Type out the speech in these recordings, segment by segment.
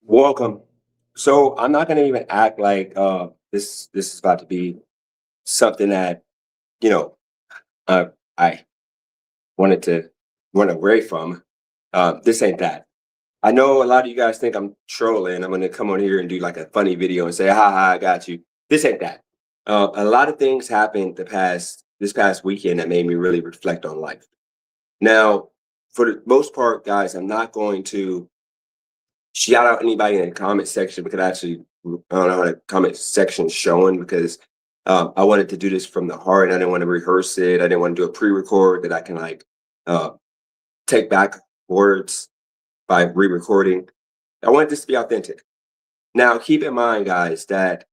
Welcome. So I'm not gonna even act like this is about to be something that, you know, I wanted to run away from. This ain't that. I know a lot of you guys think I'm trolling. I'm gonna come on here and do like a funny video and say, ha ha, I got you. This ain't that. A lot of things happened this past weekend that made me really reflect on life. Now, for the most part, guys, I'm not going to shout out anybody in the comment section because actually I don't know how the comment section is showing because I wanted to do this from the heart. I didn't want to rehearse it. I didn't want to do a pre-record that I can like uh, take back words by re-recording. I wanted this to be authentic. Now, keep in mind, guys, that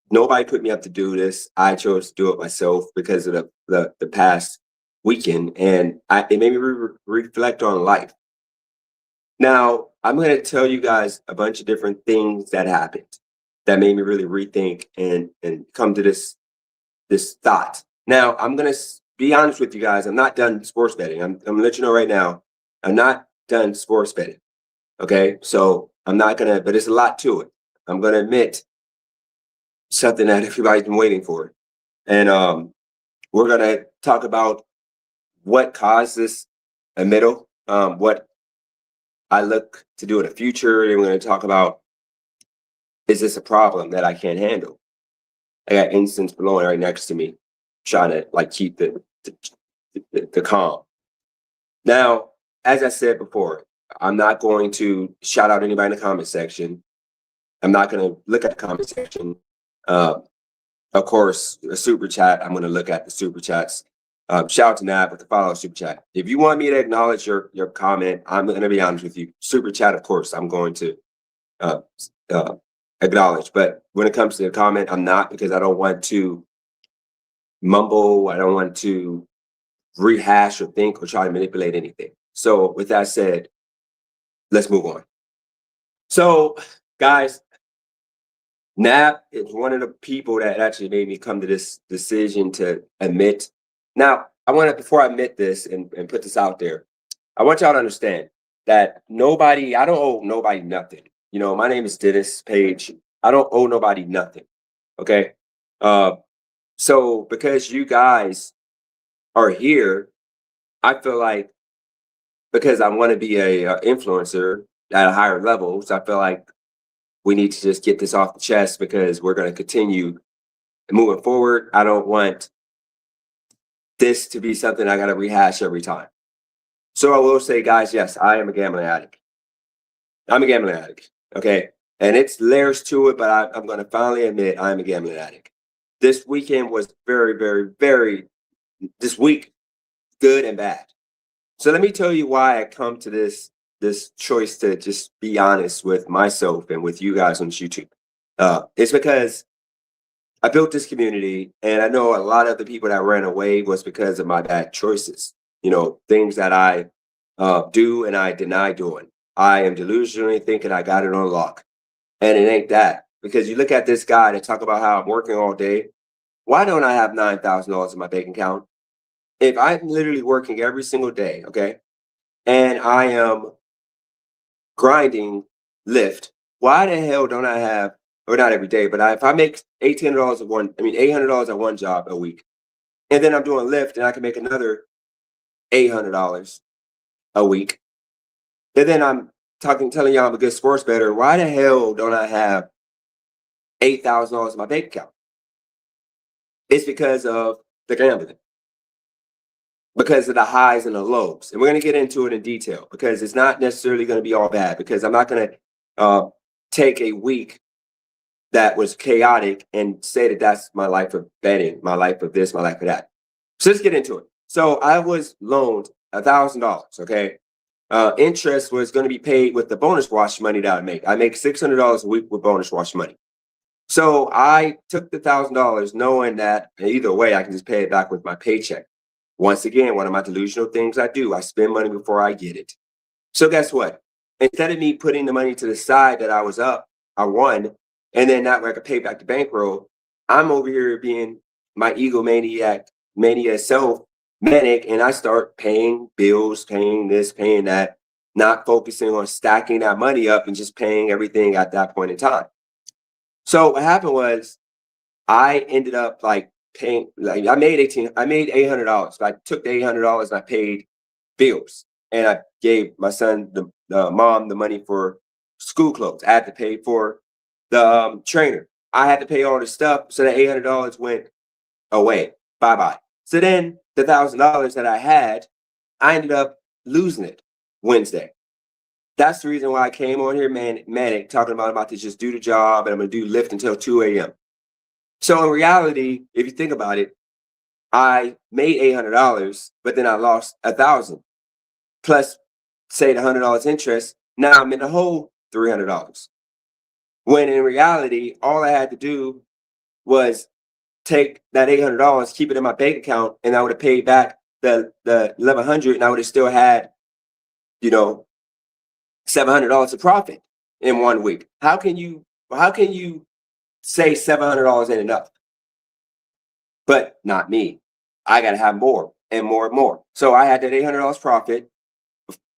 nobody put me up to do this. I chose to do it myself because of the past weekend, and it made me reflect on life. Now, I'm going to tell you guys a bunch of different things that happened that made me really rethink and come to this thought. Now, I'm going to be honest with you guys. I'm not done sports betting. I'm going to let you know right now. I'm not done sports betting. Okay, so I'm not going to, but there's a lot to it. I'm going to admit something that everybody's been waiting for, and we're going to talk about what caused this middle, what I look to do in the future, and we're going to talk about, is this a problem that I can't handle? I got incense blowing right next to me, trying to like keep the calm. Now, as I said before, I'm not going to shout out anybody in the comment section. I'm not going to look at the comment section. Uh, of course, a super chat. I'm going to look at the super chats. Shout out to Nat with the follow super chat. If you want me to acknowledge your comment, I'm going to be honest with you. Super chat, of course, I'm going to uh, uh, acknowledge. But when it comes to the comment, I'm not, because I don't want to mumble. I don't want to rehash or think or try to manipulate anything. So with that said, let's move on. So guys, Nap is one of the people that actually made me come to this decision to admit. Now, I want to, before I admit this and put this out there, I want y'all to understand that I don't owe nobody nothing. You know, my name is Dennis Page. I don't owe nobody nothing. Okay. Uh, so because you guys are here, I feel like because I want to be a influencer at a higher level, so I feel like we need to just get this off the chest because we're going to continue moving forward. I don't want this to be something I got to rehash every time. So I will say, guys, yes, I am a gambling addict. I'm a gambling addict. Okay. And it's layers to it, but I'm going to finally admit I'm a gambling addict. This weekend was very, very, very, this week, good and bad. So let me tell you why I come to this choice to just be honest with myself and with you guys on YouTube. It's because I built this community, and I know a lot of the people that ran away was because of my bad choices. You know, things that I do and I deny doing. I am delusionally thinking I got it on lock, and it ain't that. Because you look at this guy and talk about how I'm working all day. Why don't I have $9,000 in my bank account? If I'm literally working every single day, okay, and I am grinding Lyft, why the hell don't I have, or not every day, but if I make $1,800 at $800 at one job a week, and then I'm doing Lyft and I can make another $800 a week, and then I'm telling y'all I'm a good sports bettor, why the hell don't I have $8,000 in my bank account? It's because of the gambling, because of the highs and the lows. And we're going to get into it in detail because it's not necessarily going to be all bad, because I'm not going to take a week that was chaotic and say that that's my life of betting, my life of this, my life of that. So let's get into it. So I was loaned $1,000. Okay. Interest was going to be paid with the bonus wash money that I make. I make $600 a week with bonus wash money. So I took the $1,000 knowing that either way, I can just pay it back with my paycheck. Once again, one of my delusional things I do, I spend money before I get it. So guess what? Instead of me putting the money to the side that I was up, I won, and then that way I could pay back the bankroll, I'm over here being my mania self, manic, and I start paying bills, paying this, paying that, not focusing on stacking that money up and just paying everything at that point in time. So what happened was I ended up like paying, like I made $800. I took the $800 and I paid bills, and I gave my son the mom the money for school clothes. I had to pay for the trainer. I had to pay all this stuff, so that $800 went away. Bye bye. So then the $1,000 that I had, I ended up losing it Wednesday. That's the reason why I came on here, manic, talking about to just do the job and I'm gonna do lift until 2 a.m. So in reality, if you think about it, I made $800, but then I lost 1,000 plus, say, the $100 interest. Now I'm in the hole $300. When in reality, all I had to do was take that $800, keep it in my bank account, and I would have paid back the 1,100, and I would have still had, you know, $700 of profit in 1 week. How can you say $700 ain't enough? But not me. I got to have more and more and more. So I had that $800 profit,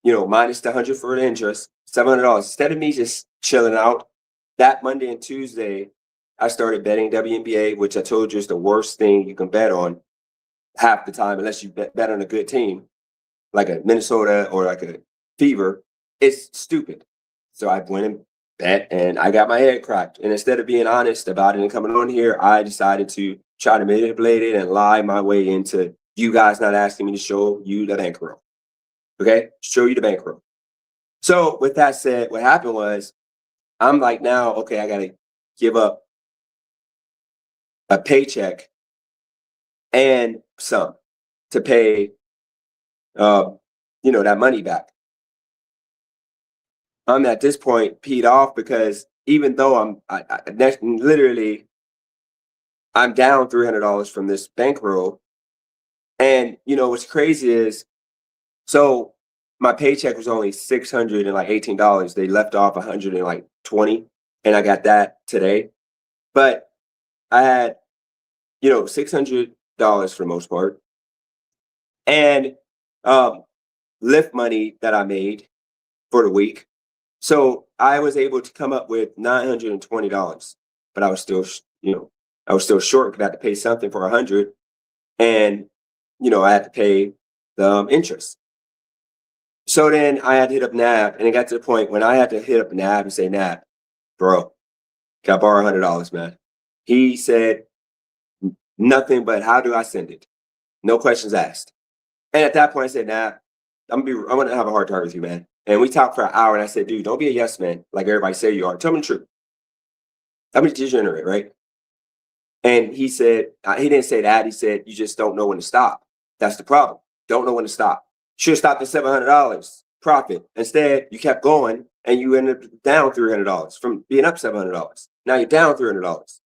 minus the 100 for the interest, $700. Instead of me just chilling out, that Monday and Tuesday, I started betting WNBA, which I told you is the worst thing you can bet on half the time, unless you bet on a good team, like a Minnesota or like a Fever. It's stupid. So I went and bet, and I got my head cracked. And instead of being honest about it and coming on here, I decided to try to manipulate it and lie my way into you guys not asking me to show you the bankroll. Okay? Show you the bankroll. So with that said, what happened was I'm like, now, okay, I got to give up a paycheck and some to pay, that money back. I'm at this point peed off because even though literally I'm down $300 from this bankroll, and what's crazy is, so my paycheck was only $618. They left off 120, and I got that today. But I had $600 for the most part, and lift money that I made for the week. So I was able to come up with $920, but I was still, short because I had to pay something for 100, and I had to pay the interest. So then I had to hit up NAB, and it got to the point when I had to hit up NAB and say, NAB, bro, can I borrow $100, man? He said nothing but, how do I send it? No questions asked. And at that point, I said, NAB, I'm gonna have a hard time with you, man. And we talked for an hour, and I said, dude, don't be a yes man like everybody say you are. Tell me the truth. I'm a degenerate, right? And he said, he didn't say that. He said, you just don't know when to stop. That's the problem. Don't know when to stop. Should have stopped at $700 profit. Instead, you kept going, and you ended up down $300 from being up $700. Now you're down $300.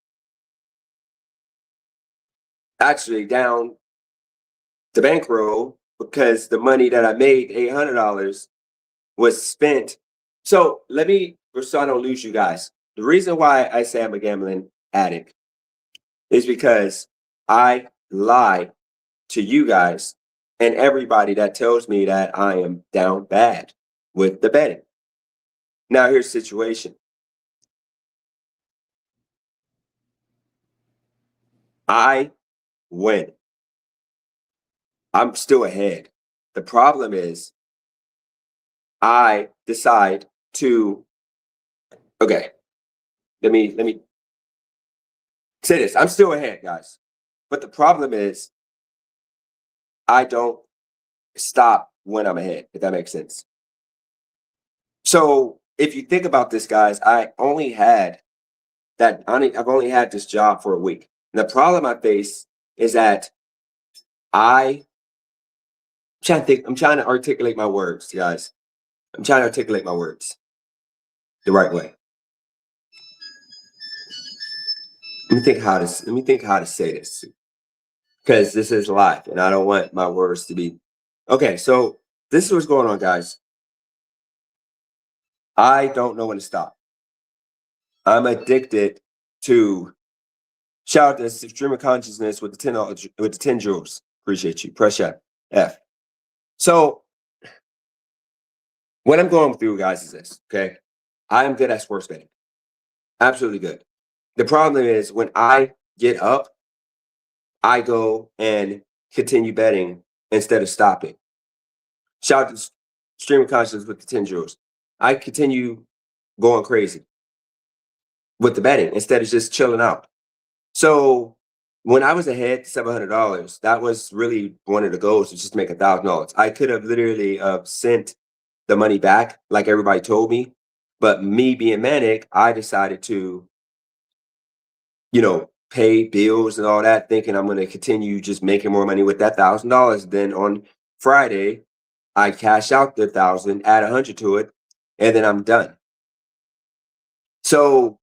Actually, down the bankroll because the money that I made, $800, was spent. So so I don't lose you guys. The reason why I say I'm a gambling addict is because I lie to you guys and everybody that tells me that I am down bad with the betting. Now here's the situation. I win. I'm still ahead. The problem is I decide to, okay, let me say this. I'm still ahead, guys. But the problem is I don't stop when I'm ahead, if that makes sense. So if you think about this, guys, I've only had this job for a week. And the problem I face is that I'm trying to articulate my words, guys. I'm trying to articulate my words the right way. Let me think how to say this. Because this is live and I don't want my words to be okay. So this is what's going on, guys. I don't know when to stop. I'm addicted to, shout out to Stream of Consciousness with the 10 jewels. Appreciate you. Press F. So What I'm going through, guys, is this. Okay, I am good at sports betting, absolutely good. The problem is when I get up, I go and continue betting instead of stopping. Shout out to Stream of Consciousness with the 10 jewels. I continue going crazy with the betting instead of just chilling out. So when I was ahead $700, that was really one of the goals to just make $1,000. I could have literally sent the money back like everybody told me, but me being manic, I decided to, pay bills and all that, thinking I'm going to continue just making more money with that $1,000. Then on Friday, I cash out the 1,000, add 100 to it, and then I'm done. So,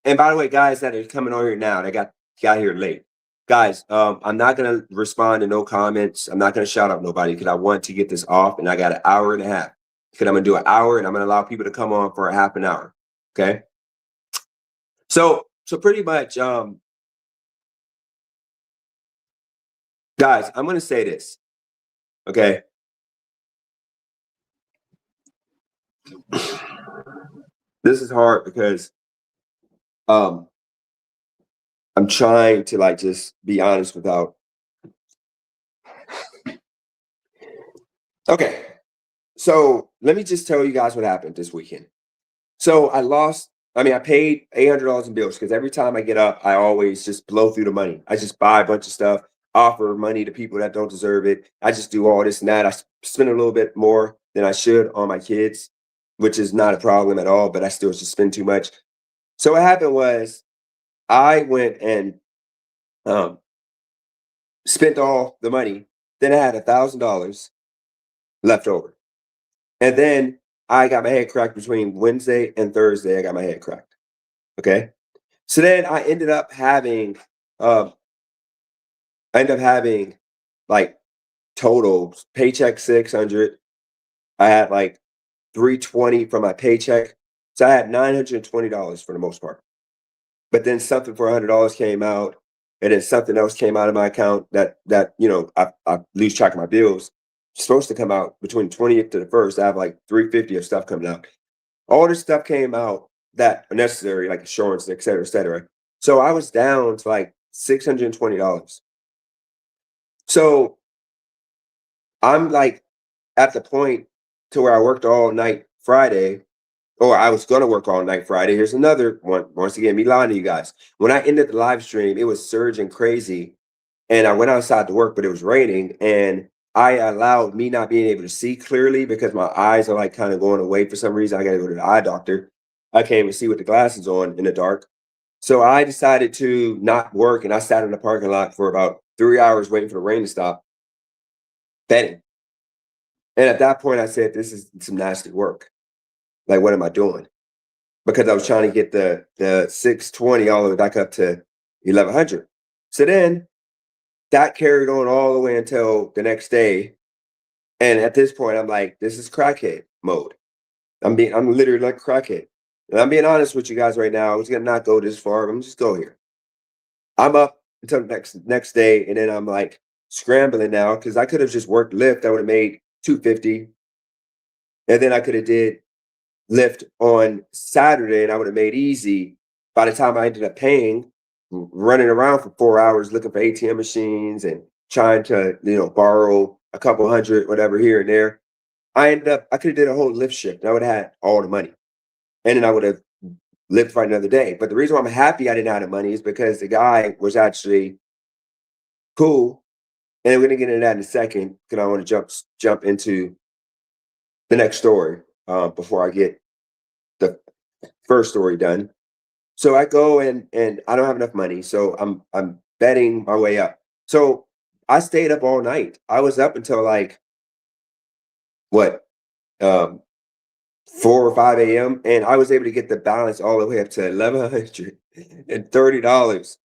and by the way, guys that are coming on here now, they got here late. Guys, I'm not gonna respond to no comments. I'm not gonna shout out nobody because I want to get this off, and I got an hour and a half. Because I'm gonna do an hour, and I'm gonna allow people to come on for a half an hour. Okay. So pretty much, guys, I'm gonna say this. Okay. This is hard because um I'm trying to like just be honest without. Okay. So let me just tell you guys what happened this weekend. So I paid $800 in bills because every time I get up, I always just blow through the money. I just buy a bunch of stuff, offer money to people that don't deserve it. I just do all this and that. I spend a little bit more than I should on my kids, which is not a problem at all, but I still just spend too much. So what happened was I went and um, spent all the money. Then I had $1,000 left over. And then I got my head cracked between Wednesday and Thursday. I got my head cracked. Okay. So then um, I ended up having like total paycheck 600. I had like 320 from my paycheck. So I had $920 for the most part. But then something for $100 came out, and then something else came out of my account I lose track of my bills. It's supposed to come out between 20th to the first. I have like 350 of stuff coming out. All this stuff came out that are necessary, like insurance, et cetera, et cetera. So I was down to like $620. So I'm like at the point to where I worked all night Friday, or I was gonna work all night Friday. Here's another one. Once again, me lying to you guys. When I ended the live stream, it was surging crazy. And I went outside to work, but it was raining. And I allowed me not being able to see clearly because my eyes are like kind of going away for some reason. I gotta go to the eye doctor. I can't even see with the glasses on in the dark. So I decided to not work, and I sat in the parking lot for about 3 hours waiting for the rain to stop, betting. And at that point, I said, "This is some nasty work. Like, what am I doing?" Because I was trying to get the 620 all the way back up to 1100. So then that carried on all the way until the next day. And at this point, I'm like, "This is crackhead mode." I'm literally like crackhead. And I'm being honest with you guys right now. I was gonna not go this far, but I'm just go here. I'm up until the next day, and then I'm like scrambling now because I could have just worked Lyft. I would have made 250, and then I could have did Lyft on Saturday, and I would have made easy. By the time I ended up paying, running around for 4 hours looking for ATM machines and trying to borrow a couple hundred whatever here and there, I could have did a whole Lyft shift, and I would have had all the money, and then I would have lived for another day. But the reason why I'm happy I didn't have the money is because the guy was actually cool. And we're gonna get into that in a second because I want to jump into the next story before I get the first story done. So I go and I don't have enough money, so I'm betting my way up. So I stayed up all night. I was up until like what um, 4 or 5 a.m. and I was able to get the balance all the way up to $1,130.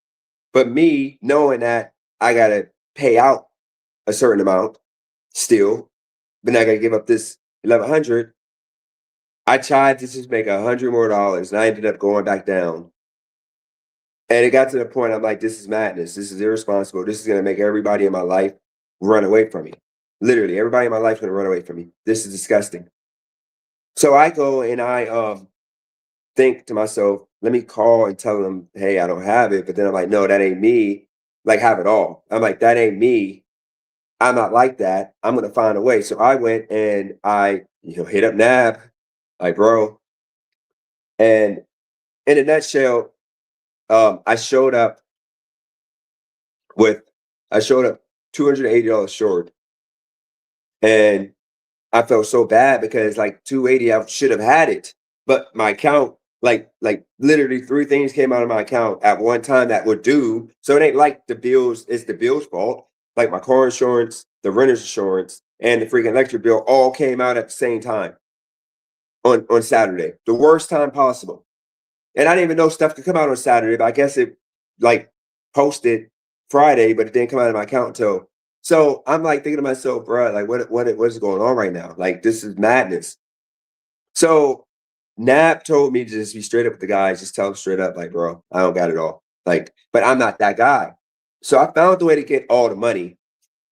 But me knowing that I gotta pay out a certain amount still, but I gotta give up this 1,100. I tried to just make $100 more, and I ended up going back down. And it got to the point I'm like, this is madness. This is irresponsible. This is gonna make everybody in my life run away from me. Literally, everybody in my life is gonna run away from me. This is disgusting. So I go and I think to myself, let me call and tell them, hey, I don't have it. But then I'm like, no, that ain't me. Like, have it all. I'm like, that ain't me. I'm not like that. I'm gonna find a way. So I went and I, hit up Nab, like, bro. And in a nutshell, I showed up with I showed up $280 short. And I felt so bad because like 280, I should have had it. But my account, like literally three things came out of my account at one time that were due. So it ain't like the bills, it's the bill's fault. Like my car insurance, the renter's insurance, and the freaking electric bill all came out at the same time on Saturday. The worst time possible. And I didn't even know stuff could come out on Saturday, but I guess it like posted Friday, but it didn't come out of my account until. So I'm like thinking to myself, bro, like what is going on right now? Like this is madness. So Nap told me to just be straight up with the guys, just tell them straight up, like, bro, I don't got it all. Like, but I'm not that guy. So I found the way to get all the money.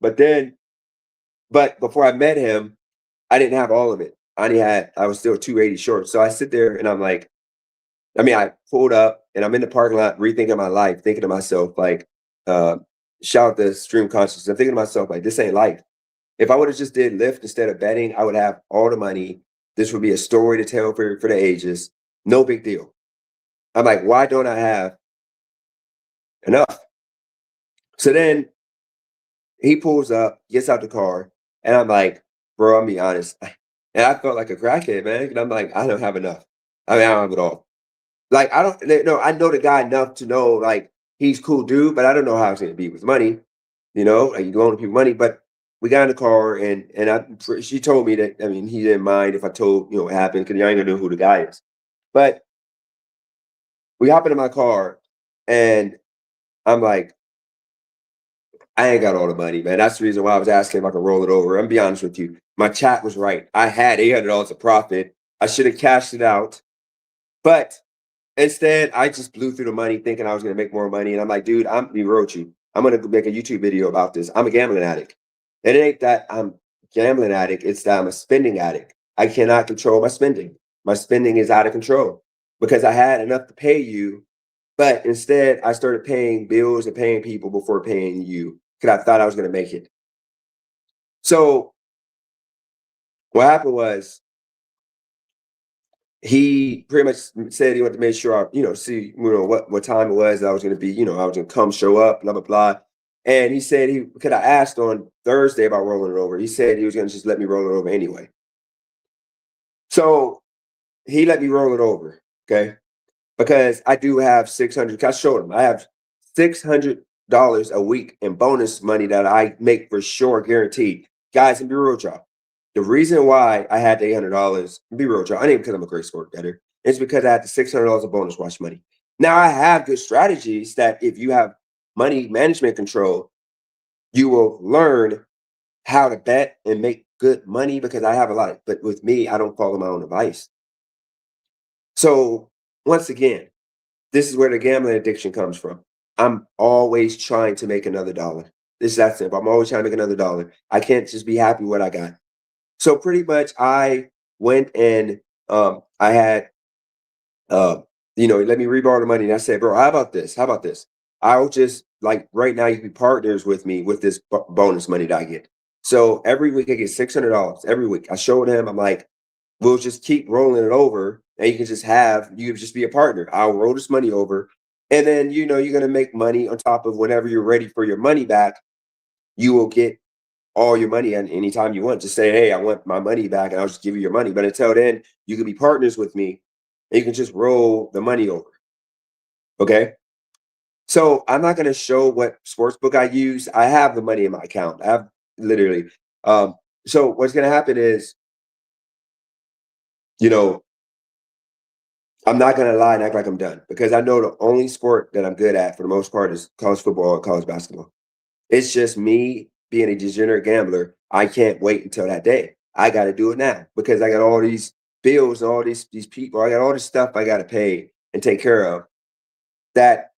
But then, but before I met him, I didn't have all of it. I was still 280 short. So I sit there and I'm like, I pulled up and I'm in the parking lot rethinking my life, thinking to myself, like, uh, shout out the stream consciousness. I'm thinking to myself, like, this ain't life. If I would have just did Lyft instead of betting, I would have all the money. This would be a story to tell for the ages. No big deal. I'm like, why don't I have enough? So then he pulls up, gets out the car, and I'm like, bro, I'll be honest. And I felt like a crackhead, man. And I'm like, I don't have enough. I don't have it all. Like, I don't know. I know the guy enough to know, like, he's a cool dude, but I don't know how it's going to be with money. Like you loan people money. But we got in the car, and she told me that, he didn't mind if I told, what happened, because I ain't going to know who the guy is. But we hop into my car, and I'm like, I ain't got all the money, man. That's the reason why I was asking if I could roll it over. I'm be honest with you. My chat was right. I had $800 of profit. I should have cashed it out. But instead, I just blew through the money thinking I was going to make more money. And I'm like, dude, be real with you. I'm going to make a YouTube video about this. I'm a gambling addict. And it ain't that I'm a gambling addict. It's that I'm a spending addict. I cannot control my spending. My spending is out of control because I had enough to pay you. But instead, I started paying bills and paying people before paying you because I thought I was going to make it. So what happened was he pretty much said he wanted to make sure I, see, what time it was that I was going to be, I was going to come show up, blah, blah, blah. And he said could I asked on Thursday about rolling it over. He said he was going to just let me roll it over anyway. So he let me roll it over. Okay. Because I do have 600, I showed him I have $600 a week in bonus money that I make for sure, guaranteed. Guys, and be real with y'all. The reason why I had the $800, be real with y'all, I ain't because I'm a great sport bettor. It's because I had the $600 of bonus watch money. Now I have good strategies that if you have money management control, you will learn how to bet and make good money because I have a lot. But with me, I don't follow my own advice. So once again, this is where the gambling addiction comes from. I'm always trying to make another dollar. It's that simple. I'm always trying to make another dollar. I can't just be happy with what I got. So pretty much I went and I had let me reborrow the money. And I said, bro, how about this? How about this? I'll just like right now you can be partners with me with this bonus money that I get. So every week I get $600 every week. I showed him, I'm like, we'll just keep rolling it over and you can just be a partner. I'll roll this money over. And then, you're going to make money on top of whenever you're ready for your money back, you will get all your money at any time you want. Just say, hey, I want my money back and I'll just give you your money. But until then, you can be partners with me and you can just roll the money over. Okay. So I'm not going to show what sports book I use. I have the money in my account. I have literally. So what's going to happen is, you know, I'm not going to lie and act like I'm done because I know the only sport that I'm good at for the most part is college football and college basketball. It's just me being a degenerate gambler. I can't wait until that day. I got to do it now because I got all these bills and all these people. I got all this stuff I got to pay and take care of that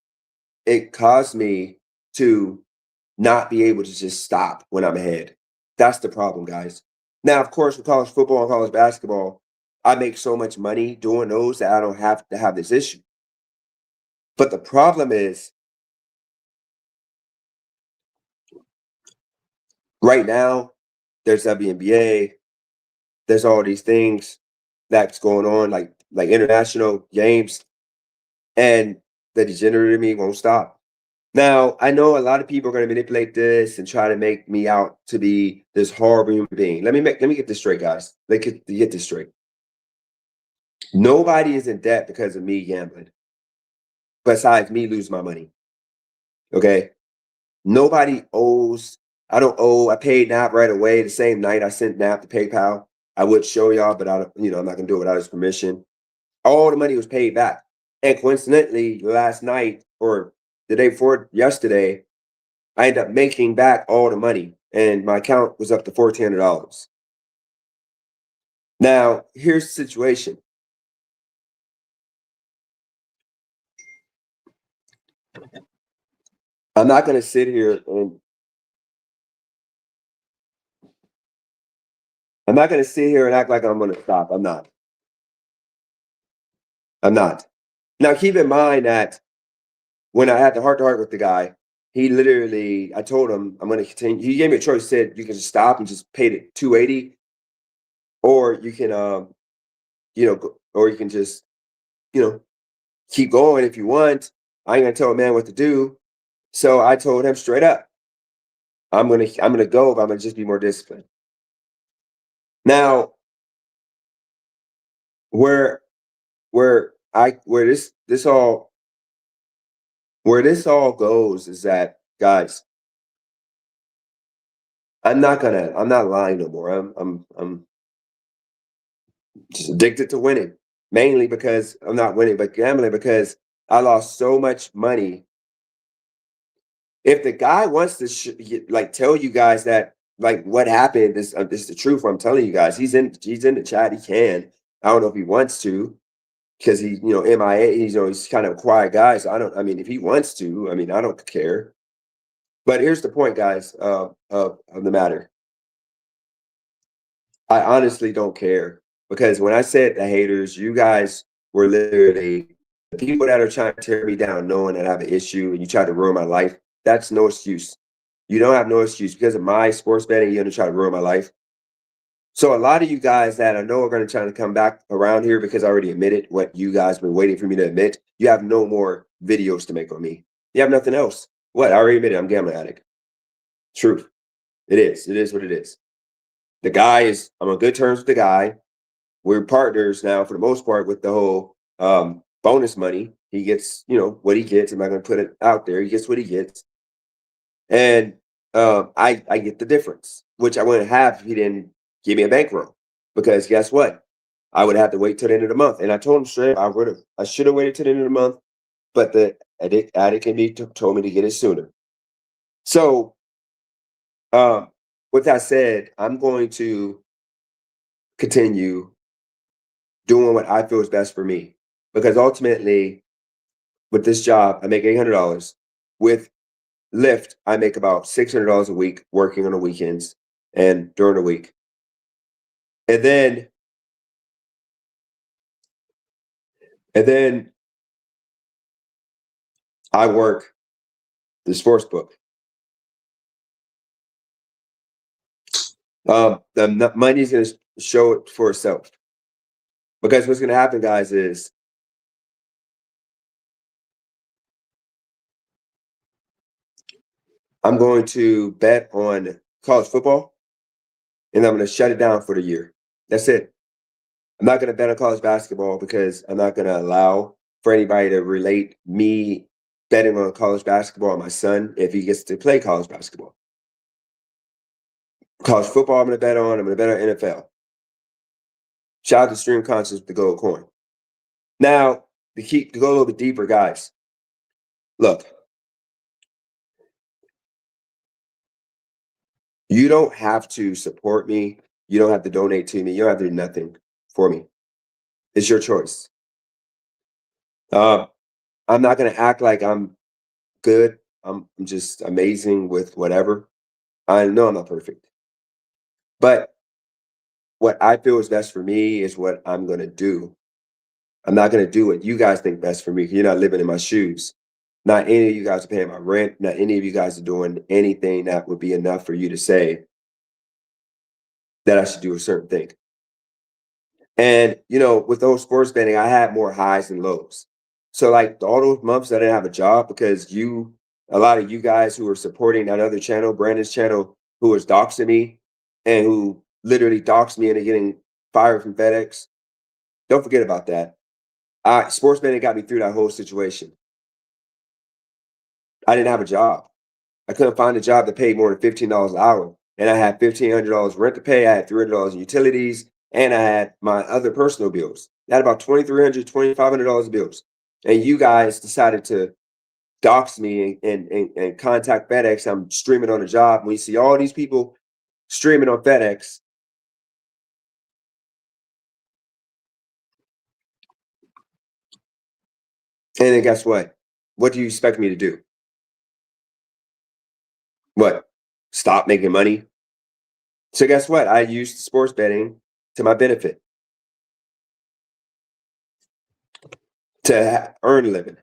it caused me to not be able to just stop when I'm ahead. That's the problem, guys. Now, of course, with college football and college basketball, I make so much money doing those that I don't have to have this issue. But the problem is right now, there's WNBA, there's all these things that's going on, like international games, and the degenerate in me won't stop. Now, I know a lot of people are going to manipulate this and try to make me out to be this horrible human being. Let me get this straight, guys. Get this straight. Nobody is in debt because of me gambling, besides me losing my money. Okay. Nobody owes. I don't owe. I paid Nap right away. The same night I sent Nap to PayPal. I would show y'all, but I'm not gonna do it without his permission. All the money was paid back. And coincidentally, last night or the day before yesterday, I ended up making back all the money, and my account was up to $1,400. Now, here's the situation. I'm not gonna sit here and I'm not gonna sit here and act like I'm gonna stop. I'm not. I'm not. Now, keep in mind that when I had the heart to heart with the guy, he literally, I told him I'm going to continue. He gave me a choice. Said you can just stop and just pay the 280, or you can, or you can just, you know, keep going if you want. I ain't gonna tell a man what to do. So I told him straight up, I'm gonna go, but I'm gonna just be more disciplined. Now, where where this all goes is that, guys, I'm not lying no more. I'm just addicted to winning, mainly because I'm not winning, but gambling because I lost so much money. If the guy wants to tell you guys that like what happened this is the truth. I'm telling you guys, he's in the chat. He can. I don't know if he wants to because he MIA. He's kind of a quiet guy. So I don't. I mean, if he wants to, I mean, I don't care. But here's the point, guys. Of the matter. I honestly don't care because when I said the haters, you guys were literally the people that are trying to tear me down, knowing that I have an issue and you try to ruin my life. That's no excuse. You don't have no excuse because of my sports betting. You're gonna try to ruin my life. So a lot of you guys that I know are going to try to come back around here because I already admitted what you guys been waiting for me to admit. You have no more videos to make on me. You have nothing else. What? I already admitted I'm a gambling addict. Truth. It is. It is what it is. The guy is. I'm on good terms with the guy. We're partners now for the most part with the whole bonus money. He gets, what he gets. I'm not going to put it out there. He gets what he gets, and I get the difference, which I wouldn't have if he didn't give me a bankroll. Because guess what? I would have to wait till the end of the month. And I told him straight, I should have waited till the end of the month, but the addict in me told me to get it sooner. So, with that said, I'm going to continue doing what I feel is best for me. Because ultimately, with this job, I make $800. With Lyft, I make about $600 a week working on the weekends and during the week. And then, I work the sports book. The money's going to show it for itself. Because what's going to happen, guys, is I'm going to bet on college football and I'm going to shut it down for the year. That's it. I'm not going to bet on college basketball because I'm not going to allow for anybody to relate me betting on college basketball on my son if he gets to play college basketball. College football, I'm going to bet on. I'm going to bet on NFL. Shout out to Stream Conscious with the gold coin. Now, to go a little bit deeper, guys, look, you don't have to support me. You don't have to donate to me. You don't have to do nothing for me. It's your choice. I'm not going to act like I'm good. I'm just amazing with whatever. I know I'm not perfect. But what I feel is best for me is what I'm gonna do. I'm not gonna do what you guys think best for me. 'Cause you're not living in my shoes. Not any of you guys are paying my rent. Not any of you guys are doing anything that would be enough for you to say that I should do a certain thing. And with those sports betting, I had more highs and lows. So like all those months I didn't have a job because a lot of you guys who were supporting that other channel, Brandon's channel, who was doxing me and who literally doxed me into getting fired from FedEx. Don't forget about that. Sports betting got me through that whole situation. I didn't have a job. I couldn't find a job that paid more than $15 an hour. And I had $1,500 rent to pay. I had $300 in utilities, and I had my other personal bills. I had about $2,300, $2,500 bills. And you guys decided to dox me and contact FedEx. I'm streaming on a job. When you see all these people streaming on FedEx, and then guess what? What do you expect me to do? What? Stop making money? So guess what? I used sports betting to my benefit to earn a living.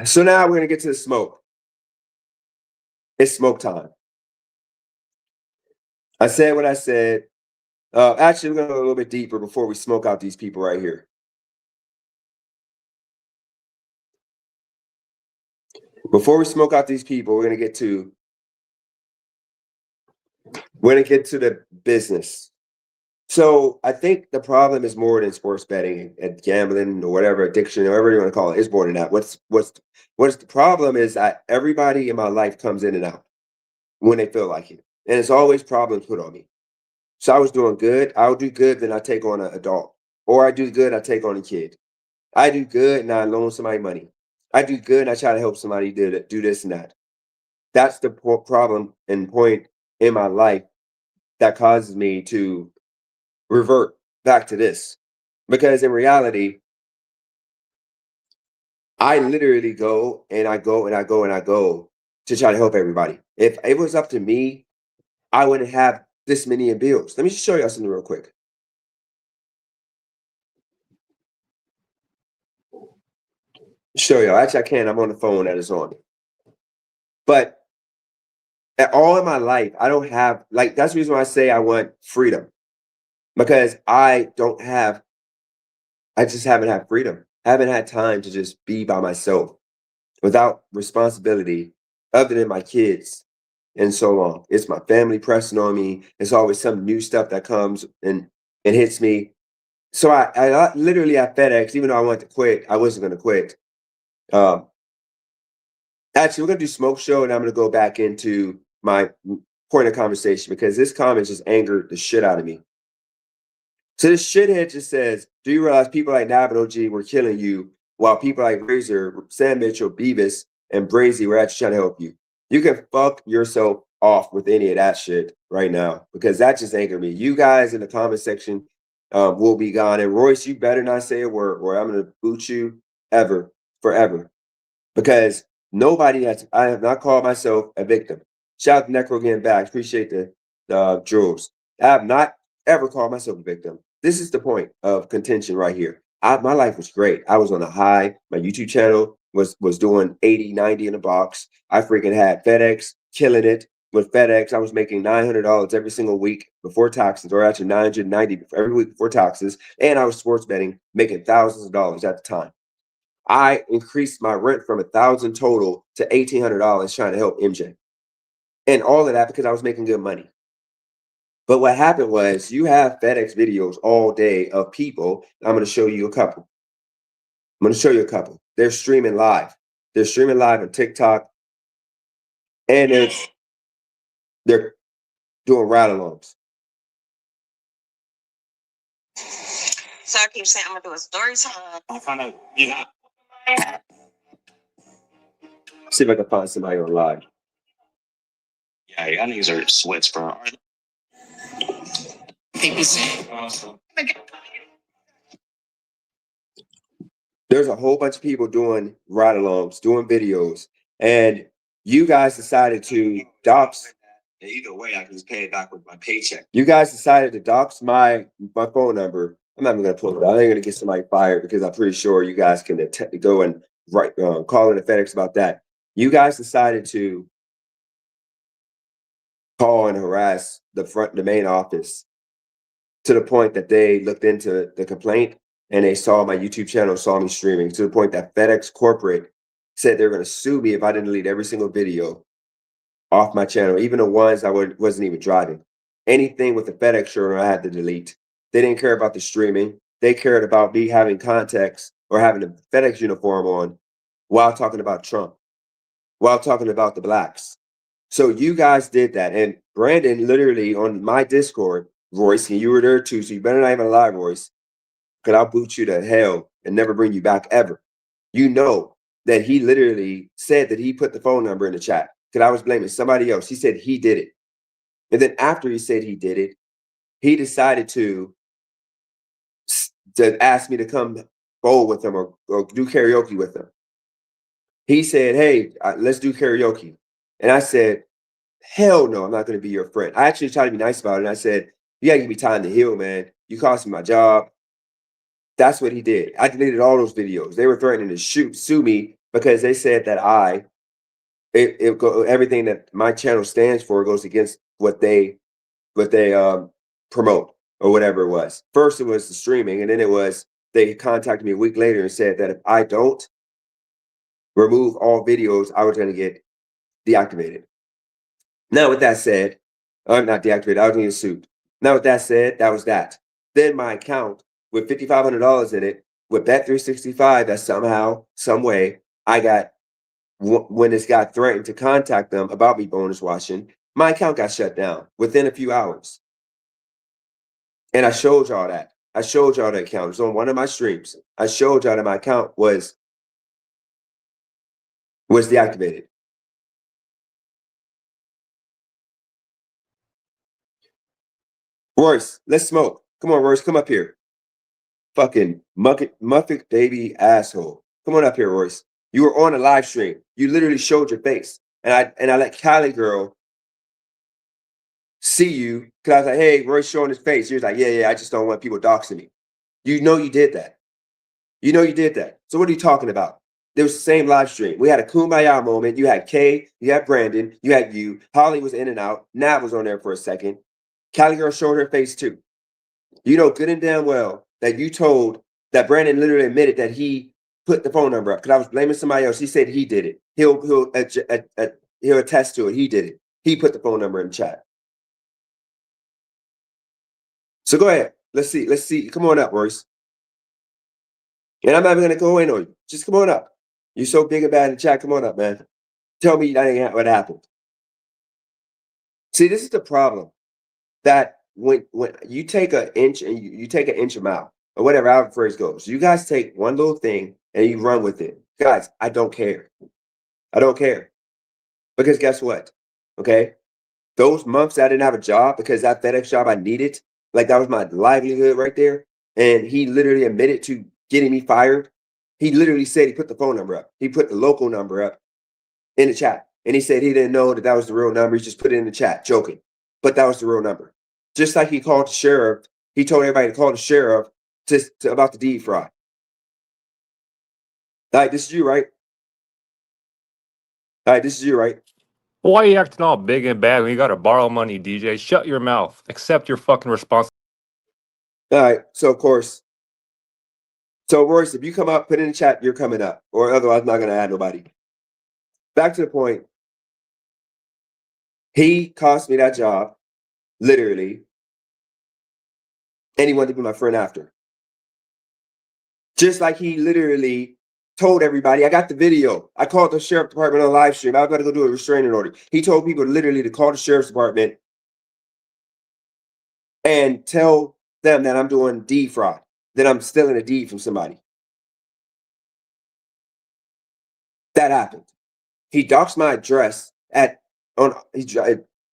So now we're gonna get to the smoke. It's smoke time. I said what I said. Actually, we're gonna go a little bit deeper before we smoke out these people right here. Before we smoke out these people, we're gonna get to the business. So I think the problem is more than sports betting and gambling or whatever addiction or whatever you want to call it. It's more than that. What's the problem is that everybody in my life comes in and out when they feel like it, and it's always problems put on me. So I was doing good. I'll do good, then I take on an adult, or I do good, I take on a kid. I do good, and I loan somebody money. I do good, and I try to help somebody do this and that. That's the problem and point in my life that causes me to revert back to this. Because in reality, I literally go and I go and I go and I go to try to help everybody. If it was up to me, I wouldn't have this many in bills. Let me just show y'all something real quick. Show y'all. Actually, I can. I'm on the phone that is on. But at all in my life, I don't have like that's the reason why I say I want freedom. Because I just haven't had freedom. I haven't had time to just be by myself without responsibility other than my kids in so long. It's my family pressing on me. It's always some new stuff that comes and hits me. So I literally at FedEx, even though I wanted to quit, I wasn't going to quit. Um, Actually, we're going to do smoke show, and I'm going to go back into my point of conversation because this comment just angered the shit out of me. So this shithead just says, "Do you realize people like Nab and OG were killing you, while people like Razor, Sam Mitchell, Beavis, and Brazy were actually trying to help you? You can fuck yourself off with any of that shit right now because that just angered me. You guys in the comment section will be gone. And Royce, you better not say a word, or I'm gonna boot you ever, forever, because I have not called myself a victim. Shout out to Necro getting back. Appreciate the jewels. I have not ever called myself a victim. This is the point of contention right here. My life was great. I was on a high. My YouTube channel was doing 80, 90 in a box. I freaking had FedEx killing it with FedEx. I was making $900 every single week before taxes, or actually 990 every week before taxes. And I was sports betting, making thousands of dollars at the time. I increased my rent from 1,000 total to $1,800 trying to help MJ. And all of that because I was making good money. But what happened was you have FedEx videos all day of people. I'm going to show you a couple. I'm going to show you a couple. They're streaming live. They're streaming live on TikTok. And they're doing ride-alongs. So I keep saying I'm going to do a story time. I find out, see if I can find somebody on live. Yeah, y'all niggas are sweats for awesome. There's a whole bunch of people doing ride-alongs, doing videos, and you guys decided to dox. Either way, I can just pay it back with my paycheck. You guys decided to dox my phone number. I'm not even gonna pull it out. I ain't gonna get somebody fired because I'm pretty sure you guys can go and write call in the FedEx about that. You guys decided to call and harass the main office to the point that they looked into the complaint and they saw my YouTube channel, saw me streaming, to the point that FedEx corporate said they're going to sue me if I didn't delete every single video off my channel, even the ones I wasn't even driving. Anything with the FedEx shirt on, I had to delete. They didn't care about the streaming. They cared about me having context or having a FedEx uniform on while talking about Trump, while talking about the blacks. So you guys did that. And Brandon literally on my Discord, Royce, and you were there too, so you better not even lie, Royce, because I'll boot you to hell and never bring you back ever. You know that he literally said that he put the phone number in the chat because I was blaming somebody else. He said he did it. And then after he said he did it, he decided to ask me to come bowl with him or do karaoke with him. He said, hey, let's do karaoke. And I said, hell no, I'm not going to be your friend. I actually tried to be nice about it. And I said, you got to give me time to heal, man. You cost me my job. That's what he did. I deleted all those videos. They were threatening to sue me because they said that everything that my channel stands for goes against what they promote or whatever it was. First, it was the streaming, and then it was they contacted me a week later and said that if I don't remove all videos, I was going to get deactivated. Now, with that said, I'm not deactivated. I was going to get sued. Now, with that said, that was that. Then my account with $5,500 in it with Bet365, that somehow, some way, I got, when this guy threatened to contact them about me bonus watching, my account got shut down within a few hours. And I showed y'all that. I showed y'all the account. It was on one of my streams. I showed y'all that my account was deactivated. Royce, let's smoke. Come on, Royce, come up here. Fucking Muffet baby asshole. Come on up here, Royce. You were on a live stream. You literally showed your face. And I let Cali girl see you because I was like, hey, Roy's showing his face. He was like, yeah, I just don't want people doxing me. You know you did that. You know you did that. So what are you talking about? It was the same live stream. We had a kumbaya moment. You had Kay, you had Brandon, you had you. Holly was in and out. Nat was on there for a second. Cali girl showed her face too. You know good and damn well that you told that Brandon literally admitted that he put the phone number up because I was blaming somebody else. He said he did it. He'll attest to it. He did it. He put the phone number in the chat. So go ahead. Let's see. Let's see. Come on up, Royce. And I'm not even gonna go in on you. Just come on up. You're so big and bad in the chat. Come on up, man. Tell me that ain't what happened. See, this is the problem. That when you take an inch and you take an inch a mile, or whatever our phrase goes, you guys take one little thing and you run with it. Guys, I don't care. I don't care. Because guess what? Okay. Those months I didn't have a job because that FedEx job I needed, like that was my livelihood right there. And he literally admitted to getting me fired. He literally said he put the phone number up. He put the local number up in the chat. And he said he didn't know that was the real number. He just put it in the chat, joking. But that was the real number. Just like he called the sheriff, he told everybody to call the sheriff about the deed fraud. All right, this is you, right? All right, this is you, right? Why are you acting all big and bad when you gotta borrow money, DJ? Shut your mouth. Accept your fucking responsibility. All right, so of course. So Royce, if you come up, put in the chat, you're coming up. Or otherwise I'm not gonna add nobody. Back to the point. He cost me that job, literally. And he wanted to be my friend after. Just like he literally told everybody, I got the video. I called the sheriff department on live stream. I was about to go do a restraining order. He told people literally to call the sheriff's department and tell them that I'm doing deed fraud, that I'm stealing a deed from somebody. That happened. He doxed my address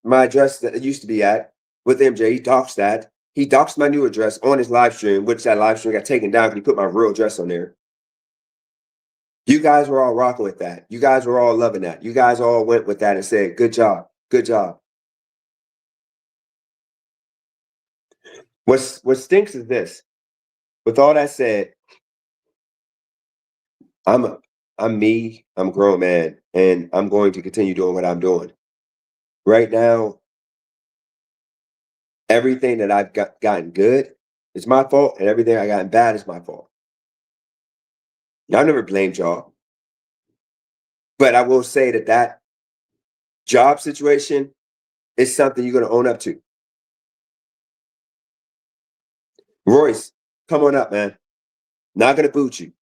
my address that it used to be at with MJ. He doxed that. He doxed my new address on his live stream, which that live stream got taken down because he put my real address on there. You guys were all rocking with that. You guys were all loving that. You guys all went with that and said, good job, good job. What stinks is this. With all that said, I'm I'm me, I'm a grown man, and I'm going to continue doing what I'm doing. Right now, everything that I've gotten good is my fault, and everything I gotten bad is my fault. Now, I never blamed y'all, but I will say that that job situation is something you're going to own up to. Royce, come on up, man. Not going to boot you,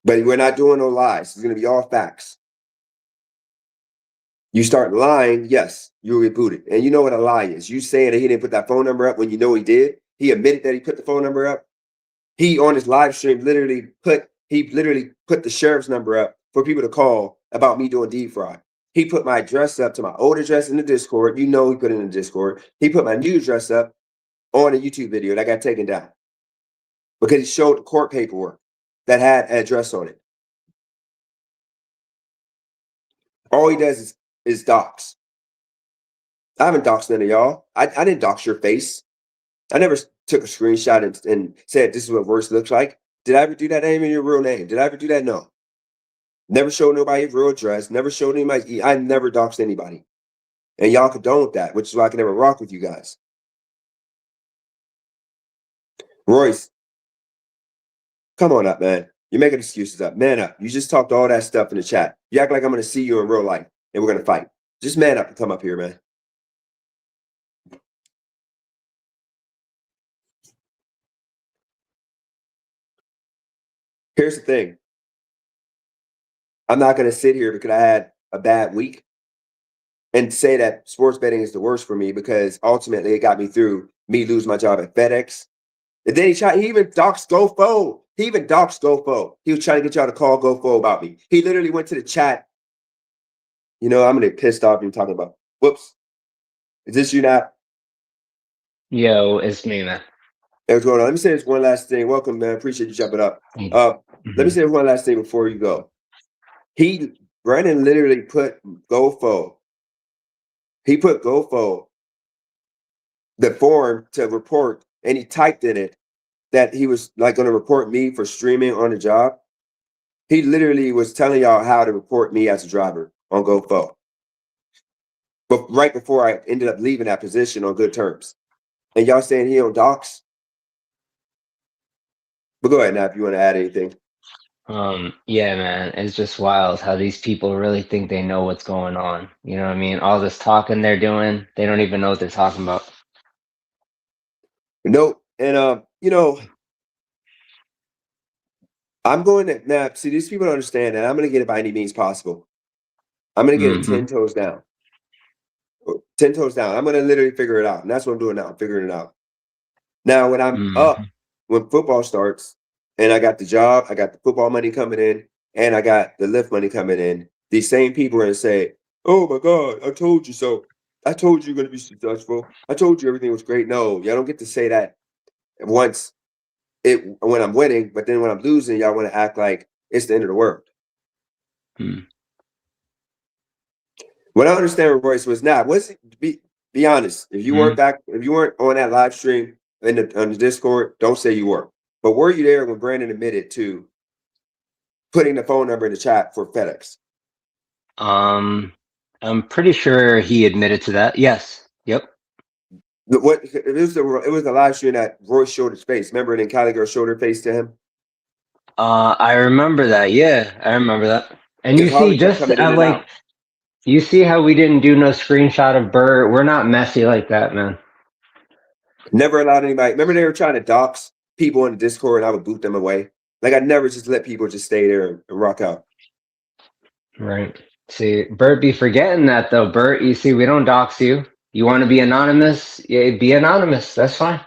but we're not doing no lies. It's going to be all facts. You start lying, yes, you'll get booted. And you know what a lie is. You saying that he didn't put that phone number up when you know he did. He admitted that he put the phone number up. He on his live stream literally put the sheriff's number up for people to call about me doing deed fraud. He put my address up to my old address in the Discord. You know he put it in the Discord. He put my new address up on a YouTube video that got taken down because he showed the court paperwork that had an address on it. All he does is dox. I haven't doxed none of y'all. I didn't dox your face. I never took a screenshot and said this is what worse looks like. Did I ever do that? That ain't even your real name. Did I ever do that? No. Never showed nobody real address. Never showed anybody. I never doxed anybody. And y'all condone that, which is why I can never rock with you guys. Royce, come on up, man. You're making excuses up. Man up. You just talked all that stuff in the chat. You act like I'm going to see you in real life and we're going to fight. Just man up and come up here, man. Here's the thing. I'm not going to sit here because I had a bad week and say that sports betting is the worst for me because ultimately it got me through me lose my job at FedEx. And then he even doxed GoFo. He even doxed GoFo. He was trying to get y'all to call GoFo about me. He literally went to the chat. You know, I'm going to get pissed off you talking about. Whoops. Is this you now? Yo, it's me, man. Hey, what's going on? Let me say this one last thing. Welcome, man. Appreciate you jumping up. Let me say one last thing before you go. Brandon literally put GoFo. He put GoFo, the form to report, and he typed in it that he was like going to report me for streaming on the job. He literally was telling y'all how to report me as a driver on GoFo. But right before I ended up leaving that position on good terms. And y'all saying he on docs? But go ahead now if you want to add anything. Yeah, man, it's just wild how these people really think they know what's going on. You know what I mean? All this talking they're doing, they don't even know what they're talking about. Nope. And you know, I'm going to now see these people don't understand that I'm gonna get it by any means possible. I'm gonna get it 10 toes down. 10 toes down. I'm gonna literally figure it out. And that's what I'm doing now. I'm figuring it out. Now, when I'm up, when football starts, and I got the job, I got the football money coming in, and I got the lift money coming in, these same people are gonna say, oh my God, I told you so. I told you you're gonna be successful. I told you everything was great. No, y'all don't get to say that once when I'm winning, but then when I'm losing, y'all want to act like it's the end of the world. What I understand with Royce was not. Be honest. If you weren't on that live stream on the Discord, don't say you were. But were you there when Brandon admitted to putting the phone number in the chat for FedEx? I'm pretty sure he admitted to that. Yes. Yep. It was the live stream that Royce showed his face. Remember, then Kylie girl showed her face to him. I remember that. Yeah, I remember that. And you Because see, Holly kept just coming in and like out. you see how we didn't do no screenshot of Bert. We're not messy like that, man. Never allowed anybody. Remember, they were trying to dox people in the Discord, and I would boot them away. Like I never just let people just stay there and rock out. Right. See, Bert be forgetting that though. Bert, you see, we don't dox you. You want to be anonymous? Yeah, be anonymous. That's fine.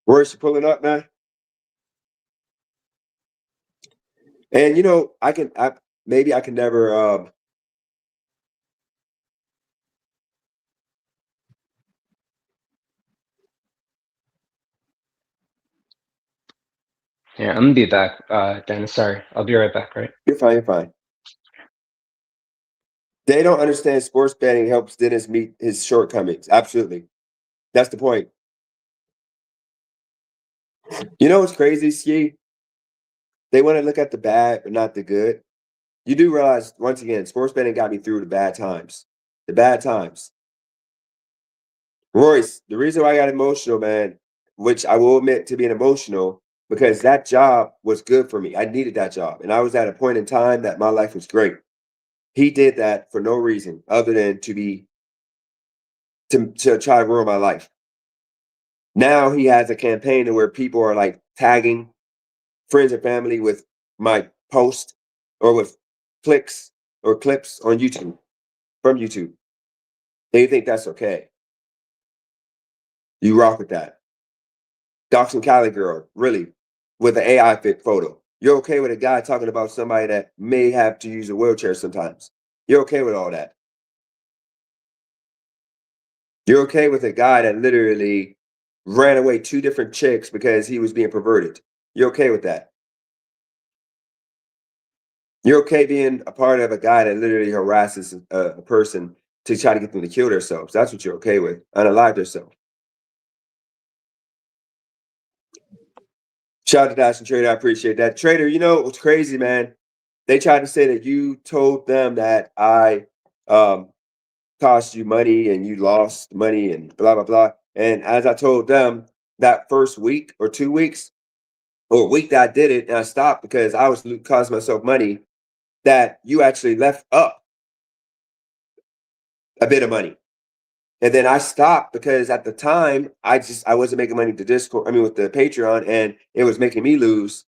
Royce, you pulling up, man? And you know, maybe I can never Yeah, I'm gonna be back, Dennis. Sorry, I'll be right back. Right. You're fine. You're fine. They don't understand sports betting helps Dennis meet his shortcomings. Absolutely. That's the point. You know what's crazy, Ski? They want to look at the bad but not the good. You do realize, once again, sports betting got me through the bad times. The bad times. Royce, the reason why I got emotional, man, which I will admit to being emotional, because that job was good for me. I needed that job. And I was at a point in time that my life was great. He did that for no reason other than to try to ruin my life. Now he has a campaign where people are like tagging friends and family with my post or with clicks or clips on YouTube from YouTube. They think that's okay. You rock with that. Doxing Cali girl, really, with an AI fit photo. You're okay with a guy talking about somebody that may have to use a wheelchair sometimes. You're okay with all that. You're okay with a guy that literally ran away 2 different chicks because he was being perverted. You're okay with that. You're okay being a part of a guy that literally harasses a person to try to get them to kill themselves. That's what you're okay with, unalive themselves. Shout out to Dash and Trader. I appreciate that. Trader, you know what's crazy, man? They tried to say that you told them that I cost you money and you lost money and blah, blah, blah. And as I told them that first week or 2 weeks, or a week that I did it and I stopped because I was costing myself money, that you actually left up a bit of money. And then I stopped because at the time I wasn't making money with the Discord, I mean with the Patreon, and it was making me lose.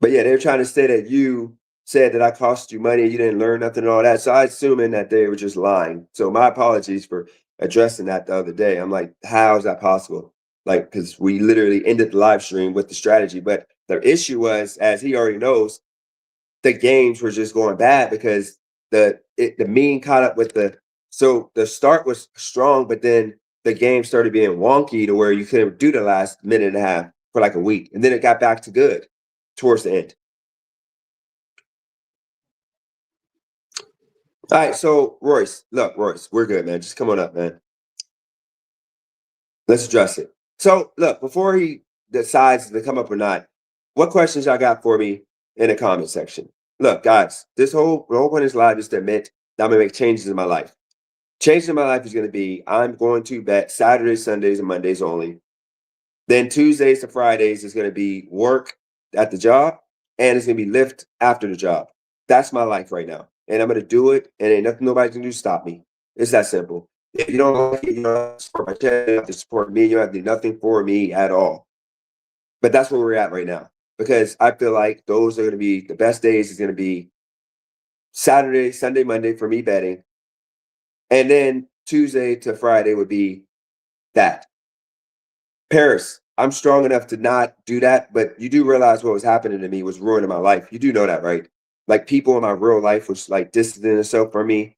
But yeah, they're trying to say that you said that I cost you money, you didn't learn nothing and all that. So I assuming that they were just lying. So my apologies for addressing that the other day. I'm like, how is that possible? Like, because we literally ended the live stream with the strategy. But the issue was, as he already knows, the games were just going bad because the mean caught up with the start was strong, but then the game started being wonky to where you couldn't do the last minute and a half for like a week. And then it got back to good towards the end. All right, so Royce, look, Royce, we're good, man. Just come on up, man. Let's address it. So, look, before he decides to come up or not, what questions y'all got for me in the comment section? Look, guys, the whole point of this live is to admit that I'm gonna make changes in my life. Changes in my life is gonna be I'm going to bet Saturdays, Sundays, and Mondays only. Then Tuesdays to Fridays is gonna be work at the job, and it's gonna be lift after the job. That's my life right now, and I'm gonna do it, and ain't nothing nobody can do to stop me. It's that simple. If you don't like it, you don't have to support my channel, you don't have to support me, you don't have to do nothing for me at all. But that's where we're at right now. Because I feel like those are gonna be the best days is gonna be Saturday, Sunday, Monday for me betting. And then Tuesday to Friday would be that. Paris, I'm strong enough to not do that, but you do realize what was happening to me was ruining my life. You do know that, right? Like people in my real life was like distancing themselves from me.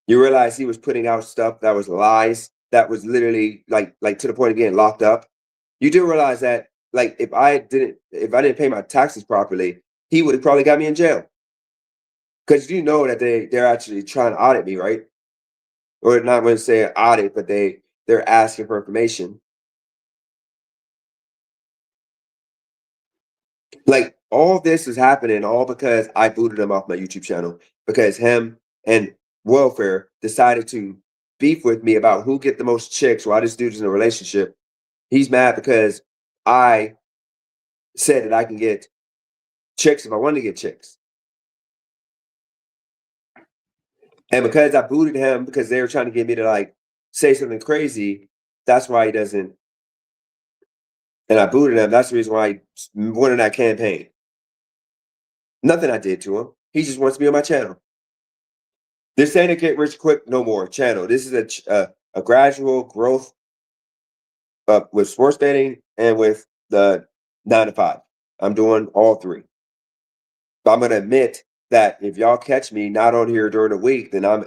You realize he was putting out stuff that was lies, that was literally like to the point of getting locked up. You do realize that like if I didn't pay my taxes properly, he would have probably got me in jail. Because you know that they're actually trying to audit me, right? Or not going to say audit, but they're asking for information. Like all this is happening all because I booted him off my YouTube channel because him and Welfare decided to beef with me about who get the most chicks while this dude's in a relationship. He's mad because I said that I can get chicks if I want to get chicks. And because I booted him because they were trying to get me to like say something crazy, that's why he doesn't. And I booted him. That's the reason why he won in that campaign. Nothing I did to him. He just wants to be on my channel. This ain't a get rich quick no more channel. This is a gradual growth with sports betting and with the 9 to 5. I'm doing all three. But I'm going to admit that if y'all catch me not on here during the week, then I'm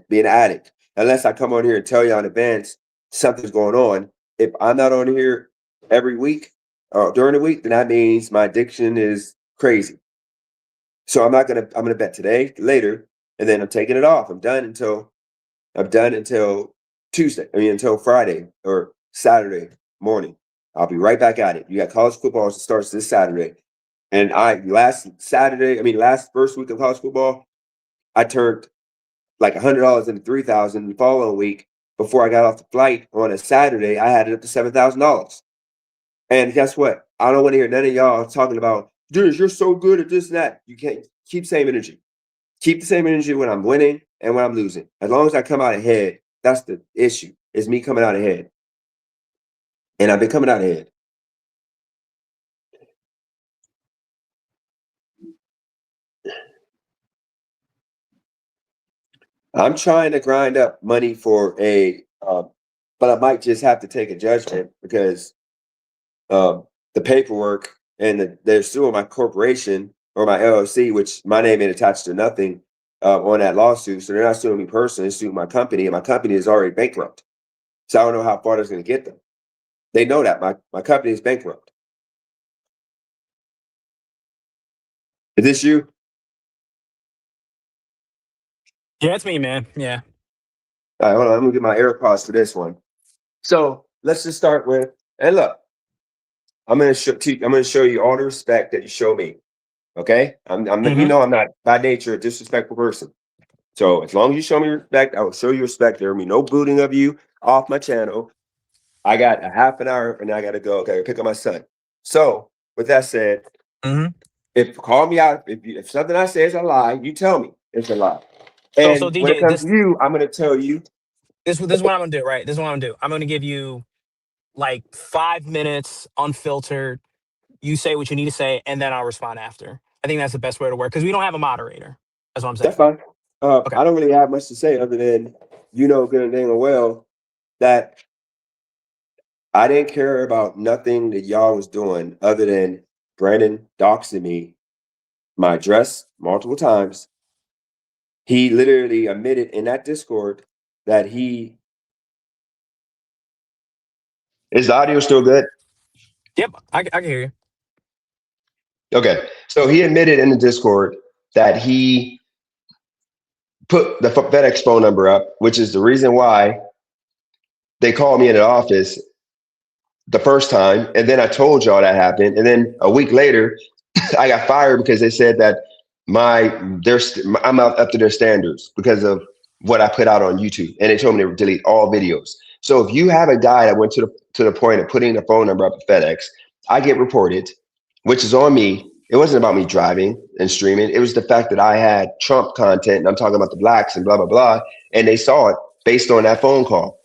being an addict. Unless I come on here and tell y'all in advance something's going on. If I'm not on here every week, during the week, then that means my addiction is crazy. So I'm gonna bet today, later, and then I'm taking it off. I'm done until Tuesday. I mean until Friday or Saturday morning. I'll be right back at it. You got college football that starts this Saturday. And last first week of college football, I turned like $100 into 3,000 the following week. Before I got off the flight on a Saturday, I had it up to $7,000. And guess what? I don't want to hear none of y'all talking about, dude, you're so good at this and that. You can't keep same energy. Keep the same energy when I'm winning and when I'm losing. As long as I come out ahead, that's the issue. Is me coming out ahead. And I've been coming out ahead. I'm trying to grind up money for but I might just have to take a judgment because the paperwork and they're suing my corporation or my LLC, which my name ain't attached to nothing on that lawsuit. So they're not suing me personally, they're suing my company, and my company is already bankrupt. So I don't know how far that's going to get them. They know that my company is bankrupt. Is this you? Yeah, it's me, man. Yeah. All right, hold on. I'm gonna get my AirPods for this one. So let's just start with, and look, I'm gonna show you all the respect that you show me. Okay, I'm you know I'm not by nature a disrespectful person. So as long as you show me respect, I will show you respect. There will be no booting of you off my channel. I got a half an hour and I gotta go. Okay, pick up my son. So with that said, if call me out, if something I say is a lie, you tell me it's a lie. So And when it DJ, comes to you, I'm gonna tell you. this is what I'm gonna do, right? This is what I'm gonna do. I'm gonna give you like 5 minutes unfiltered. You say what you need to say, and then I'll respond after. I think that's the best way to work because we don't have a moderator. That's what I'm saying. That's fine. Okay. I don't really have much to say other than good and dang well that I didn't care about nothing that y'all was doing other than Brandon doxing me, my address multiple times. He literally admitted in that Discord that is the audio still good? Yep, I can hear you. Okay. So he admitted in the Discord that he put the FedEx phone number up, which is the reason why they called me in the office the first time. And then I told y'all that happened. And then a week later, I got fired because they said that I'm up to their standards because of what I put out on YouTube. And they told me to delete all videos. So if you have a guy that went to the point of putting the phone number up at FedEx, I get reported, which is on me. It wasn't about me driving and streaming. It was the fact that I had Trump content and I'm talking about the blacks and blah, blah, blah. And they saw it based on that phone call.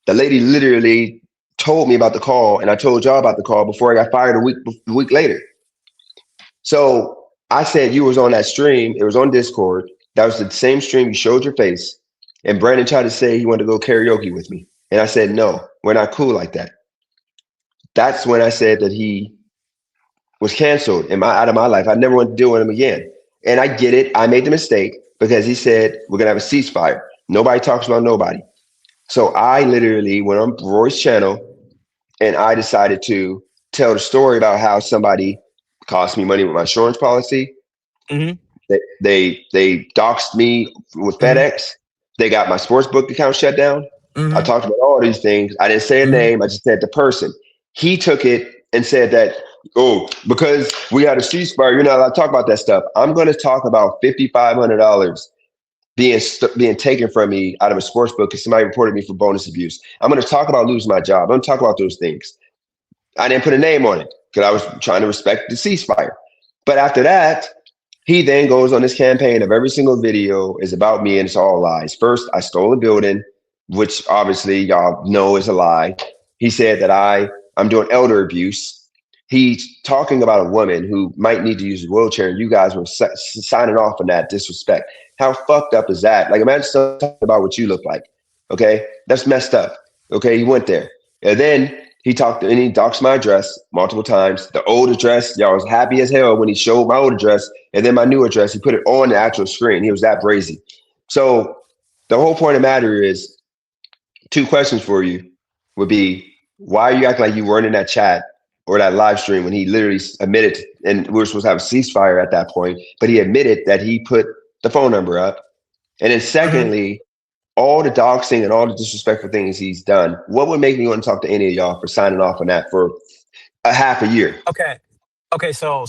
The lady literally told me about the call and I told y'all about the call before I got fired a week later. So I said you was on that stream. It was on Discord. That was the same stream you showed your face. And Brandon tried to say he wanted to go karaoke with me. And I said, no, we're not cool like that. That's when I said that he was canceled out of my life. I never want to deal with him again. And I get it. I made the mistake because he said we're gonna have a ceasefire. Nobody talks about nobody. So I literally went on Roy's channel and I decided to tell the story about how somebody cost me money with my insurance policy. They doxed me with FedEx. They got my sportsbook account shut down. I talked about all these things. I didn't say a name. I just said the person. He took it and said that, oh, because we had a ceasefire, you're not allowed to talk about that stuff. I'm going to talk about $5,500 being taken from me out of a sports book because somebody reported me for bonus abuse. I'm going to talk about losing my job. I'm going to talk about those things. I didn't put a name on it because I was trying to respect the ceasefire. But after that, he then goes on this campaign of every single video is about me and it's all lies. First, I stole a building, which obviously y'all know is a lie. He said that I'm doing elder abuse. He's talking about a woman who might need to use a wheelchair, and you guys were signing off on that disrespect. How fucked up is that? Like, imagine talking about what you look like. Okay, that's messed up. Okay, he went there, and then he doxed my address multiple times. The old address, y'all was happy as hell when he showed my old address, and then my new address. He put it on the actual screen. He was that brazy. So the whole point of the matter is, two questions for you would be: why are you acting like you weren't in that chat or that live stream when he literally admitted, and we were supposed to have a ceasefire at that point, but he admitted that he put the phone number up. And then Mhm. secondly, all the doxing and all the disrespectful things he's done, what would make me want to talk to any of y'all for signing off on that for a half a year? Okay. Okay. So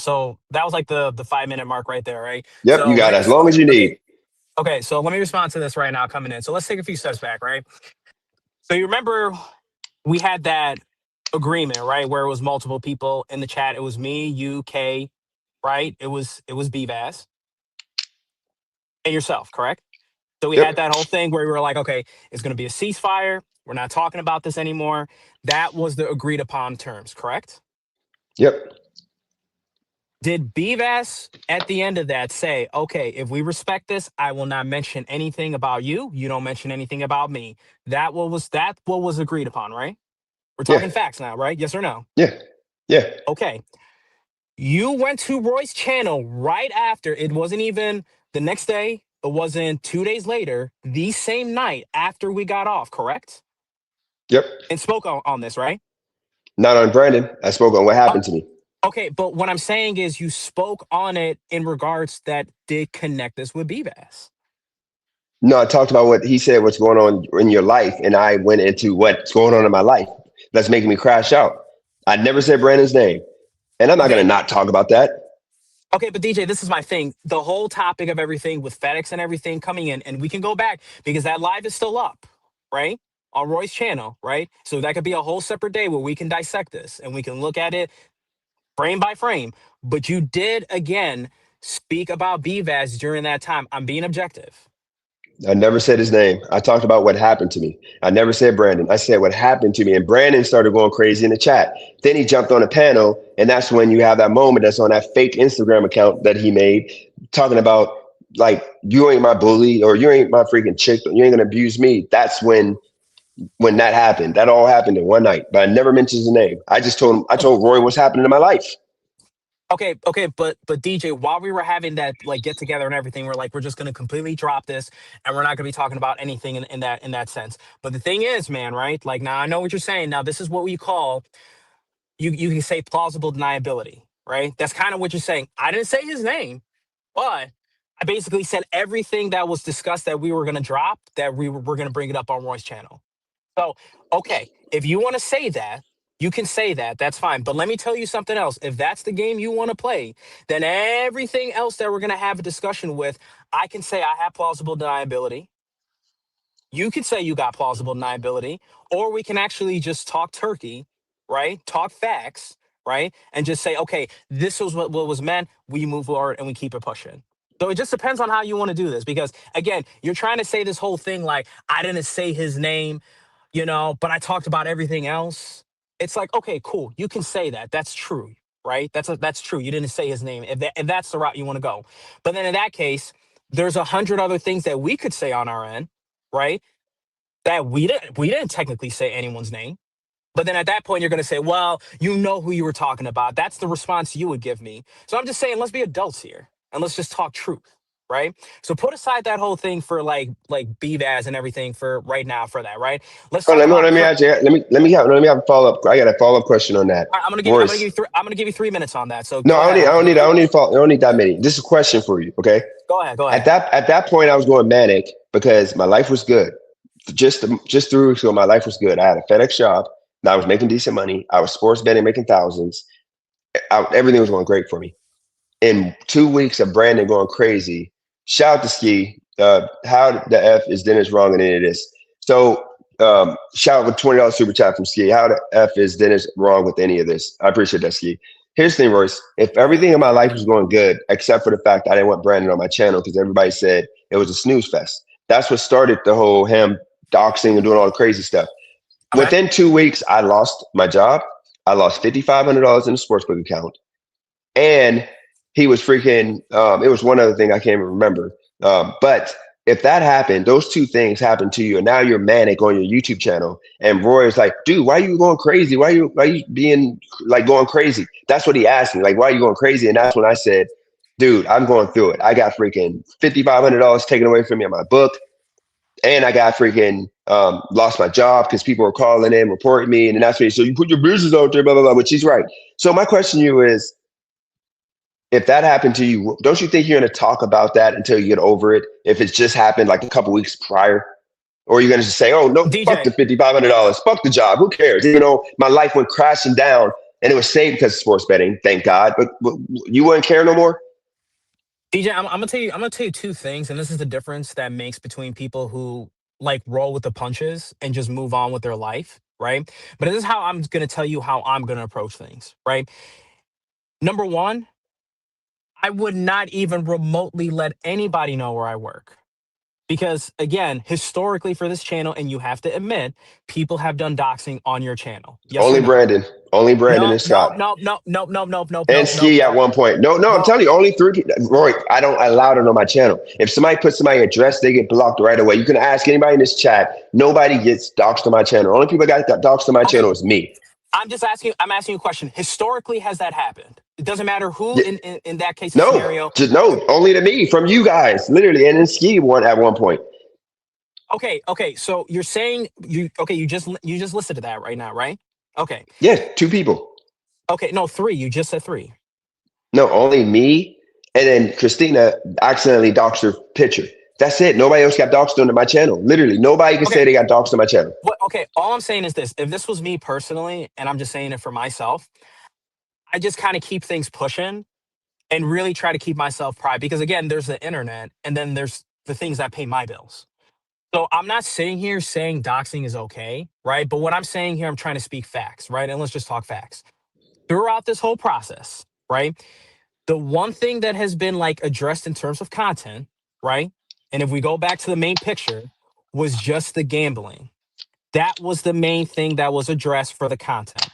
that was like the 5 minute mark right there, right? Yep, you So let got me as long as you okay. need. Okay. So let me respond to this right now coming in. So let's take a few steps back, right? So you remember we had that agreement, right, where it was multiple people in the chat. It was me, you, Kay, right? It was BVAS and yourself, correct? So we had Yep, that whole thing where we were like, okay, it's going to be a ceasefire. We're not talking about this anymore. That was the agreed upon terms, correct? yep. Did BVAS at the end of that say, okay, if we respect this, I will not mention anything about you. You don't mention anything about me. That what was agreed upon, right? We're Yeah, talking facts now, right? Yes or no? yeah, yeah, Okay. You went to Roy's channel right after. It wasn't even the next day. It wasn't 2 days later. The same night after we got off, correct? yep. And spoke on this, right? Not on Brandon. I spoke on what Uh, happened to me. okay, but what I'm saying is you spoke on it in regards that did connect us with BVAS. No, I talked about what he said, what's going on in your life, and I went into what's going on in my life that's making me crash out. I never said Brandon's name, and I'm not gonna Okay, not talk about that. okay, but DJ, this is my thing. The whole topic of everything with FedEx and everything coming in, and we can go back because that live is still up, right? On Roy's channel, right? So that could be a whole separate day where we can dissect this and we can look at it frame by frame. But you did again speak about BVAS during that time. I'm being objective. I never said his name. I talked about what happened to me. I never said Brandon. I said what happened to me, and Brandon started going crazy in the chat. Then he jumped on a panel, and that's when you have that moment that's on that fake Instagram account that he made, talking about like you ain't my bully or you ain't my freaking chick, you ain't gonna abuse me. That's when that happened. That all happened in one night, but I never mentioned his name. I just told him, I told Roy what's happening in my life. Okay, but DJ, while we were having that like get together and everything, we're like, we're just gonna completely drop this and we're not gonna be talking about anything in that sense. But the thing is, man, right? Like now I know what you're saying. Now this is what we call you can say plausible deniability, right? That's kind of what you're saying. I didn't say his name, but I basically said everything that was discussed that we were gonna drop, that we're gonna bring it up on Roy's channel. So, okay, if you want to say that, you can say that. That's fine. But let me tell you something else. If that's the game you want to play, then everything else that we're going to have a discussion with, I can say I have plausible deniability. You could say you got plausible deniability, or we can actually just talk turkey, right? Talk facts, right? And just say, okay, this was what was meant. We move forward and we keep it pushing. So it just depends on how you want to do this. Because again, you're trying to say this whole thing like, I didn't say his name, but I talked about everything else. It's like, okay, cool. You can say that. That's true, right? That's true. You didn't say his name if that's the route you want to go. But then in that case, there's 100 other things that we could say on our end, right? That we didn't technically say anyone's name. But then at that point, you're going to say, well, you know who you were talking about. That's the response you would give me. So I'm just saying, let's be adults here and let's just talk truth, right? So put aside that whole thing for like BVAS and everything for right now for that, right? Let's Oh, talk about let me ask you, let me have a follow up. I got a follow up question on that. I'm gonna give you I'm gonna Royce. give you three I'm gonna give you 3 minutes on that. So No, go ahead. I don't need follow, I don't need that many. This is a question for you. Okay. Go ahead. Go At ahead. that point, I was going manic because my life was good. Just 3 weeks ago, my life was good. I had a FedEx job. And I was making decent money. I was sports betting, making thousands. Everything was going great for me. In 2 weeks of Brandon going crazy, shout out to Ski. How the F is Dennis wrong in any of this? So shout out with $20 super chat from Ski. How the F is Dennis wrong with any of this? I appreciate that, Ski. Here's the thing, Royce. If everything in my life was going good, except for the fact I didn't want Brandon on my channel because everybody said it was a snooze fest. That's what started the whole him doxing and doing all the crazy stuff. Okay. Within 2 weeks, I lost my job. I lost $5,500 in the sportsbook account. And he was freaking, it was one other thing I can't even remember. But if that happened, those two things happened to you, and now you're manic on your YouTube channel. And Roy is like, dude, why are you going crazy? Why are you being like going crazy? That's what he asked me. Like, why are you going crazy? And that's when I said, dude, I'm going through it. I got freaking $5,500 taken away from me on my book. And I got freaking lost my job because people were calling in, reporting me, and then that's me. So you put your business out there, blah blah blah. Which she's right. So my question to you is, if that happened to you, don't you think you're going to talk about that until you get over it? If it's just happened like a couple weeks prior, or you're going to just say, "Oh no, fuck DJ, the $5,500, fuck the job, who cares?" Even though my life went crashing down and it was saved because of sports betting, thank God. But you wouldn't care no more. DJ, I'm gonna tell you. I'm gonna tell you two things, and this is the difference that makes between people who like roll with the punches and just move on with their life, right? But this is how I'm gonna tell you how I'm gonna approach things, right? Number one, I would not even remotely let anybody know where I work. Because again, historically for this channel, and you have to admit, people have done doxing on your channel. Yes or Only no? Brandon, only Brandon No, and no, Scott. no, no, no, no, no, no, And no, no, Ski at no, one point. No, I'm no. telling you, only 3 people. Roy, I don't allow it on my channel. If somebody puts somebody address, they get blocked right away. You can ask anybody in this chat. Nobody gets doxed on my channel. Only people that got doxed on my Okay, channel is me. I'm just asking. I'm asking you a question. Historically, has that happened? It doesn't matter who Yeah, in that case of no, scenario. just no, only to me from you guys, literally. And then Ski one at one point. Okay, okay. So you're saying you okay? You just listed to that right now, right? Okay, Yeah, 2 people. okay. No, three. You just said three. No, only me. And then Christina accidentally doxed her picture. That's it. Nobody else got doxed on my channel. Literally, nobody can Okay. say they got doxed on my channel. What? Okay. All I'm saying is this: if this was me personally, and I'm just saying it for myself, I just kind of keep things pushing and really try to keep myself private because again, there's the internet, and then there's the things that pay my bills. So I'm not sitting here saying doxing is okay, right? But what I'm saying here, I'm trying to speak facts, right? And let's just talk facts. Throughout this whole process, right? The one thing that has been like addressed in terms of content, right? And if we go back to the main picture, was just the gambling. That was the main thing that was addressed for the content.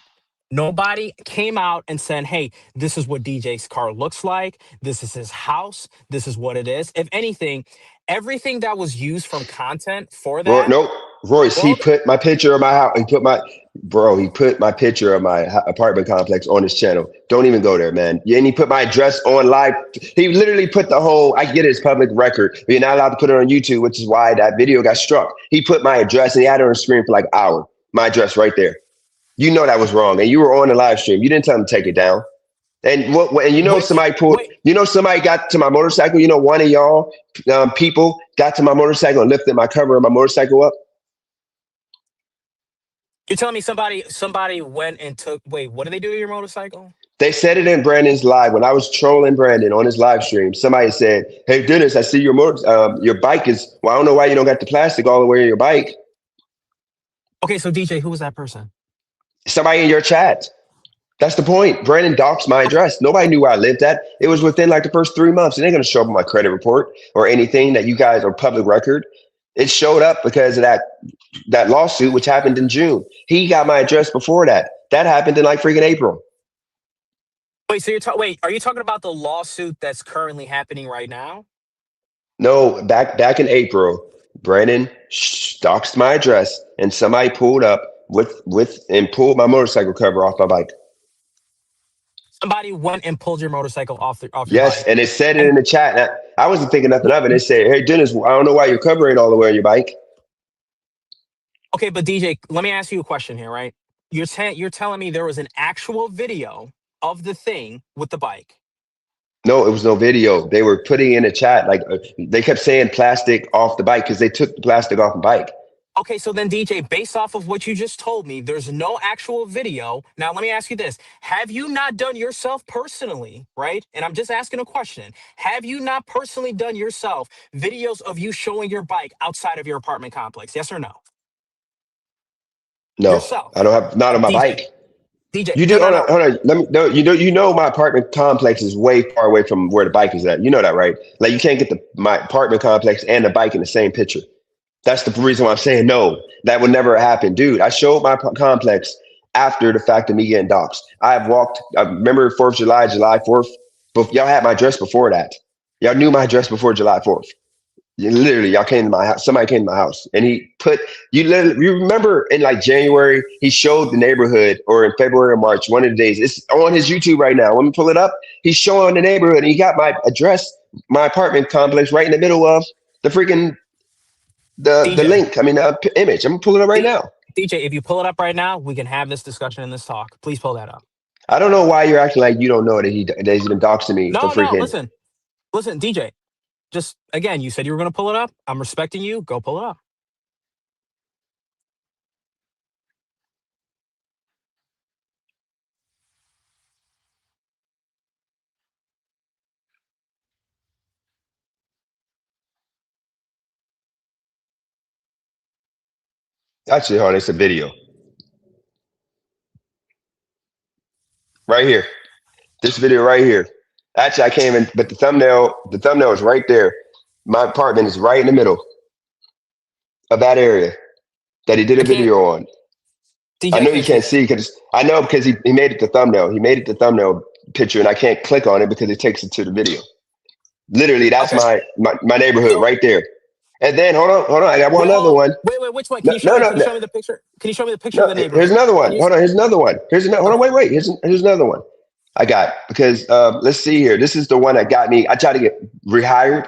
Nobody came out and said, hey, this is what DJ's car looks like. This is his house. This is what it is. If anything, everything that was used from content for Roy, that, nope. Royce, he well, put my picture of my house. He put my picture of my apartment complex on his channel. Don't even go there, man. Yeah, and he put my address on live. He literally put the whole, I get it, it's public record, but you're not allowed to put it on YouTube, which is why that video got struck. He put my address and he had it on the screen for like an hour. My address right there. You know that was wrong. And you were on the live stream. You didn't tell him to take it down. And and which, somebody pulled, wait, somebody got to my motorcycle. One of y'all people got to my motorcycle and lifted my cover of my motorcycle up. you're telling me somebody went and took, wait, what did they do to your motorcycle? They said it in Brandon's live when I was trolling Brandon on his live stream. Somebody said, "Hey Dennis, I see your bike is. Well, I don't know why you don't got the plastic all the way in your bike." Okay, so DJ, who was that person? Somebody in your chat. That's the point. Brandon doxed my Okay, address. Nobody knew where I lived at. It was within like the first 3 months. It ain't gonna show up on my credit report or anything that you guys are public record. It showed up because of that lawsuit, which happened in June. He got my address before that. That happened in like freaking April. wait, so wait, are you talking about the lawsuit that's currently happening right now? No, back in April, Brandon doxed my address, and somebody pulled up with and pulled my motorcycle cover off my bike. Somebody went and pulled your motorcycle off your Yes, bike. and it said it And in the chat. And I wasn't thinking nothing what, of it. It said, "Hey Dennis, I don't know why your cover ain't all the way on your bike." okay, but DJ, let me ask you a question here, right? You're telling me there was an actual video of the thing with the bike. No, it was no video. They were putting in a chat like they kept saying plastic off the bike because they took the plastic off the bike. Okay, so then DJ, based off of what you just told me, there's no actual video. Now, let me ask you this. Have you not done yourself personally, right? And I'm just asking a question. Have you not personally done yourself videos of you showing your bike outside of your apartment complex? Yes or no? No, I Yourself. don't have not on my DJ, bike. DJ, You no, do no, hold on, no. hold on. Let me no, my apartment complex is way far away from where the bike is at. You know that, right? Like you can't get my apartment complex and the bike in the same picture. That's the reason why I'm saying no. That would never happen, dude. I showed my complex after the fact of me getting doxxed. I've walked. I remember 4th of July, July 4th. But y'all had my address before that. Y'all knew my address before July 4th. Literally, y'all came to my house. Somebody came to my house, and he put you remember in like January, he showed the neighborhood, or in February or March, one of the days. It's on his YouTube right now. Let me pull it up. He's showing the neighborhood, and he got my address, my apartment complex, right in the middle of the freaking the DJ. link. I mean, image. I'm gonna pull it up right now. DJ, if you pull it up right now, we can have this discussion and this talk. Please pull that up. I don't know why you're acting like you don't know that he's been doxing me for No, freaking. listen, DJ. Just again, you said you were going to pull it up. I'm respecting you. Go pull it up. Actually, hold on, it's a video right here. This video right here. Actually, I can't even. But the thumbnail is right there. My apartment is right in the middle of that area that he did a I can't, video on. DJ, I I know you can't see see because I know because he made it the thumbnail. He made it the thumbnail picture, and I can't click on it because it takes it to the video. Literally, that's Okay. my neighborhood So- right there. And then hold on, I got one other one. Wait, which one? Can you show me the picture? Can you show me the picture of the neighborhood? Here's another one. Hold on, here's another one. Hold on, wait. Here's another one. I got because let's see here. This is the one that got me. I tried to get rehired.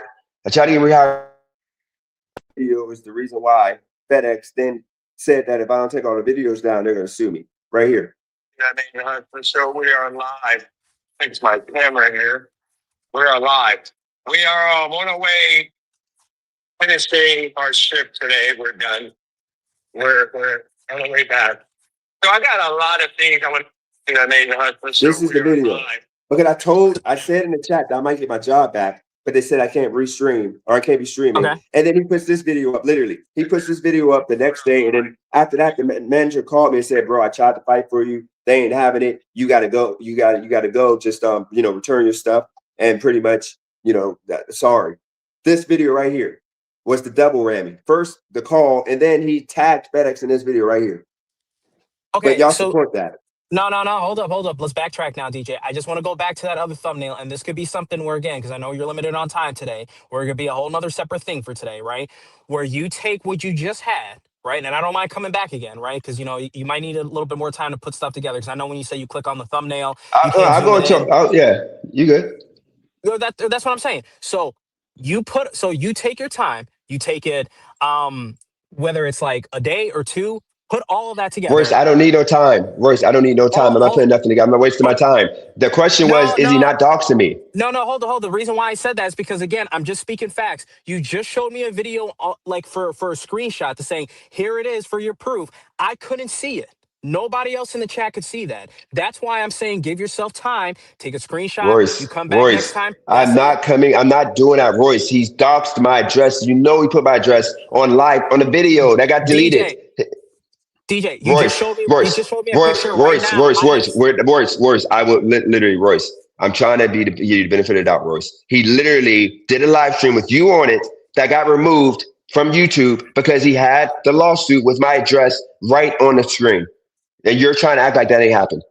Video is the reason why FedEx then said that if I don't take all the videos down, they're gonna sue me. Right here. So we are live. Thanks, my camera here. We are live. We are on our way, finishing our shift today. We're done. We're on our way back. So I got a lot of things I want to. This is the video. Because I said in the chat that I might get my job back, but they said I can't restream or I can't be streaming. Okay. And then he puts this video up. Literally, he puts this video up the next day, and then after that, the manager called me and said, "Bro, I tried to fight for you. They ain't having it. You got to go. You got to go. Just return your stuff." And pretty much, sorry. This video right here was the double whammy. First the call, and then he tagged FedEx in this video right here. Okay, But y'all so support that. no. Hold up. Let's backtrack now, DJ. I just want to go back to that other thumbnail, and this could be something where, again, because I know you're limited on time today, where it could be a whole nother separate thing for today, right? Where you take what you just had, right? And I don't mind coming back again, right? Because you might need a little bit more time to put stuff together. Because I know when you say you click on the thumbnail, you can't I'll go zoom in. yeah, you good. That's what I'm saying. So you take your time, you take it, whether it's like a day or two, put all of that together. Royce, I don't need no time. I'm not putting nothing together. I'm not wasting my time. The question was, is he not doxing me? No, hold on. The reason why I said that is because, again, I'm just speaking facts. You just showed me a video like for a screenshot to saying, here it is for your proof. I couldn't see it. Nobody else in the chat could see that. That's why I'm saying give yourself time, take a screenshot, Royce, you come back next time. I'm not doing that, Royce. He's doxed my address. He put my address on live on the video that got deleted. DJ, you just showed me a picture right now. Royce, I will literally, Royce, I'm trying to give you the benefit of the doubt, Royce. He literally did a live stream with you on it that got removed from YouTube because he had the lawsuit with my address right on the screen. And you're trying to act like that ain't happened.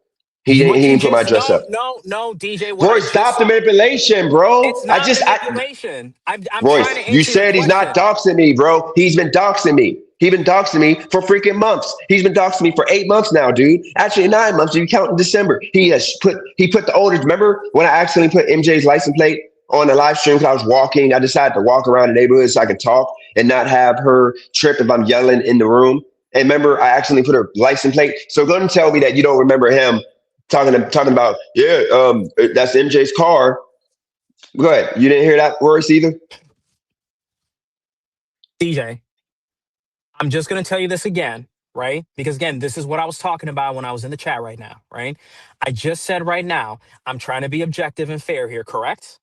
He didn't put my address up. No, DJ. Royce, stop the manipulation, bro. It's not manipulation. I'm Royce, trying to answer you said he's not doxing me, bro. He's been doxing me. He's been doxing me for freaking months. He's been doxing me for 8 months now, dude. Actually, 9 months if you count in December. He put the older. Remember when I accidentally put MJ's license plate on the live stream because I was walking? I decided to walk around the neighborhood so I could talk and not have her trip if I'm yelling in the room. And remember, I accidentally put her license plate. So go and tell me that you don't remember him talking about, that's MJ's car. Go ahead. You didn't hear that words either? DJ, I'm just going to tell you this again, right? Because, again, this is what I was talking about when I was in the chat right now, right? I just said right now, I'm trying to be objective and fair here, correct?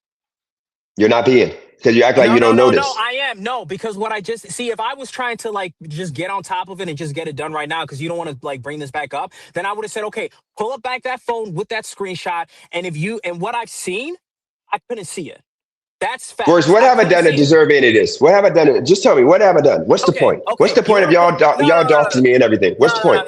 You're not being, because you act like you don't know this. No, I am. No, because what I just see, if I was trying to just get on top of it and just get it done right now, because you don't want to bring this back up, then I would have said, okay, pull up back that phone with that screenshot. And what I've seen, I couldn't see it. That's fact. Royce, what have I done to deserve any of this? What have I done? Just tell me, what have I done? What's the point? What's the point of y'all doxing me and everything? What's the point?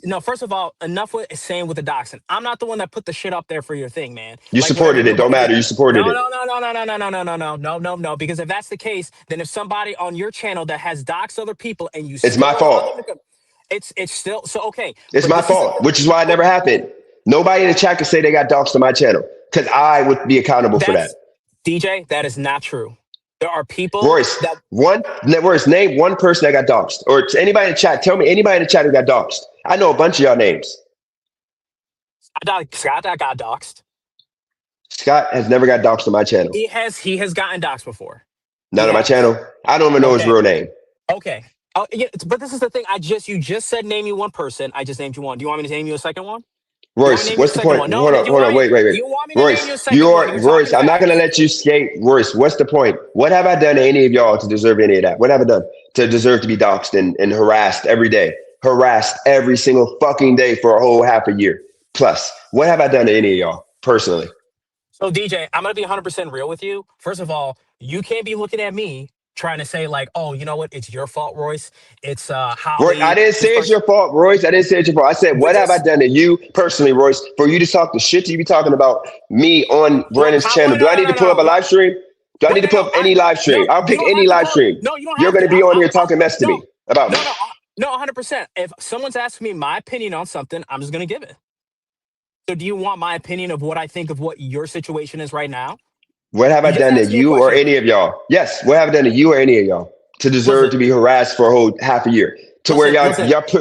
No, first of all, enough with saying with the doxing. I'm not the one that put the shit up there for your thing, man. You supported it. Don't matter. You supported it. No. Because if that's the case, then if somebody on your channel that has doxed other people and you, it's my fault. It's still so okay. It's my fault, which is why it never happened. Nobody in the chat can say they got doxed on my channel because I would be accountable for that. DJ, that is not true. There are people Royce, that Royce, name one person that got doxxed. Or to anybody in the chat, tell me anybody in the chat who got doxxed. I know a bunch of y'all names. Scott that got doxxed. Scott has never got doxxed on my channel. He has gotten doxxed before. Not He on my has. channel. I don't even know his Okay. real name. Okay. Oh, yeah, but this is the thing. You just said name you one person. I just named you one. Do you want me to name you a second one? Royce, what's the point? No, Hold on, wait. you want me to name you a second one? You're Royce, talking I'm not gonna fast. let you skate. Royce, what's the point? What have I done to any of y'all to deserve any of that? What have I done to deserve to be doxxed and harassed every day? Harassed every single fucking day for a whole half a year plus. What have I done to any of y'all personally? So DJ, I'm gonna be 100% real with you. First of all, you can't be looking at me trying to say like, oh, you know what? It's your fault, Royce. It's Royce, I Holly. didn't say it's your fault, Royce. I didn't say it's your fault. I said, But what have I just done to you personally, Royce, for you to talk the shit you be talking about me on no, Brandon's channel? Do I need to pull up a live stream? Do I need to pull up any live stream? I'll You pick don't any have to live pull it. stream. No, you don't You're have going to to. be on here talking mess to me about me. No, 100%. If someone's asking me my opinion on something, I'm just gonna give it. So do you want my opinion of what I think of what your situation is right now? What have I You just done to asked me a you or question. any of y'all? Yes. What have I done to you or any of y'all to deserve to be harassed for a whole half a year? To where y'all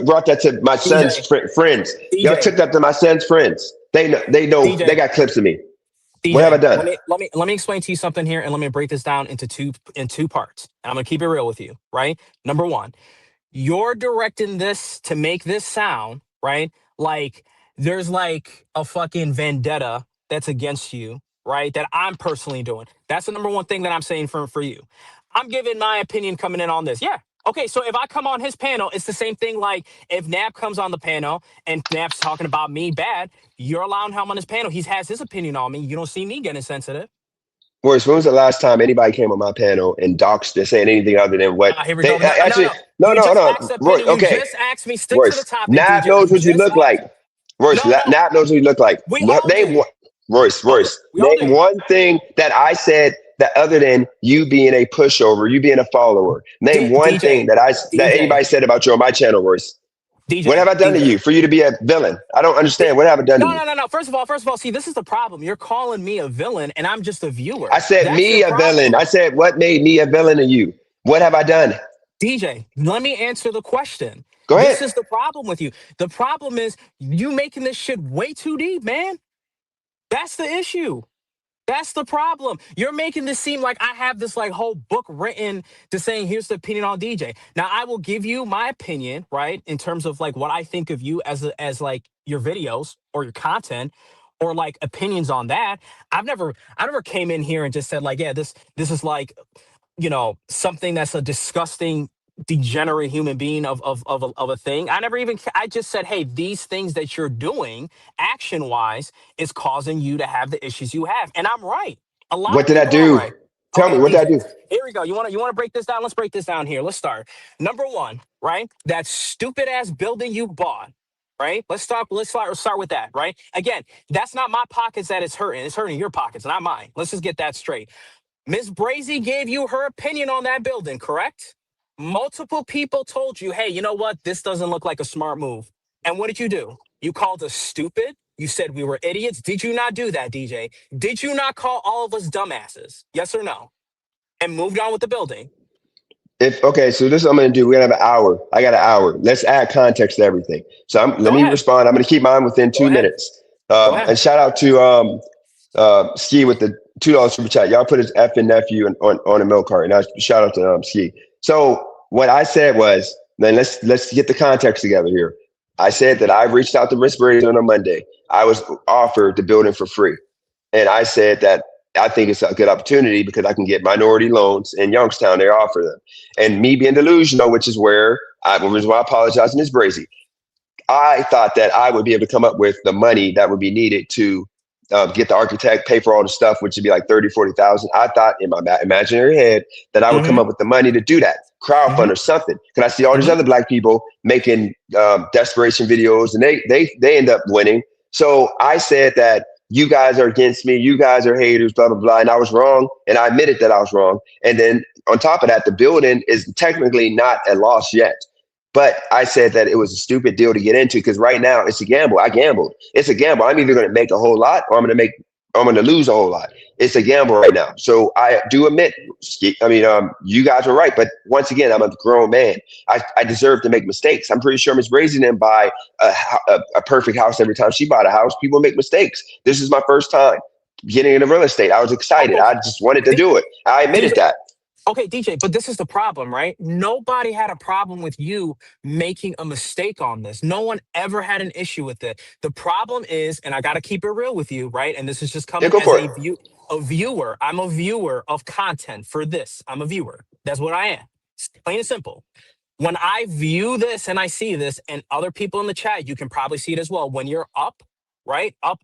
brought that to my son's friends. Y'all took that to my son's friends. They know they got clips of me. What have I done? Let me explain to you something here, and let me break this down into two parts. And I'm gonna keep it real with you, right? Number one, you're directing this to make this sound, right? Like there's like a fucking vendetta that's against you, right? That I'm personally doing. That's the number one thing that I'm saying for you. I'm giving my opinion coming in on this. Yeah. Okay, so if I come on his panel, it's the same thing like if Nap comes on the panel and Nap's talking about me bad, you're allowing him on his panel. He has his opinion on me. You don't see me getting sensitive. Royce, when was the last time anybody came on my panel and doxed and saying anything other than what Here we they go. No, actually? No, You no, just no. asked the Royce, opinion. You okay, just asked me. Stick to the Royce. topic, Nab DJ. knows You what you just look asked. like. Royce, No. Nab knows what you look like. We all Name do. one. Royce. We all Name do. one thing that I said that other than you being a pushover, you being a follower. Name one thing that anybody said about you on my channel, Royce. What have I done to you for you to be a villain? I don't understand. What have I done to you? No. First of all, see, this is the problem. You're calling me a villain, and I'm just a viewer. I said That's me your a problem. villain. I said what made me a villain to you? What have I done? DJ, let me answer the question. Go ahead. This is the problem with you. The problem is you making this shit way too deep, man. That's the issue. That's the problem. You're making this seem like I have this like whole book written to saying here's the opinion on DJ. Now I will give you my opinion, right, in terms of like what I think of you as like your videos or your content or like opinions on that. I never came in here and just said like, yeah, this is like, you know, something that's a disgusting degenerate human being of a thing. I just said, hey, these things that you're doing action wise is causing you to have the issues you have. And I'm right. A lot What of did I people are do? right. Tell me, what did I do? Here we go. You want to break this down? Let's break this down here. Let's start. Number one, right? That stupid ass building you bought. Right. Start with that. Right. Again, that's not my pockets that it's hurting. It's hurting your pockets, not mine. Let's just get that straight. Ms. Brazy gave you her opinion on that building, correct? Multiple people told you, hey, you know what? This doesn't look like a smart move. And what did you do? You called us stupid. You said we were idiots. Did you not do that, DJ? Did you not call all of us dumbasses? Yes or no? And moved on with the building. Okay, so this is what I'm gonna do. We're gonna have an hour. I got an hour. Let's add context to everything. So let me respond. I'm gonna keep mine within 2 minutes. And shout out to Ski with the $2 super chat. Y'all put his effing nephew on a milk cart. Now shout out to Ski. So what I said was, then let's get the context together here. I said that I reached out to Miss Brady on a Monday. I was offered the building for free, and I said that I think it's a good opportunity because I can get minority loans in Youngstown. They offer them, and me being delusional, which is where I apologize to Ms. Brazy. I thought that I would be able to come up with the money that would be needed to get the architect, pay for all the stuff, which would be like 30, 40,000. I thought in my imaginary head that I would come up with the money to do that, crowdfund or something. Because I see all these other black people making desperation videos, and they end up winning. So I said that you guys are against me, you guys are haters, blah, blah, blah. And I was wrong. And I admitted that I was wrong. And then on top of that, the building is technically not at loss yet. But I said that it was a stupid deal to get into because right now it's a gamble. I gambled. It's a gamble. I'm either going to make a whole lot or I'm going to make I'm going to lose a whole lot. It's a gamble right now. So I do admit, you guys were right. But once again, I'm a grown man. I deserve to make mistakes. I'm pretty sure Miss Brazy didn't buy a perfect house every time she bought a house. People make mistakes. This is my first time getting into real estate. I was excited. I just wanted to do it. I admitted that. Okay, DJ, but this is the problem, right? Nobody had a problem with you making a mistake on this. No one ever had an issue with it. The problem is, and I got to keep it real with you, right? And this is just Yeah, coming go as for it. a viewer. I'm a viewer of content for this. I'm a viewer. That's what I am. Plain and simple. When I view this and I see this, and other people in the chat, you can probably see it as well. When you're up, right? Up,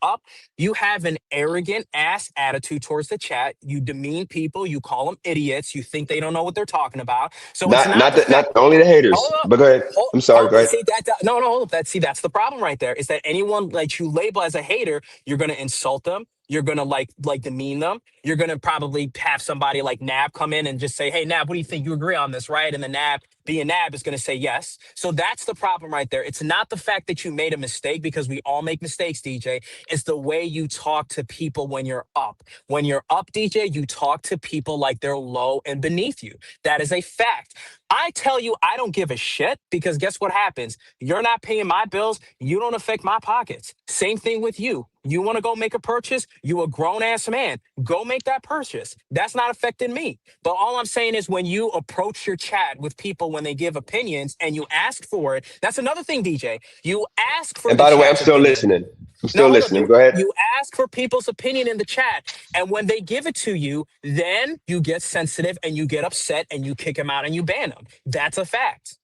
you have an arrogant ass attitude towards the chat. You demean people, you call them idiots, you think they don't know what they're talking about. So it's not the Not fact. only the haters. Hold up. But go ahead. I'm sorry. Go ahead. See no, hold up. That's the problem right there. Is that anyone like you label as a hater, you're gonna insult them. You're gonna like demean them. You're gonna probably have somebody like Nab come in and just say, "Hey, Nab, what do you think? You agree on this, right?" And the Nab, being Nab, is gonna say yes. So that's the problem right there. It's not the fact that you made a mistake, because we all make mistakes, DJ. It's the way you talk to people when you're up. When you're up, DJ, you talk to people like they're low and beneath you. That is a fact. I tell you, I don't give a shit, because guess what happens? You're not paying my bills. You don't affect my pockets. Same thing with you. You want to go make a purchase? You a grown ass man. Go make that purchase. That's not affecting me. But all I'm saying is, when you approach your chat with people when they give opinions and you ask for it, that's another thing, DJ. You ask for And the by the way, I'm chat's still opinion. listening. I'm No, still hold up. listening. Go ahead. You ask for people's opinion in the chat, and when they give it to you, then you get sensitive and you get upset and you kick them out and you ban them. That's a fact.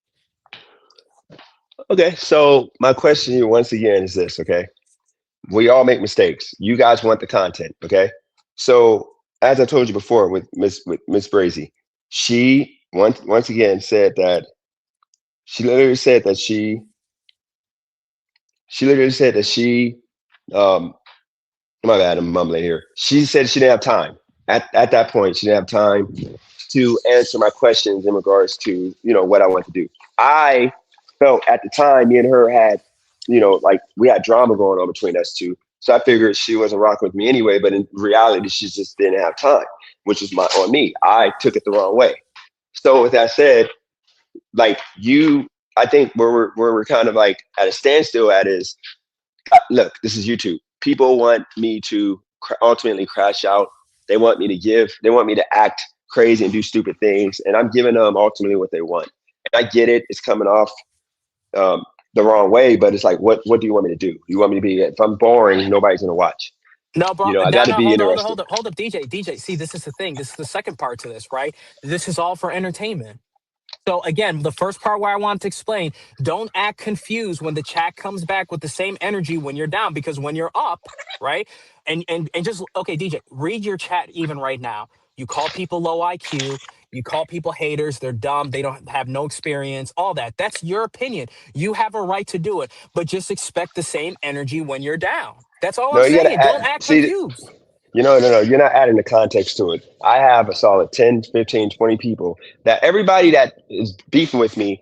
Okay. So my question to you once again is this, okay? We all make mistakes. You guys want the content, okay? So as I told you before with Miss Brazy, she once again said that she literally said that she um my bad, I'm mumbling here. She said she didn't have time. At that point, she didn't have time to answer my questions in regards to, what I want to do. I felt at the time me and her had, like we had drama going on between us two. So I figured she wasn't rocking with me anyway, but in reality, she just didn't have time, which is on me. I took it the wrong way. So with that said, like I think where we're kind of like at a standstill at is, look, this is YouTube. People want me to ultimately crash out. They want me to give. They want me to act crazy and do stupid things, and I'm giving them ultimately what they want. And I get it. It's coming off the wrong way, but it's like, what do you want me to do? You want me to be? If I'm boring, nobody's gonna watch. No, bro. I No, got to no. be Hold on, interested. hold up, DJ. See, this is the thing. This is the second part to this, right? This is all for entertainment. So again, the first part where I want to explain, don't act confused when the chat comes back with the same energy when you're down, because when you're up, right? And just, okay, DJ, read your chat even right now. You call people low IQ, you call people haters, they're dumb, they don't have no experience, all that. That's your opinion. You have a right to do it, but just expect the same energy when you're down. That's all I'm No, you got saying. to Don't add. act See, confused. no. You're not adding the context to it. I have a solid 10, 15, 20 people that everybody that is beefing with me,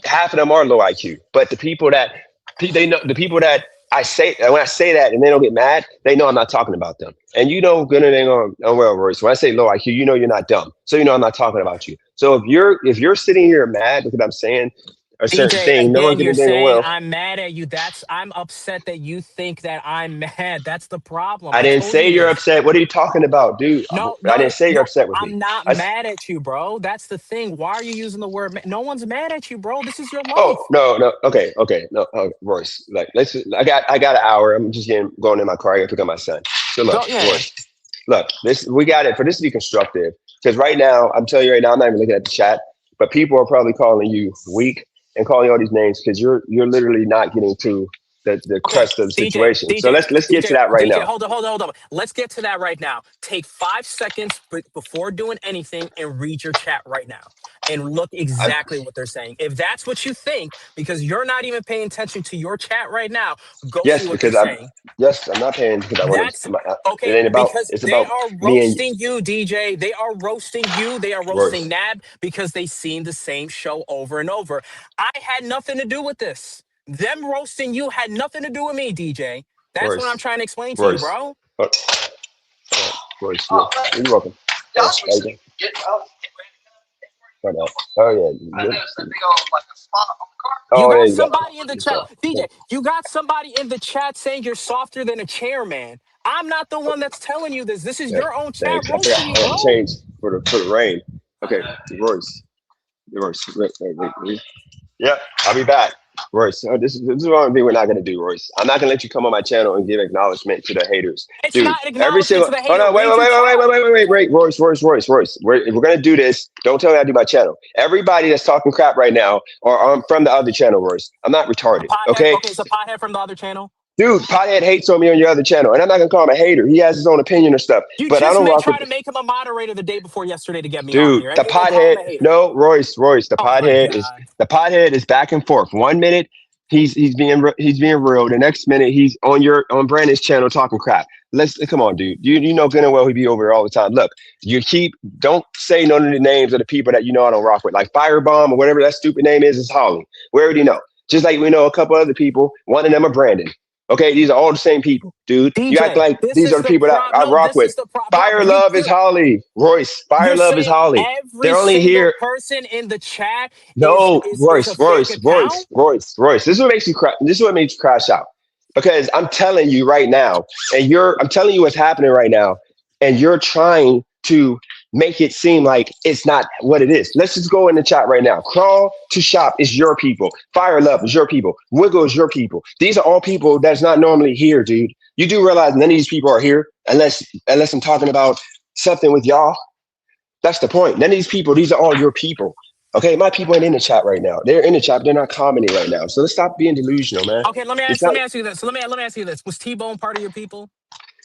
half of them are low IQ. But the people that they know, the people that I say when I say that and they don't get mad, they know I'm not talking about them. And you know good and dang on well, Royce. When I say low IQ, you know you're not dumb, so you know I'm not talking about you. So if you're sitting here mad because I'm saying a certain DJ, thing, no again, one's you're gonna dang on saying well. I'm mad at you. I'm upset that you think that I'm mad. That's the problem. I I didn't told say you you're this. upset. What are you talking about, dude? No, I no, didn't say you're no. upset with me. I'm not mad at you, bro. That's the thing. Why are you using the word? No one's mad at you, bro. This is your life. Oh no, okay, no, Royce. Like I got an hour. I'm just going in my car. I gotta pick up my son. So look, Go, yeah. Royce. Look, we got it for this to be constructive. Because right now, I'm telling you right now, I'm not even looking at the chat, but people are probably calling you weak and calling you all these names because you're literally not getting to the Okay, crust of the DJ, situation. So DJ, let's get to DJ, that right DJ. now. Hold on. Let's get to that right now. Take 5 seconds before doing anything and read your chat right now and look I, exactly what they're saying. If that's what you think, because you're not even paying attention to your chat right now, go see yes, what they're because I'm saying. yes, I'm not paying because I want That's to. It okay, ain't about. because It's they about are me and roasting you, DJ. They are roasting you. They are roasting Royce. Nab because they seen the same show over and over. I had nothing to do with this. Them roasting you had nothing to do with me, DJ. That's what I'm Royce. trying to explain to you, Royce. bro. Royce, you're welcome. Hold on. Oh yeah. You Oh, there got you go. somebody in the chat, DJ. You got somebody in the chat saying you're softer than a chairman. I'm not the one that's telling you this. This is Yeah, your own chat thanks. I roasting me, forgot bro. to change for the rain. Okay, Royce. Wait. Yeah, I'll be back. Royce, this is one thing we're not gonna do, Royce. I'm not gonna let you come on my channel and give acknowledgement to the haters, It's dude. not an Every acknowledgement single to the hold hater. on, Read your chat. wait, Royce. If we're gonna do this, don't tell me how to do my channel. Everybody that's talking crap right now, or I'm from the other channel, Royce. I'm not A retarded, pothead. okay? Okay, it's a pothead from the other channel. Dude, Pothead hates on me on your other channel, and I'm not gonna call him a hater. He has his own opinion or stuff, You but I just don't may rock with. try to make him a moderator the day before yesterday to get me on Dude, here, the and call him pothead. a hater. No, Royce. The Oh my god. pothead is back and forth. 1 minute he's being real. The next minute he's on Brandon's channel talking crap. Let's come on, dude. You know good and well he be over there all the time. Look, don't say none of the names of the people that you know I don't rock with, like Firebomb or whatever that stupid name is Holly. We already know. Just like we know a couple other people. One of them are Brandon. Okay, these are all the same people, dude. You act DJ, like this these are is the the people that prop. I No, rock this with. is the prop, bro. Fire Love is Holly. Royce, Fire You're Love is saying Holly. every They're only single here. person in the chat No, is a fake account. Royce. This is what makes you crash. This is what makes you crash out. Because I'm telling you right now, I'm telling you what's happening right now, and you're trying to make it seem like it's not what it is. Let's just go in the chat right now. Crawl to Shop is your people. Fire Love is your people. Wiggle is your people. These are all people that's not normally here, dude. You do realize none of these people are here unless I'm talking about something with y'all. That's the point. None of these people, these are all your people. Okay, my people ain't in the chat right now. They're in the chat, but they're not commenting right now. So let's stop being delusional, man. Okay, It's not. let me ask you this. Let me ask you this. Was T-Bone part of your people?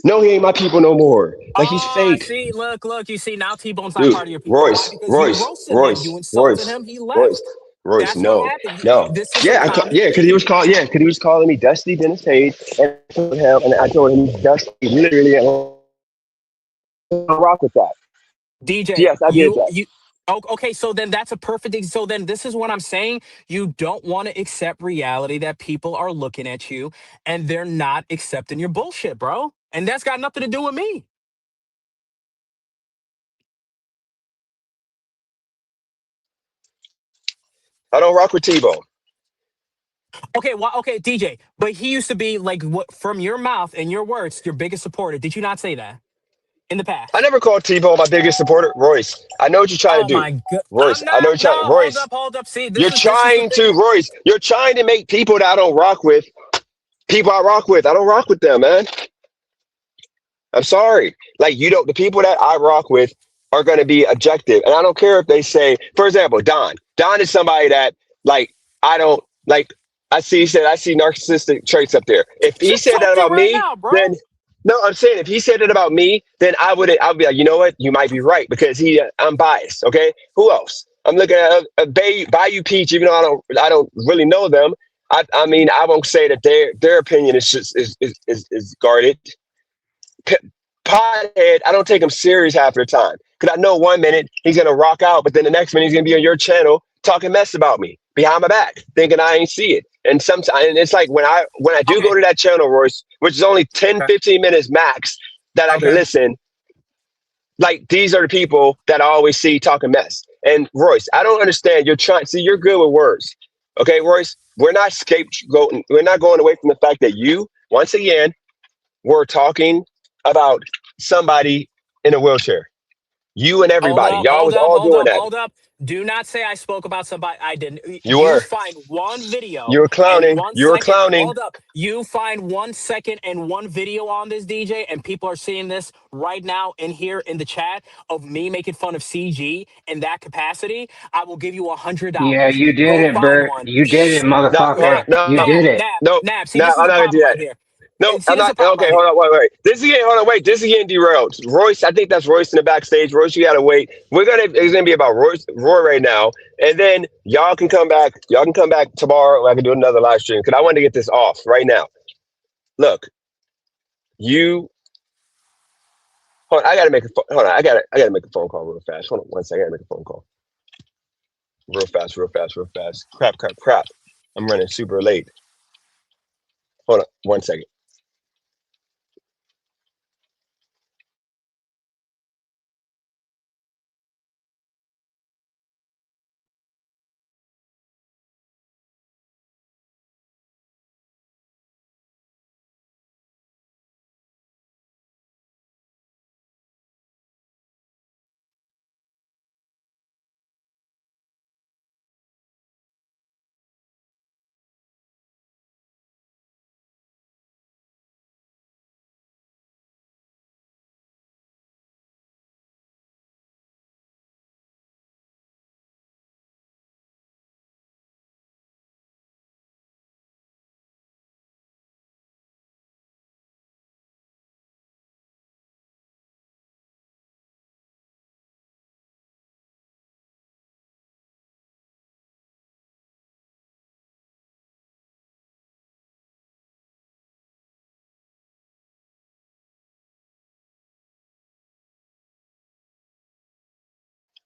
No, he ain't my people no more. Like he's fake, See, look, you see, now T-Bone's not dude. part of your people. Why? Because you roasted him, you insulted him, he left. That's what No, happened. no. This is a Yeah, common yeah, because theme. he was calling me Dusty Dennis Page, and I told him he's Dusty. Literally, I don't rock with that. DJ, Yes, I did that. okay, so then that's a perfect so then this is what I'm saying. You don't want to accept reality that people are looking at you and they're not accepting your bullshit, bro. And that's got nothing to do with me. I don't rock with T-Bone. Okay, well, okay, DJ, but he used to be like what from your mouth and your words, your biggest supporter. Did you not say that in the I past? never called T-Bone my biggest supporter, Royce. I know what you're trying Oh to do, my god. Royce. I'm I know not you're trying, no, Royce. hold up. See, You're this is the trying to, thing. Royce. You're trying to make people that I don't rock with people I rock with. I don't rock with them, man. I'm sorry. Like you don't. The people that I rock with are going to be objective, and I don't care if they say, for example, Don. Don is somebody that like I don't like. He said I see narcissistic traits up there. If he Just said that talked it about right me, now, bro. then no, I'm saying if he said it about me, then I'd be like, you know what, you might be right because I'm biased. Okay, who else? I'm looking at Bayou Peach, even though I don't really know them. I mean, I won't say that their opinion is just is guarded. Pothead, I don't take him serious half the time because I know 1 minute he's gonna rock out, but then the next minute he's gonna be on your channel talking mess about me behind my back, thinking I ain't see it. And sometimes and it's like when I do go Okay. to that channel, Royce, which is only 10, Okay. 15 minutes max that I can Okay. listen. Like these are the people that I always see talking mess. And Royce, I don't understand. You're good with words. Okay, Royce, we're not scapegoating. We're not going away from the fact that you, once again, were talking about somebody in a wheelchair. You and everybody. Y'all was all doing that. Hold up. Do not say I spoke about somebody I didn't. You You were. find one video You were and clowning. one You were second. clowning. Hold up. You find 1 second and one video on this DJ, and people are seeing this right now in here in the chat of me making fun of CG in that capacity. I will give you Yeah, $100. you did Go it, find Bert. one. You did it, No, motherfucker. You no, did it. Nab. See, no, this is I'm the not gonna do problem that. right here. No, And see, I'm this is not. the problem Okay, right hold here. on, wait. This is getting derailed. Royce, I think that's Royce in the backstage. Royce, you gotta wait. It's gonna be about Roy right now, and then y'all can come back. Y'all can come back tomorrow. I can do another live stream because I want to get this off right now. Look, you. Hold on, I gotta make a hold on. I gotta make a phone call real fast. Hold on 1 second. I gotta make a phone call real fast. Crap. I'm running super late. Hold on 1 second.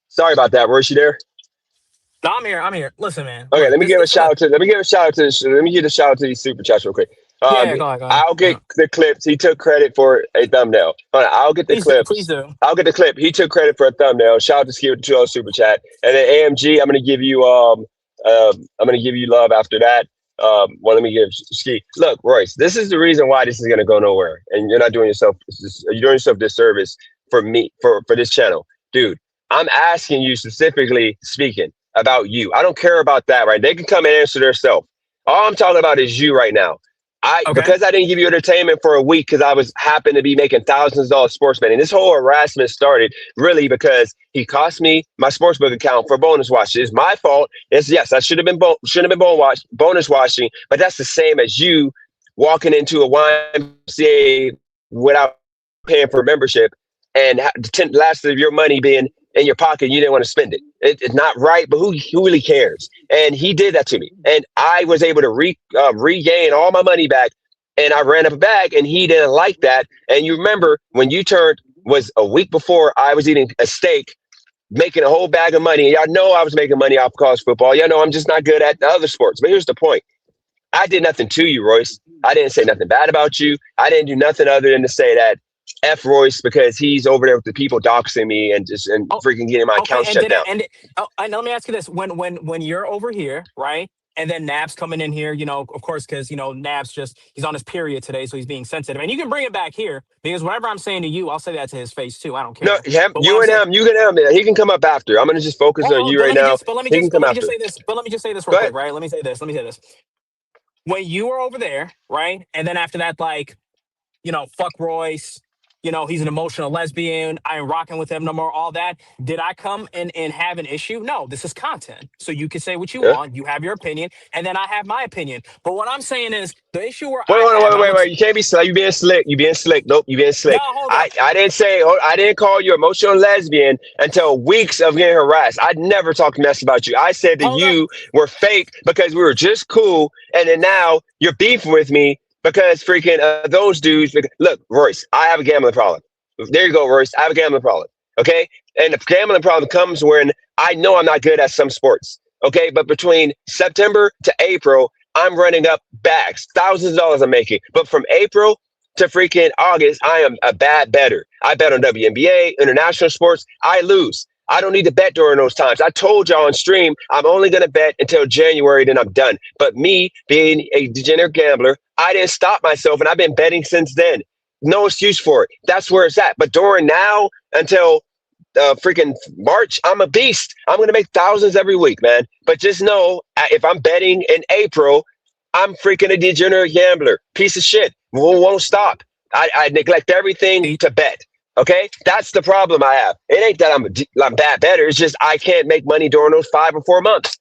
Sorry about that. Royce, you there? No, I'm here. I'm here. Listen, man. Okay, Look, let me give a this is shout out to let me give a shout out to let me give a shout out to these super chats real quick. yeah. Go ahead. Go ahead. I'll Yeah. get the clips. He took credit for a thumbnail. Hold on, I'll get the Please do. Please clips. do. I'll get the clip. He took credit for a thumbnail. Shout out to Ski with the 2 super chat. And then AMG, I'm gonna give you love after that. Well, let me give Ski. Look, Royce, this is the reason why this is gonna go nowhere. And you're not doing yourself you're doing yourself disservice for me for this channel. Dude, I'm asking you specifically speaking about you. I don't care about that, right? They can come and answer themselves. All I'm talking about is you right now. Okay. Because I didn't give you entertainment for a week because I was happened to be making thousands of dollars sports betting. This whole harassment started really because he cost me my sportsbook account for bonus watching. It's my fault. It's yes, I shouldn't have been bonus watching, but that's the same as you walking into a YMCA without paying for membership and the last of your money being in your pocket. You didn't want to spend it. It's not right, but who really cares? And he did that to me, and I was able to regain all my money back. And I ran up a bag, and he didn't like that. And you remember when you turned was a week before I was eating a steak, making a whole bag of money. And y'all know I was making money off college football. Y'all know I'm just not good at the other sports. But here's the point: I did nothing to you, Royce. I didn't say nothing bad about you. I didn't do nothing other than to say that F Royce because he's over there with the people doxing me and Oh, freaking getting my okay. account And shut did it? down. And oh, and let me ask you this: when you're over here, right? And then Nab's coming in here, of course, because Nab's he's on his period today, so he's being sensitive. And you can bring it back here because whatever I'm saying to you, I'll say that to his face too. I don't No, care. him, But what you I'm and saying, him, you can him. He can come up after. I'm gonna just focus on you but right let me now. just, but let me He can just, but come let me just after. say this, but let me just say this real Go quick, ahead. right? Let me say this. Let me say this. When you were over there, right, and then after that, like, fuck Royce. He's an emotional lesbian. I ain't rocking with him no more. All that. Did I come and have an issue? No, this is content. So you can say what you Yeah. want. You have your opinion, and then I have my opinion. But what I'm saying is the issue where Wait, I wait, have, wait, and I'm wait, gonna wait. You can't be slick. You being slick. You being slick. Nope, you being no, slick. hold I, up, I didn't say I didn't call you emotional lesbian until weeks of getting harassed. I never talked mess about you. I said that hold up. you were fake because we were just cool, and then now you're beefing with me because freaking those dudes. Look, Royce, I have a gambling problem. There you go, Royce. I have a gambling problem. Okay, and the gambling problem comes when I know I'm not good at some sports. Okay, but between September to April, I'm running up bags, thousands of dollars I'm making. But from April to freaking August, I am a bad better. I bet on WNBA, international sports. I lose. I don't need to bet during those times. I told y'all on stream, I'm only going to bet until January, then I'm done. But me being a degenerate gambler, I didn't stop myself, and I've been betting since then. No excuse for it. That's where it's at. But during now until freaking March, I'm a beast. I'm going to make thousands every week, man. But just know if I'm betting in April, I'm freaking a degenerate gambler. Piece of shit. Won't stop. I neglect everything D- to bet. Okay? That's the problem I have. It ain't that I'm bad better. It's just I can't make money during those 5 or 4 months.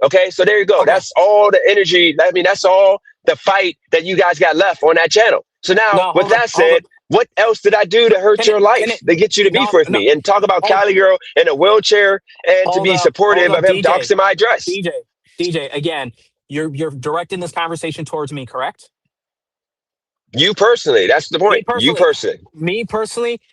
Okay? So there you go. Okay. That's all the energy. I mean, that's all the fight that you guys got left on that channel. So now, No, with hold up. that Hold said, up. what else did I do to hurt Can it? your Can life it? to get you to beef No, with no. me and talk about Hold. Cali Girl in a wheelchair and to Hold be up. Hold supportive up. of him DJ. doxing my address? DJ. DJ. Again, you're directing this conversation towards me, correct? You personally, that's the Me point. You personally, personally.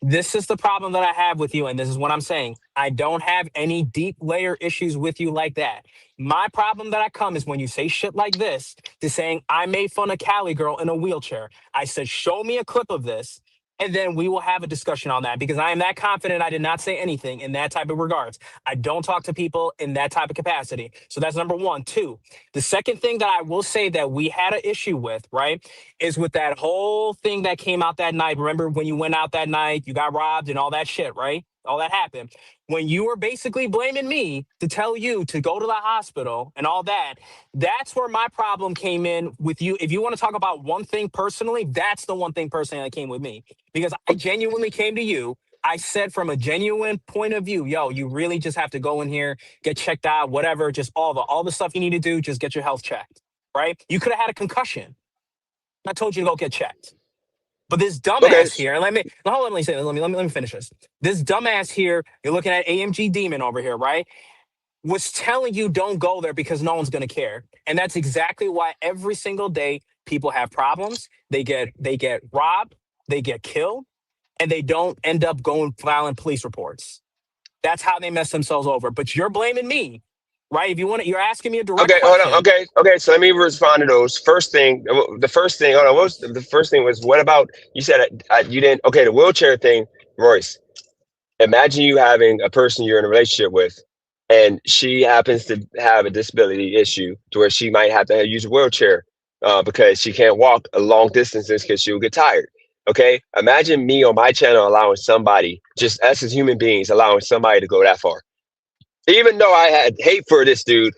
this is the problem that I have with you, and this is what I'm saying. I don't have any deep layer issues with you like that. My problem that I come is when you say shit like this, to saying I made fun of Cali girl in a wheelchair. I said, show me a clip of this, and then we will have a discussion on that because I am that confident I did not say anything in that type of regards. I don't talk to people in that type of capacity. So that's number one. Two, the second thing that I will say that we had an issue with, right? Is with that whole thing that came out that night. Remember when you went out that night, you got robbed and all that shit, right? All that happened. When you were basically blaming me to tell you to go to the hospital and all that, that's where my problem came in with you. If you want to talk about one thing personally, that's the one thing personally that came with me because I genuinely came to you. I said from a genuine point of view, yo, you really just have to go in here, get checked out, whatever, just all the stuff you need to do, just get your health checked, right? You could have had a concussion. I told you to go get checked. But this Okay. dumbass here, and hold on, let me say, let me finish this. This dumbass here, you're looking at AMG Demon over here, right? Was telling you don't go there because no one's gonna care. And that's exactly why every single day people have problems. They get robbed, they get killed, and they don't end up going filing police reports. That's how they mess themselves over. But you're blaming me, right? If you want to, you're asking me a direct Okay, hold on. question. Okay. So let me respond to those. The first thing. Hold on. What was the first thing? Was what about you said you didn't? Okay, the wheelchair thing, Royce. Imagine you having a person you're in a relationship with, and she happens to have a disability issue to where she might have to use a wheelchair because she can't walk a long distances because she'll get tired. Okay, imagine me on my channel allowing somebody, just us as human beings, allowing somebody to go that far. Even though I had hate for this dude,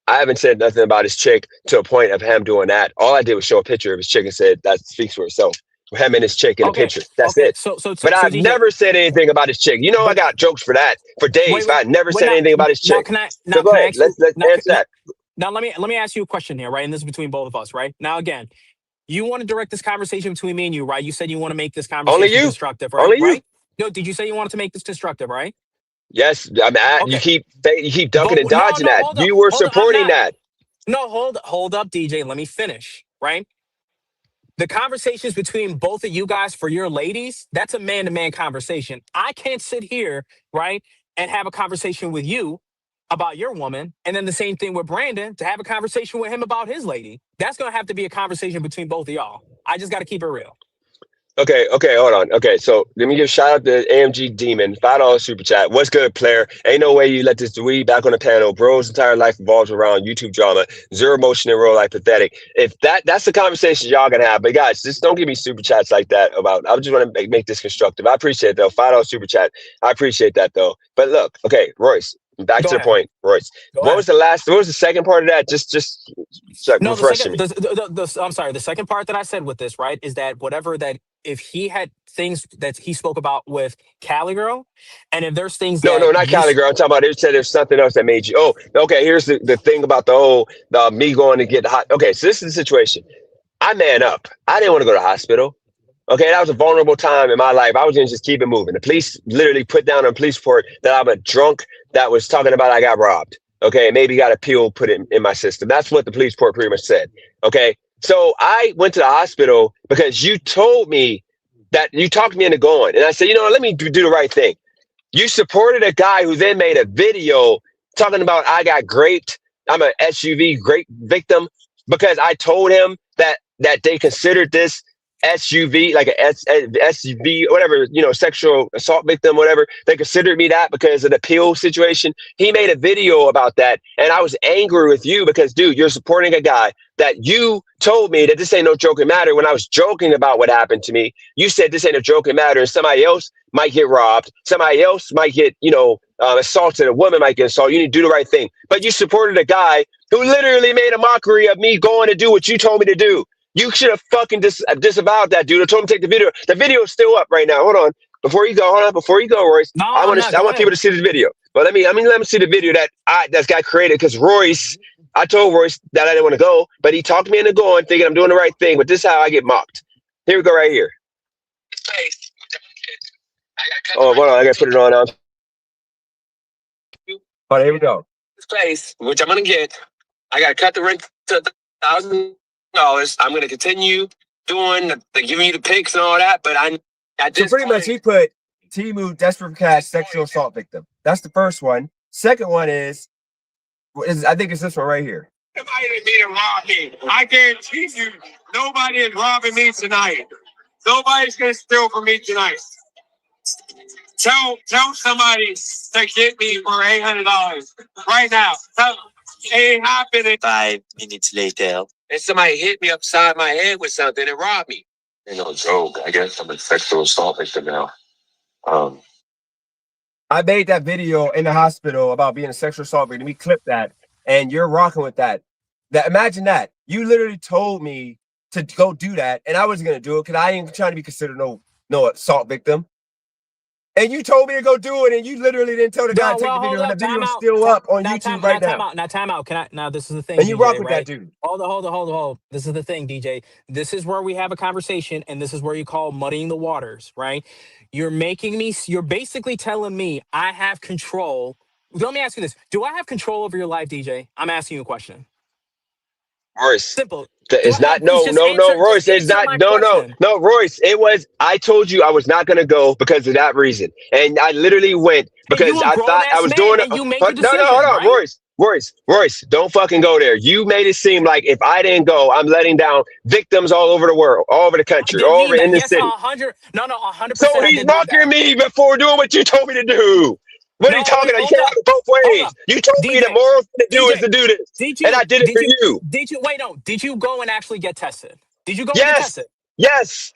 I haven't said nothing about his chick to a point of him doing that. All I did was show a picture of his chick and said that speaks for itself. Him and his chick in a Okay, picture. That's okay. it. So But I've DJ, never said anything about his chick. You know, I but got jokes for that for days, but I never wait, said anything about his now chick. can I So go ahead. ask you Let's answer that. now let me ask you a question here, right? And this is between both of us, right? Now again, you want to direct this conversation between me and you, right? You said you want to make this Only conversation you. constructive, right? Only you. Right? No, did you say you wanted to make this constructive, right? Yes. You Okay. keep ducking But and dodging that. hold up, You were hold up. I'm supporting not. that. No, hold up, DJ. Let me finish, right? The conversations between both of you guys for your ladies, that's a man-to-man conversation. I can't sit here, right, and have a conversation with you about your woman, and then the same thing with Brandon to have a conversation with him about his lady. That's gonna have to be a conversation between both of y'all. I just gotta keep it real. Okay, hold on. Okay, so let me give a shout out to AMG Demon, $5 super chat. What's good, player? Ain't no way you let this dweeb back on the panel. Bro's entire life revolves around YouTube drama, zero emotion and real life pathetic. If that's the conversation y'all gonna have, but guys, just don't give me super chats like that about. I just want to make this constructive. I appreciate it though. $5 super chat. I appreciate that though. But look, okay, Royce, back Go to the ahead. point, Royce. Go What ahead. was the second part of that? Just No, refresh me. I'm sorry. The second part that I said with this, right, is that whatever that if he had things that he spoke about with Cali Girl, and if there's things No, that not Cali girl. I'm talking about it said there's something else that made you. Oh, okay. Here's the thing about the me going to get hot. Okay, so this is the situation. I man up. I didn't want to go to the hospital. Okay, that was a vulnerable time in my life. I was gonna just keep it moving. The police literally put down a police report that I'm a drunk that was talking about I got robbed. Okay, maybe got a pill put in my system. That's what the police report pretty much said. Okay, so I went to the hospital because you told me that you talked me into going, and I said, let me do the right thing. You supported a guy who then made a video talking about I got raped. I'm an SUV rape victim because I told him that they considered this SUV like a SUV, whatever, sexual assault victim, whatever. They considered me that because of the pill situation. He made a video about that, and I was angry with you because, dude, you're supporting a guy that you told me that this ain't no joking matter. When I was joking about what happened to me, you said this ain't a joking matter, and somebody else might get robbed. Somebody else might get, assaulted. A woman might get assaulted. You need to do the right thing. But you supported a guy who literally made a mockery of me going to do what you told me to do. You should have fucking disavowed that, dude. I told him to take the video. The video is still up right now. Hold on. Before you go, Royce. No, I I'm want not. I Go want people ahead. to see this video. But let me see the video that got created because Royce. I told Royce that I didn't want to go, but he talked me into going, thinking I'm doing the right thing. But this is how I get mocked. Here we go, right here. Oh, hold on. I gotta put it on. All right, here we go. This place, which I'm gonna get. I gotta cut the rent to $1,000. I'm gonna continue doing giving you the pics and all that, but I so pretty much he put Timu desperate for cash sexual assault victim. That's the first one. Second one is I think it's this one right here. Somebody didn't mean to rob me. I guarantee you, nobody is robbing me tonight. Nobody's gonna steal from me tonight. Tell somebody to get me for $800 right now. It ain't happening. 5 minutes later, and somebody hit me upside my head with something and robbed me. Ain't no joke. I guess I'm a sexual assault victim now. I made that video in the hospital about being a sexual assault victim. We clipped that, and you're rocking with that. Imagine that. You literally told me to go do that, and I wasn't gonna do it because I ain't trying to be considered no assault victim. And you told me to go do it, and you literally didn't tell the guy to take the video, and the video is still up on YouTube right now. Time out. Now this is the thing, and you DJ, rock with right? that dude. Hold on. This is the thing, DJ. This is where we have a conversation, and this is where you call muddying the waters, right? You're basically telling me I have control. Let me ask you this. Do I have control over your life, DJ? I'm asking you a question. Royce, Simple. It's not, no, Just no, no, Royce. It's answer not, my no, no, question. no, Royce. It was, I told you I was not going to go because of that reason. And I literally went And you because a I grown thought I ass was man doing and you make a no, no, hold decision, on, right? Royce, don't fucking go there. You made it seem like if I didn't go, I'm letting down victims all over the world, all over the I country, did all mean over in that. the Yes, city. 100. No, no, So 100%. I he's did mean mocking that. me before doing what you told me to do. What are you No, talking wait, about? You hold can't have up, it both hold ways. up, You told me the DJ, moral thing to do is DJ. to do this. Did And you? I did it for you. Did you? Wait, no. Did you go and actually get tested? Did you go and get Yes. tested? Yes.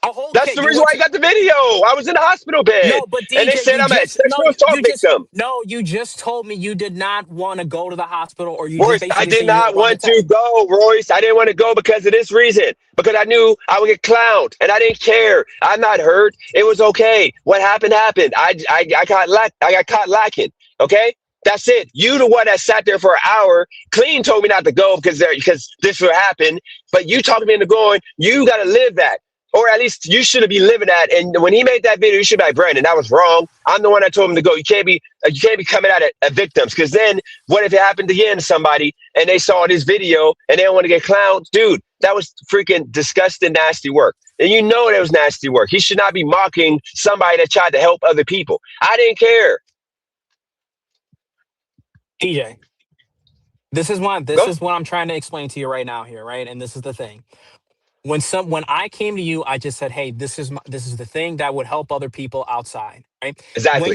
Oh, That's okay. the You reason went why I to. got the video. I was in the hospital bed. No, but And they DJ, said you I'm a just no, sexual assault you just victim. no, you just told me you did not want to go to the hospital, or you just Royce, I basically said did you didn't not want to want get to tested. go, Royce. I didn't want to go because of this reason. Because I knew I would get clowned, and I didn't care. I'm not hurt. It was okay. What happened happened. I got caught lacking. Okay, that's it. You the one that sat there for an hour. Clean told me not to go because this would happen. But you talked me into going. You got to live that. Or at least you should be living that. And when he made that video, you should be like, Brandon, that was wrong. I'm the one that told him to go. You can't be coming at victims, because then what if it happened again to somebody and they saw this video and they don't want to get clowned? Dude, that was freaking disgusting, nasty work. And you know that was nasty work. He should not be mocking somebody that tried to help other people. I didn't care. DJ, this Go. is what I'm trying to explain to you right now here, right? And this is the thing. When I came to you, I just said, "Hey, this is the thing that would help other people outside." Right? Exactly.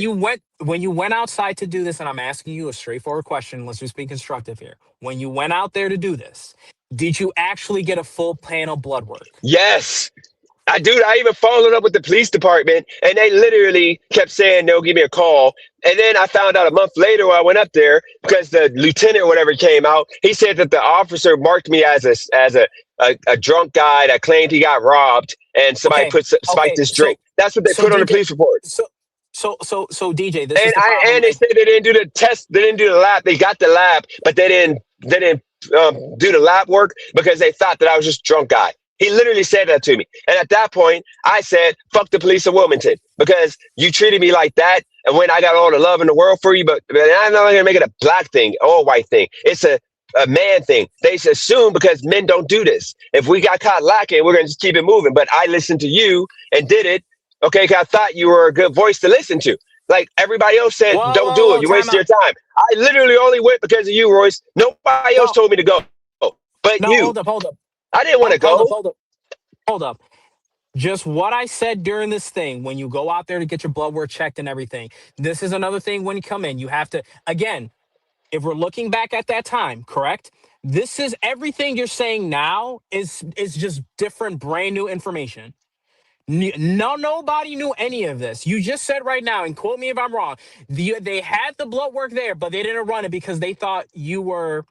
When you went outside to do this, and I'm asking you a straightforward question. Let's just be constructive here. When you went out there to do this, did you actually get a full panel blood work? Yes. I even followed up with the police department, and they literally kept saying they'll give me a call. And then I found out a month later when I went up there, because the lieutenant or whatever came out. He said that the officer marked me as a drunk guy that claimed he got robbed, and somebody Okay, spiked okay. his drink. That's what they put on the DJ, police report. so DJ, this is the problem. And they said they didn't do the test. They didn't do the lab. They got the lab, but they didn't do the lab work because they thought that I was just a drunk guy. He literally said that to me. And at that point, I said, fuck the police of Wilmington, because you treated me like that. And when I got all the love in the world for you, but I'm not going to make it a black thing or a white thing. It's a man thing. They assume because men don't do this. If we got caught lacking, we're going to just keep it moving. But I listened to you and did it. Okay, because I thought you were a good voice to listen to. Like everybody else said, Whoa, don't whoa, do it. whoa! You Time waste your out. time. I literally only went because of you, Royce. Nobody else No, told me to go. But no, you. hold up, I didn't want to hold up, go. hold up, hold up. Just what I said during this thing, when you go out there to get your blood work checked and everything, this is another thing when you come in. You have to, again, if we're looking back at that time, correct? This is everything you're saying now is just different, brand new information. No, nobody knew any of this. You just said right now, and quote me if I'm wrong. They had the blood work there, but they didn't run it because they thought you were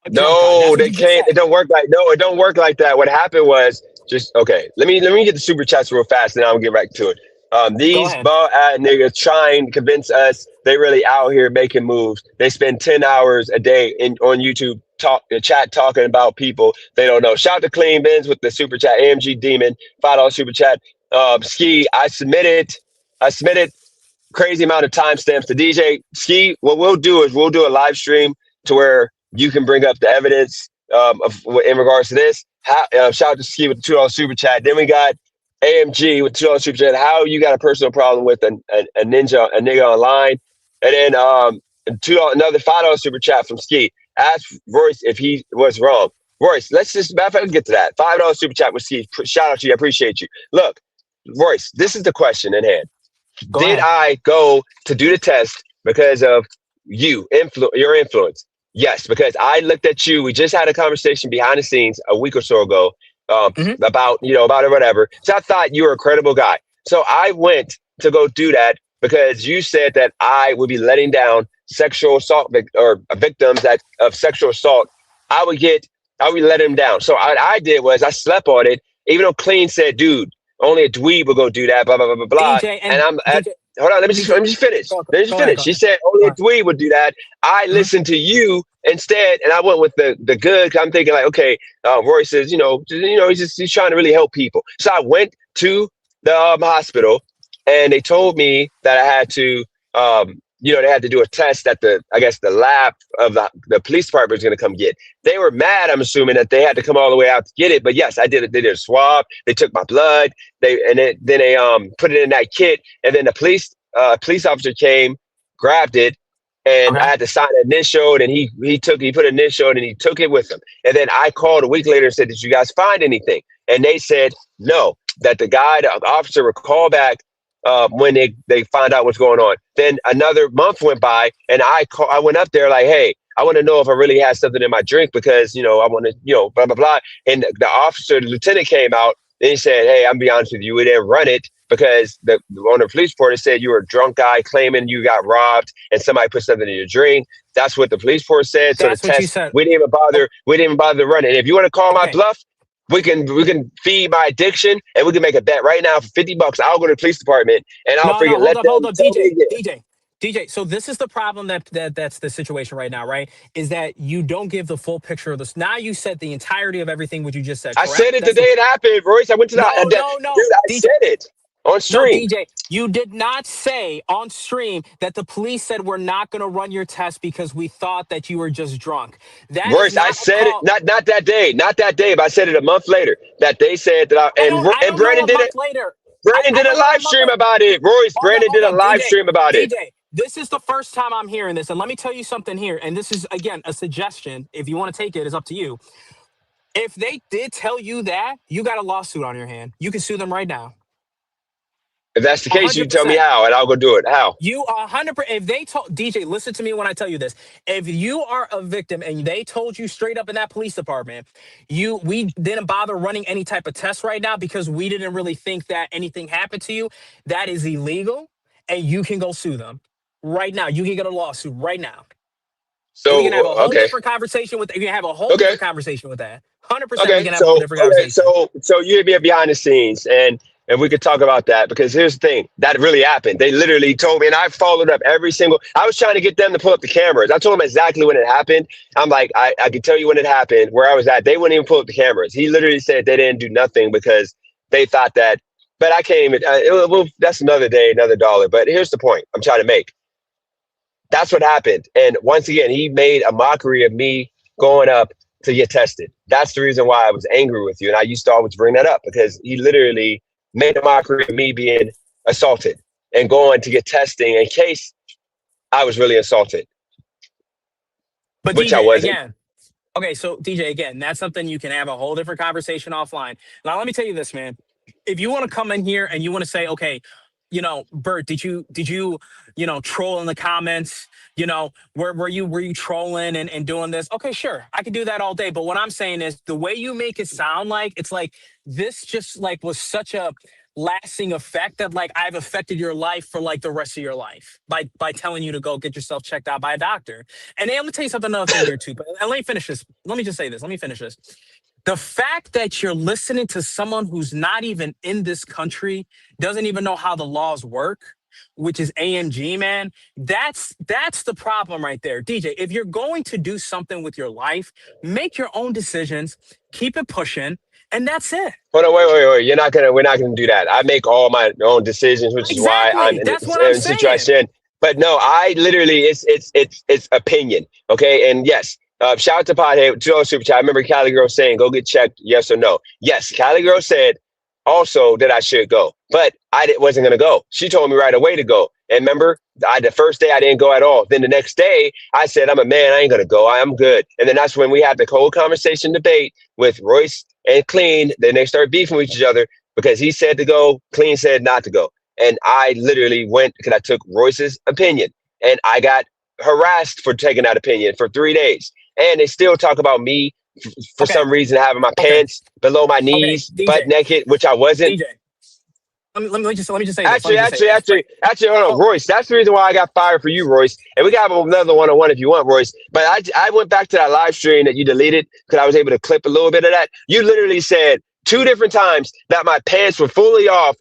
a drunk guy. No, That's what they you just can't. It said. don't work like no, it don't work like that. What happened was just okay. Let me get the super chats real fast, and then I'll get right to it. Go These ahead. bald niggas trying to convince us they really out here making moves. They spend 10 hours a day on YouTube chat talking about people they don't know. Shout to Clean Bins with the super chat. AMG Demon $5 super chat. Ski. I submitted crazy amount of timestamps to DJ Ski. What we'll do is we'll do a live stream to where you can bring up the evidence in regards to this. Shout out to Ski with the $2 super chat. Then we got AMG with $2 super chat. How you got a personal problem with a nigga online, and then another $5 super chat from Ski. Ask Royce if he was wrong. Royce, let's get to that. $5 super chat with Ski. Shout out to you. I appreciate you. Look, Royce, this is the question in hand. Go Did ahead. I go to do the test because of your influence? Yes, because I looked at you. We just had a conversation behind the scenes a week or so ago Hmm. about it, whatever. So I thought you were a credible guy. So I went to go do that because you said that I would be letting down sexual assault victims of sexual assault. I would get, I would let him down. So what I did was I slept on it, even though Clean said, dude, only a dweeb will go do that, blah, blah, blah, blah, blah. DJ And and I'm at, DJ, hold on, let DJ. me just finish. Go, Let me just go ahead. finish. Go She ahead. said only Go a ahead. dweeb would do that. I Mhm. listened to you instead, and I went with the good. I'm thinking like, okay, Roy says, he's trying to really help people. So I went to the hospital, and they told me that I had to they had to do a test that I guess the lab of the police department was going to come get. They were mad, I'm assuming, that they had to come all the way out to get it. But yes, I did it. They did a swab. They took my blood. Then they put it in that kit. And then the police officer came, grabbed it, and I Okay. had to sign an initial. And he put an initial, and he took it with him. And then I called a week later and said, "Did you guys find anything?" And they said no. That the officer would call back when they find out what's going on. Then another month went by, and I went up there like, "Hey, I want to know if I really had something in my drink because I want to, blah blah blah." And the lieutenant came out and he said, "Hey, I'm be honest with you, we didn't run it because on the police report it said you were a drunk guy claiming you got robbed and somebody put something in your drink." That's what the police report said. So the That's what you test, said. we didn't even bother to run it. And if you want to call my Okay. bluff, we can feed my addiction, and we can make a bet right now for $50. I'll go to the police department and I'll No, freaking hold let up, them tell me again. DJ. So this is the problem that's the situation right now, right? Is that you don't give the full picture of this. Now you said the entirety of everything what you just said, I correct? said it the day it happened, Royce. I went to No, dude. I DJ. said it on No, stream. DJ, you did not say on stream that the police said we're not going to run your test because we thought that you were just drunk. That is Royce, I not a said it call. not that day, but I said it a month later. That they said that I and don't know Brandon a did it. month later. Brandon I did a don't know a live month stream later. about it. Royce, Brandon did Hold a up, live stream about it. DJ, this is the first time I'm hearing this. And let me tell you something here. And this is, again, a suggestion. If you want to take it, it's up to you. If they did tell you that, you got a lawsuit on your hand. You can sue them right now. If that's the case, you tell me 100%. how, and I'll go do it. How? You 100%. If they told DJ, listen to me when I tell you this. If you are a victim and they told you straight up in that police department, we didn't bother running any type of test right now because we didn't really think that anything happened to you. That is illegal, and you can go sue them right now. You can get a lawsuit right now, and we can have a So whole different conversation with. You can have a whole okay. different conversation with that. 100%. We Okay, can have a whole different conversation. so you hit me behind the scenes, and we could talk about that because here's the thing that really happened. They literally told me, and I followed up every single. I was trying to get them to pull up the cameras. I told them exactly when it happened. I'm like, I could tell you when it happened, where I was at. They wouldn't even pull up the cameras. He literally said they didn't do nothing because they thought that. But I can't even. That's another day, another dollar. But here's the point I'm trying to make. That's what happened. And once again, he made a mockery of me going up to get tested. That's the reason why I was angry with you. And I used to always bring that up because he literally made a mockery of me being assaulted and going to get testing in case I was really assaulted, But which I DJ, wasn't. again, okay, so DJ, again, that's something you can have a whole different conversation offline. Now, let me tell you this, man. If you want to come in here and you want to say, okay, Bert, did you troll in the comments? Were you trolling and doing this? Okay, sure, I could do that all day. But what I'm saying is the way you make it sound like it's like this just like was such a lasting effect that like I've affected your life for like the rest of your life by telling you to go get yourself checked out by a doctor. And then let me tell you something, another thing here too. But and let me finish this. Let me just say this. Let me finish this. The fact that you're listening to someone who's not even in this country, doesn't even know how the laws work, which is AMG, man, that's the problem right there. DJ, if you're going to do something with your life, make your own decisions, keep it pushing, and that's it. Hold on, wait. We're not gonna do that. I make all my own decisions, which is why I'm Exactly. in That's what I'm a saying. situation. But no, I literally, it's opinion. Okay, and yes, shout out to Pothead, to Super Chat. I remember Cali Girl saying, "Go get checked, yes or no." Yes, Cali Girl said also that I should go, but wasn't gonna go. She told me right away to go. And remember, the first day I didn't go at all. Then the next day I said, "I'm a man. I ain't gonna go. I'm good." And then that's when we had the whole conversation debate with Royce and Clean. Then they started beefing with each other because he said to go, Clean said not to go. And I literally went because I took Royce's opinion, and I got harassed for taking that opinion for 3 days. And they still talk about me for Okay. some reason having my Okay. pants below my Okay. knees, DJ. butt naked, which I wasn't. DJ. Let me just say this. Actually, hold on, Oh, Royce. That's the reason why I got fired for you, Royce. And we got another one-on-one if you want, Royce. But I went back to that live stream that you deleted because I was able to clip a little bit of that. You literally said 2 different times that my pants were fully off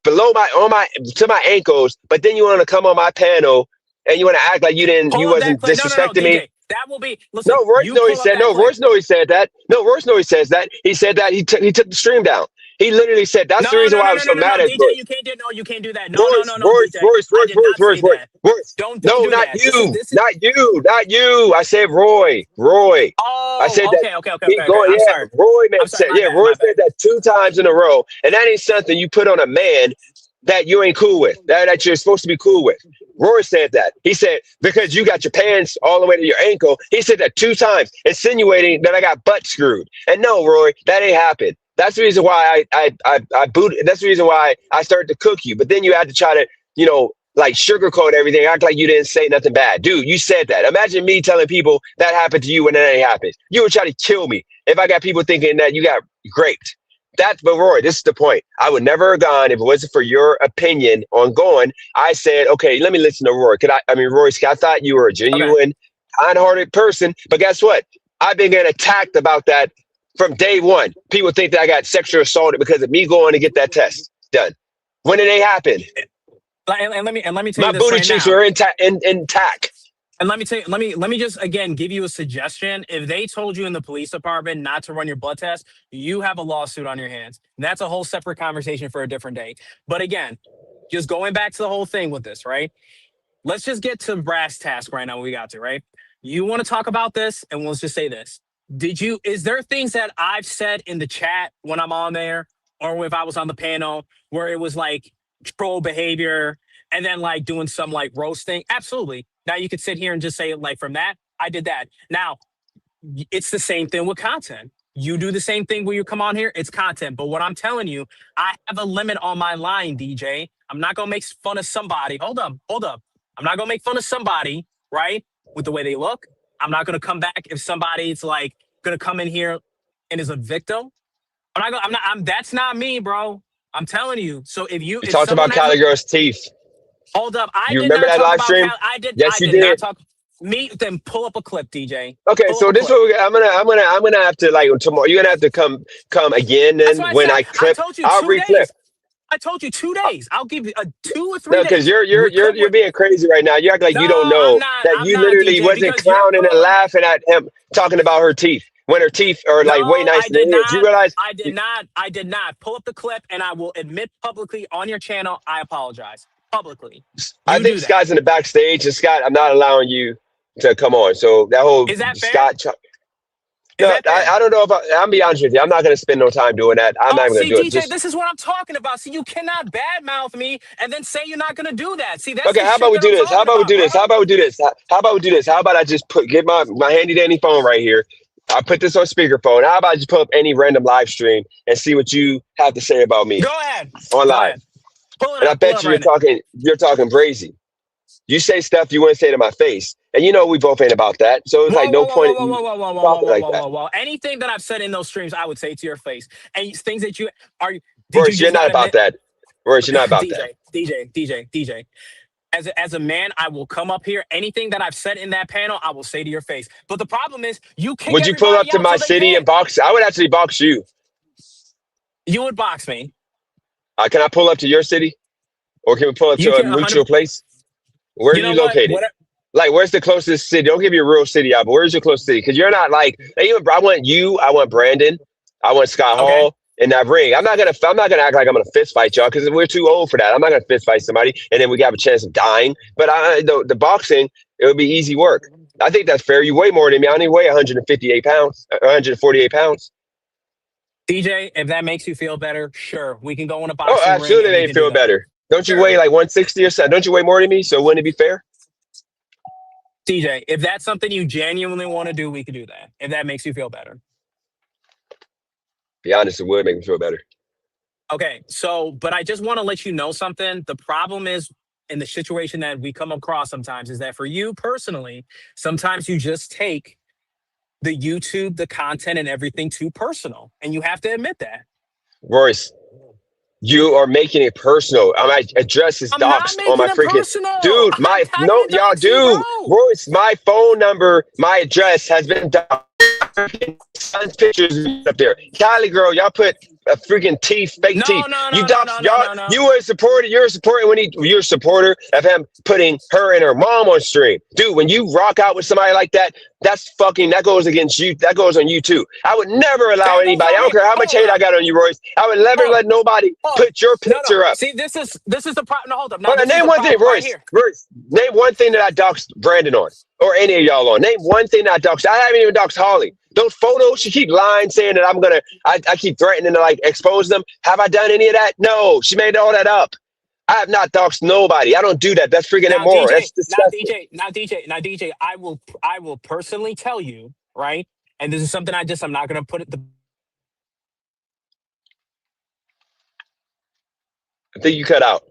below to my ankles, but then you want to come on my panel and you want to act like you pull up that wasn't clip. No, disrespecting me. DJ. That will be. No, Listen, Royce you know he pull up said that no. clip. Royce know he said that. No, Royce know he says that. He said that he took the stream down. He literally said that's No, the reason no, why no, I no, was no, so no, no, mad at DJ, Royce. you can't do no, you can't do that. No, no, Royce, no, no, Royce, DJ. Royce, I Royce, did Royce, not Royce, say Royce, that. Royce. Don't No, do not that. you, This is not you, not you. I said Roy, Roy. I Oh, said that okay, okay, okay, he okay, okay. going, I'm yeah, sorry. Roy man I'm sorry. said, My yeah, bad, Roy my said bad. that 2 times in a row. And that ain't something you put on a man that you ain't cool with, that you're supposed to be cool with. Roy said that. He said, because you got your pants all the way to your ankle. He said that 2 times, insinuating that I got butt screwed. And no, Roy, that ain't happened. That's the reason why I booted. That's the reason why I started to cook you. But then you had to try to, like sugarcoat everything, act like you didn't say nothing bad. Dude, you said that. Imagine me telling people that happened to you when that ain't happened. You would try to kill me if I got people thinking that you got raped. But Roy, this is the point. I would never have gone if it wasn't for your opinion on going. I said, okay, let me listen to Roy. Roy, I thought you were a Okay. genuine, kind-hearted person. But guess what? I've been getting attacked about that from day one. People think that I got sexually assaulted because of me going to get that test done. When did it happen? And let me tell My you this booty right cheeks now. were intact. And let me just again give you a suggestion. If they told you in the police department not to run your blood test, you have a lawsuit on your hands. And that's a whole separate conversation for a different day. But again, just going back to the whole thing with this, right? Let's just get to brass task right now. We got to, right? You want to talk about this, and let's just say this. Is there things that I've said in the chat when I'm on there, or if I was on the panel where it was like troll behavior and then like doing some like roasting? Absolutely. Now you could sit here and just say like from that, I did that. Now it's the same thing with content. You do the same thing when you come on here, it's content. But what I'm telling you, I have a limit on my line, DJ. I'm not gonna make fun of somebody. Hold up, hold up. I'm not gonna make fun of somebody, right? With the way they look. I'm not gonna come back if somebody's like gonna come in here and is a victim. That's not me, bro. I'm telling you. So You if talked someone about has a Cali Girl's teeth. hold up, I You did remember not that talk live about stream? Cal. Yes, I you did not did. talk me. Then pull up a clip, DJ. Okay, Pull up so a this clip. what I'm gonna have to like tomorrow. You're gonna have to come again. That's Then why I when said I I clip, told you I'll re-clip. 2 days. I told you 2 days. I'll give you a 2 or 3 No, because days. you're being crazy right now. You act like No, you don't I'm know not. that I'm you not literally DJ wasn't because you're clowning and pulling. laughing at him talking about her teeth when her teeth are No, like way I nicer than did his. You not. realize? I did not. I did not. Pull up the clip, and I will admit publicly on your channel. I apologize publicly. I You think do that. Scott's in the backstage, and Scott, I'm not allowing you to come on. So that whole Is that fair? Scott. Is No, that fair? I don't know if I'm be honest with you. I'm not gonna spend no time doing that. I'm not Oh, even gonna see, do it. DJ, Just this is what I'm talking about. See, you cannot badmouth me and then say you're not gonna do that. See, that's okay. the How about shit we that do I'm this? How talking about we about, do this? How bro. about we do this? How about we do this? How about I just get my handy dandy phone right here. I put this on speakerphone. How about I just put up any random live stream and see what you have to say about me Go ahead. on Go live? ahead. Pull it And I up. Pull it bet up you right now. you're talking crazy. You say stuff you wouldn't say to my face, and you know we both ain't about that. So it's like Whoa, no whoa, whoa, point whoa, in whoa, you whoa, whoa, whoa, whoa, whoa, talking whoa, like whoa, that. whoa, whoa. Anything that I've said in those streams, I would say to your face. And things that you are, did you Royce, you're just not not about admit? that. Royce, you're not about that. DJ. As a man, I will come up here. Anything that I've said in that panel, I will say to your face. But the problem is, you kick Would you pull up everybody to out my so they city and can't. box? I would actually box you. You would box me. Can I pull up to your city, or can we pull up You to a can 100. mutual place? Where are You know you what? located? Like, where's the closest city? Don't give me a real city out, but where's your closest city? Because you're not like even. I want you. I want Brandon. I want Scott Okay. Hall in that ring. I'm not gonna act like I'm gonna fist fight y'all because we're too old for that. I'm not gonna fist fight somebody and then we have a chance of dying. But the boxing, it would be easy work. I think that's fair. You weigh more than me. I only weigh 158 pounds, 148 pounds. DJ, if that makes you feel better, sure. We can go in a Oh, boxing ring absolutely, and we they can do feel that. better. Don't you Sure. weigh like 160 or something? Don't you weigh more than me? So wouldn't it be fair? DJ, if that's something you genuinely want to do, we could do that. If that makes you feel better. Be honest, it would make me feel better. Okay, so, but I just want to let you know something. The problem is in the situation that we come across sometimes is that for you personally, sometimes you just take the YouTube, the content, and everything too personal. And you have to admit that. Royce, you are making it personal. My address is I'm not doxed on my making it freaking personal. dude. How do you Y'all dox me, do. bro? Royce, my phone number, my address has been doxed. Son's pictures up there. Cali girl, y'all put freaking teeth, fake No, teeth. no, You no, no, dox no, no, y'all. no, no. You were supporting. You're supporting when you're a supporter of him putting her and her mom on stream, dude. When you rock out with somebody like that, that's fucking. That goes against you. That goes on you too. I would never allow That goes anybody. I on don't me. care how much hate I got on you, Royce. I would never let nobody put your No, no. picture up. See, this is the problem. No, hold up. Now Hold on, this is name the one thing, problem right Royce. here. Royce, name one thing that I doxed Brandon on, or any of y'all on. Name one thing that I doxed. I haven't even doxed Holly. Those photos, she keep lying, saying that I'm gonna. I keep threatening to like expose them. Have I done any of that? No, she made all that up. I have not doxed nobody. I don't do that. That's freaking Now immoral. DJ, That's disgusting. now DJ, I will personally tell you, right? And this is something I'm not gonna put it the I think you cut out,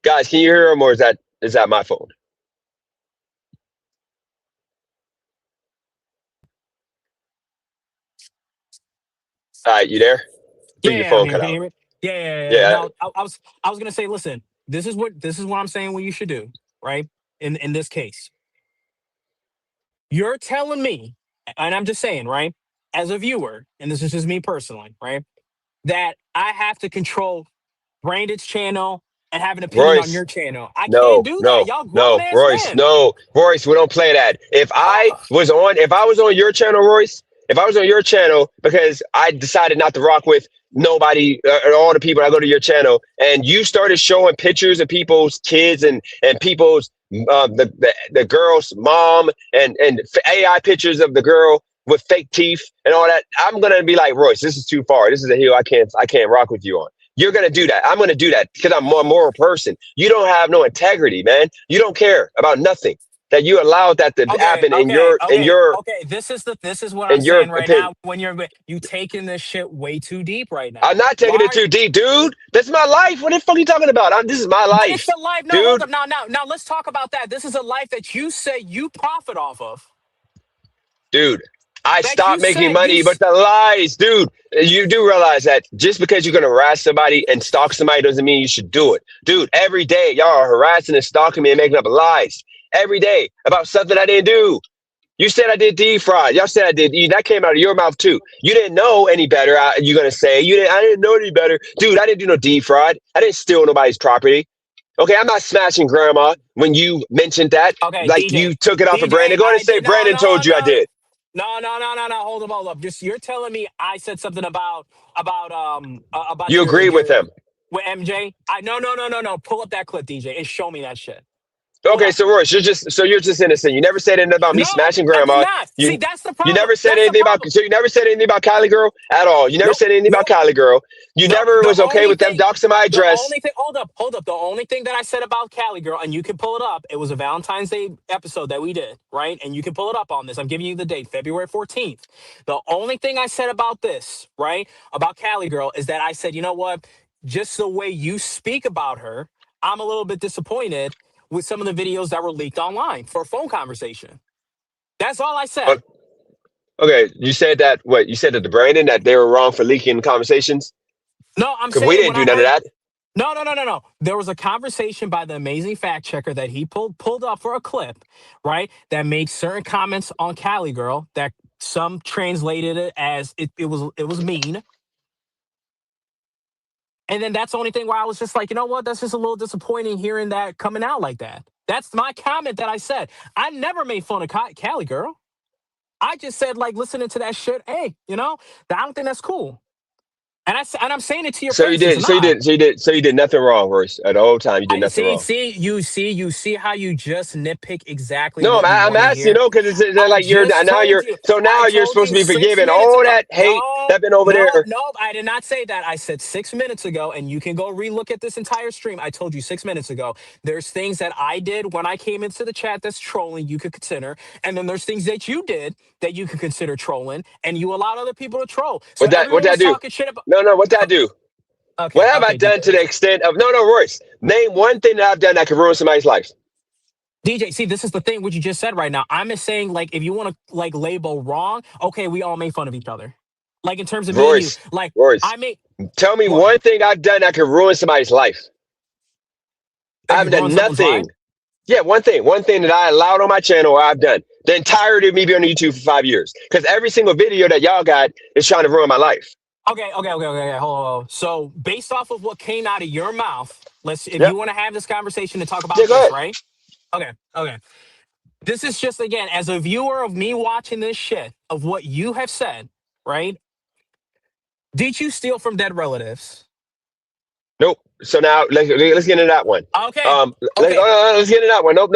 guys. Can you hear him, or is that my phone? All right, you there? I think your Yeah, I'm phone here. cut Can you out. hear me? Yeah. Yeah, No, I was gonna say, listen, this is what I'm saying what you should do, right? In this case. You're telling me, and I'm just saying, right, as a viewer, and this is just me personally, right, that I have to control Brandon's channel and have an opinion on Royce. your channel. I can't No, do that. no, Y'all grown no, ass Royce, men. no, Royce, we don't play that. Oh, If I was on your channel, Royce, if I was on your channel because I decided not to rock with nobody or all the people that go to your channel, and you started showing pictures of people's kids and people's the girl's mom and AI pictures of the girl with fake teeth and all that, I'm gonna be like, Royce, this is too far. This is a hill I can't rock with you on. You're gonna do that. I'm gonna do that because I'm a more moral person. You don't have no integrity, man. You don't care about nothing. That you allowed that to happen okay. This is what I'm in your saying right opinion. now. When you taking this shit way too deep right I'm now. not taking it Why? too deep, dude. That's my life. What the fuck are you talking about? This is my But it's life, the life. No, hold dude. up. Now, let's talk about that. This is a life that you say you profit off of. Dude, I That you stopped making say you. money, but the lies, dude. You do realize that just because you're gonna harass somebody and stalk somebody doesn't mean you should do it, dude. Every day, y'all are harassing and stalking me and making up lies every day about something I didn't do. You said I did defraud. Y'all said I did. That came out of your mouth too. You didn't know any better. You're gonna say you didn't. I didn't know any better, dude. I didn't do no defraud. I didn't steal nobody's property. Okay, I'm not smashing grandma. When you mentioned that, Okay, like DJ. you took it off of DJ, Brandon. Go ahead and I say did Brandon told you I did. no. Hold up. Just you're telling me I said something about You agreed with your him. with MJ. I no. Pull up that clip, DJ, and show me that shit. Hold Okay, up. so Royce, you're just innocent. You never said anything about me No, smashing I did grandma. not. See, You that's the you problem. never said That's the anything about problem. so you never said anything about Cali girl at all. You never Nope. said anything about Nope. Cali girl. You No, never the was okay only with them thing, doxing my address. hold up. The only thing that I said about Cali Girl, and you can pull it up, it was a Valentine's Day episode that we did, right? And you can pull it up on this. I'm giving you the date, February 14th. The only thing I said about this, right, about Cali Girl, is that I said, you know what? Just the way you speak about her, I'm a little bit disappointed with some of the videos that were leaked online for a phone conversation. That's all I Uh, said. Okay, you said that what you said to the Brandon that they were wrong for leaking conversations No, I'm because we saying didn't when do I none of heard. that. No. There was a conversation by the amazing fact checker that he pulled up for a clip, right? That made certain comments on Cali Girl that some translated it as it was mean. And then that's the only thing where I was just like, you know what? That's just a little disappointing hearing that coming out like that. That's my comment that I said. I never made fun of Cali Girl. I just said like listening to that shit. Hey, I don't think that's cool. And I'm saying it to your So you face. It's did. So you not. did. So you did. So you did nothing wrong, Royce. At the whole time, you did I nothing see, wrong. see, you see how you just nitpick exactly No, what you I'm want to asking, hear. because it's I like you're just now told you're you. so I now you're told supposed to you be 6 forgiving minutes all ago. that hate No, that been over no, there. no. I did not say that. I said 6 minutes ago, and you can go relook at this entire stream. I told you 6 minutes ago. There's things that I did when I came into the chat that's trolling. You could consider, and then there's things that you did that you could consider trolling, and you allowed other people to troll. So What everyone that was do? talking shit about. No, what that do? What Okay, have I okay, done to the DJ. extent of no, Royce? Name one thing that I've done that could ruin somebody's life. DJ, see, this is the thing what you just said right now. I'm just saying, like, if you want to like label wrong, okay, we all make fun of each other. Like in terms of me and you, Royce, like Royce, I make tell me what? one thing I've done that could ruin somebody's life. I That haven't could ruin done someone's life. nothing. Yeah, one thing that I allowed on my channel or I've done. The entirety of me being on YouTube for 5 years. Because every single video that y'all got is trying to ruin my life. Okay. Hold. So based off of what came out of your mouth, if Yep. you want to have this conversation and talk Yeah, about go this, ahead. right? Okay. This is just, again, as a viewer of me watching this shit of what you have said, right? Did you steal from dead relatives? Nope. So now let's get into that one. Okay. Okay. Let's get into that one. Nope.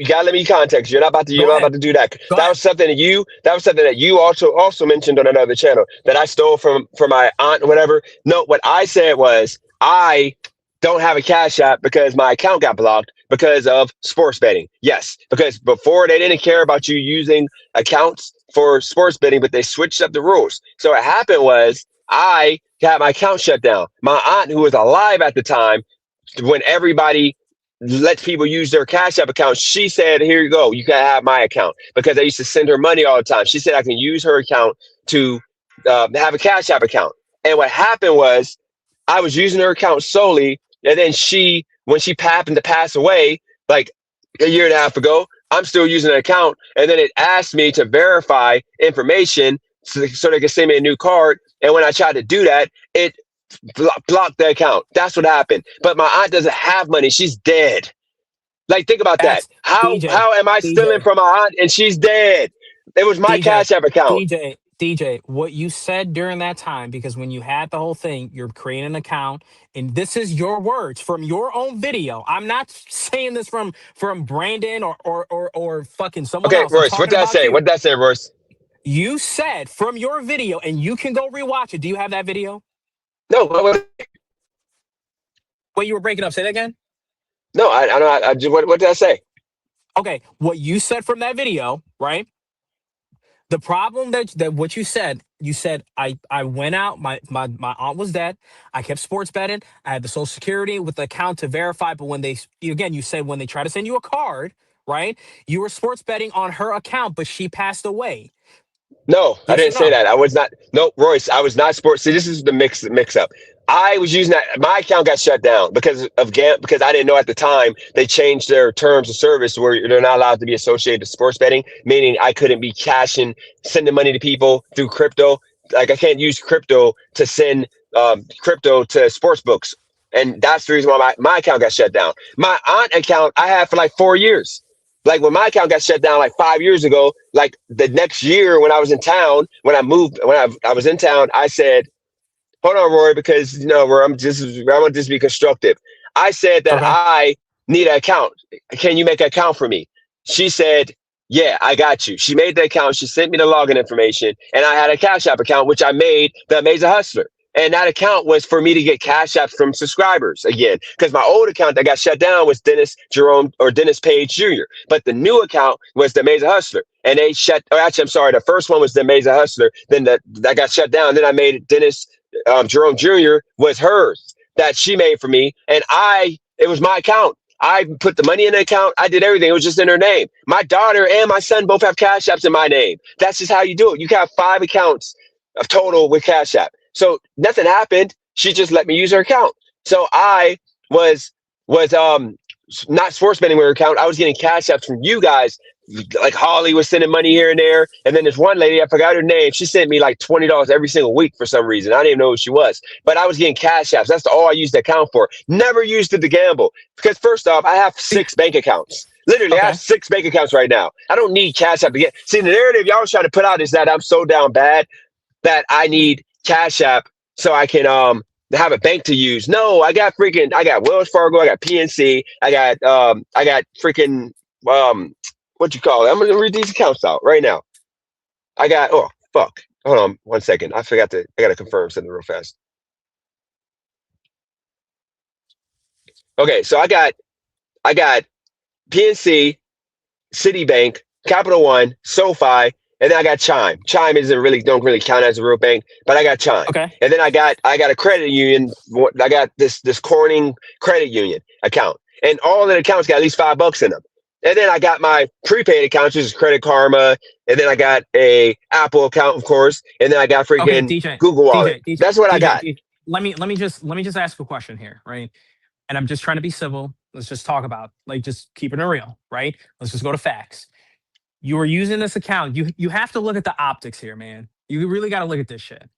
You gotta let me context. You're not about to. You're Go not about ahead. to do that. Go That ahead. was something that you. That was something that you also mentioned on another channel that I stole from my aunt or whatever. No, what I said was I don't have a Cash App because my account got blocked because of sports betting. Yes, because before they didn't care about you using accounts for sports betting, but they switched up the rules. So what happened was I got my account shut down. My aunt, who was alive at the time, when everybody lets people use their Cash App account, she said, "Here you go. You can have my account," because I used to send her money all the time. She said I can use her account to have a Cash App account. And what happened was I was using her account solely, and then when she happened to pass away, like a year and a half ago, I'm still using an account, and then it asked me to verify information so they could send me a new card. And when I tried to do that, it blocked the account. That's what happened. But my aunt doesn't have money. She's dead. Like, think about that. That's DJ. How am I stealing DJ. from my aunt and she's dead? It was my DJ. Cash App account. DJ, what you said during that time, because when you had the whole thing, you're creating an account, and this is your words from your own video. I'm not saying this from Brandon or fucking someone Okay, else. I'm Royce, what talking did I about say? you. What did I say, Royce? You said from your video, and you can go rewatch it. Do you have that video? No, Wait, you were breaking up. Say that again. no, I don't. I just, what did I say? Okay, what you said from that video, right? The problem that what you said I went out, my aunt was dead. I kept sports betting. I had the social security with the account to verify, but when you said when they try to send you a card, right? You were sports betting on her account, but she passed away. No, I Yes or didn't say no? that. I was not. No, Royce, I was not sports. See, this is the mix up. I was using that. My account got shut down because I didn't know at the time they changed their terms of service where they're not allowed to be associated to sports betting, meaning I couldn't be sending money to people through crypto. Like I can't use crypto to send crypto to sports books, and that's the reason why my account got shut down. My aunt account I had for like 4 years. Like when my account got shut down like 5 years ago, like the next year when I was in town, when I was in town, I said, hold on, Roy, because I'm gonna just be constructive. I said that Okay. I need an account. Can you make an account for me? She said, yeah, I got you. She made the account. She sent me the login information, and I had a Cash App account, which I made the Amazing Hustler. And that account was for me to get Cash Apps from subscribers again, because my old account that got shut down was Dennis Page Jr. But the new account was the Amazing Hustler, and they actually, I'm sorry, the first one was the Amazing Hustler. Then that got shut down. Then I made it Dennis Jerome Jr. was hers that she made for me, and it was my account. I put the money in the account. I did everything. It was just in her name. My daughter and my son both have Cash Apps in my name. That's just how you do it. You can have 5 accounts of total with Cash App. So nothing happened. She just let me use her account. So I was not sports betting with her account. I was getting Cash Apps from you guys. Like Holly was sending money here and there, and then this one lady, I forgot her name. She sent me like $20 every single week for some reason. I didn't even know who she was, but I was getting Cash Apps. That's all I used the account for. Never used it to gamble because first off, I have 6 bank accounts. Literally, I have Okay. 6 bank accounts right now. I don't need Cash App to get. See, the narrative y'all was trying to put out is that I'm so down bad that I need Cash App so I can have a bank to use. No, I got Wells Fargo, I got PNC, I got freaking what you call it? I'm gonna read these accounts out right now. Oh fuck. Hold on 1 second. I gotta confirm something real fast. Okay, so I got PNC, Citibank, Capital One, SoFi, and then I got Chime. Chime don't really count as a real bank, but I got Chime. Okay. And then I got a credit union. I got this Corning credit union account, and all the accounts got at least $5 in them. And then I got my prepaid accounts, which is Credit Karma, and then I got a Apple account, of course, and then I got Okay, freaking DJ. Google Wallet. That's what I got. Let me just ask a question here, right? And I'm just trying to be civil. Let's just talk about, like, just keeping it real, right? Let's just go to facts. You were using this account. You have to look at the optics here, man. You really got to look at this shit.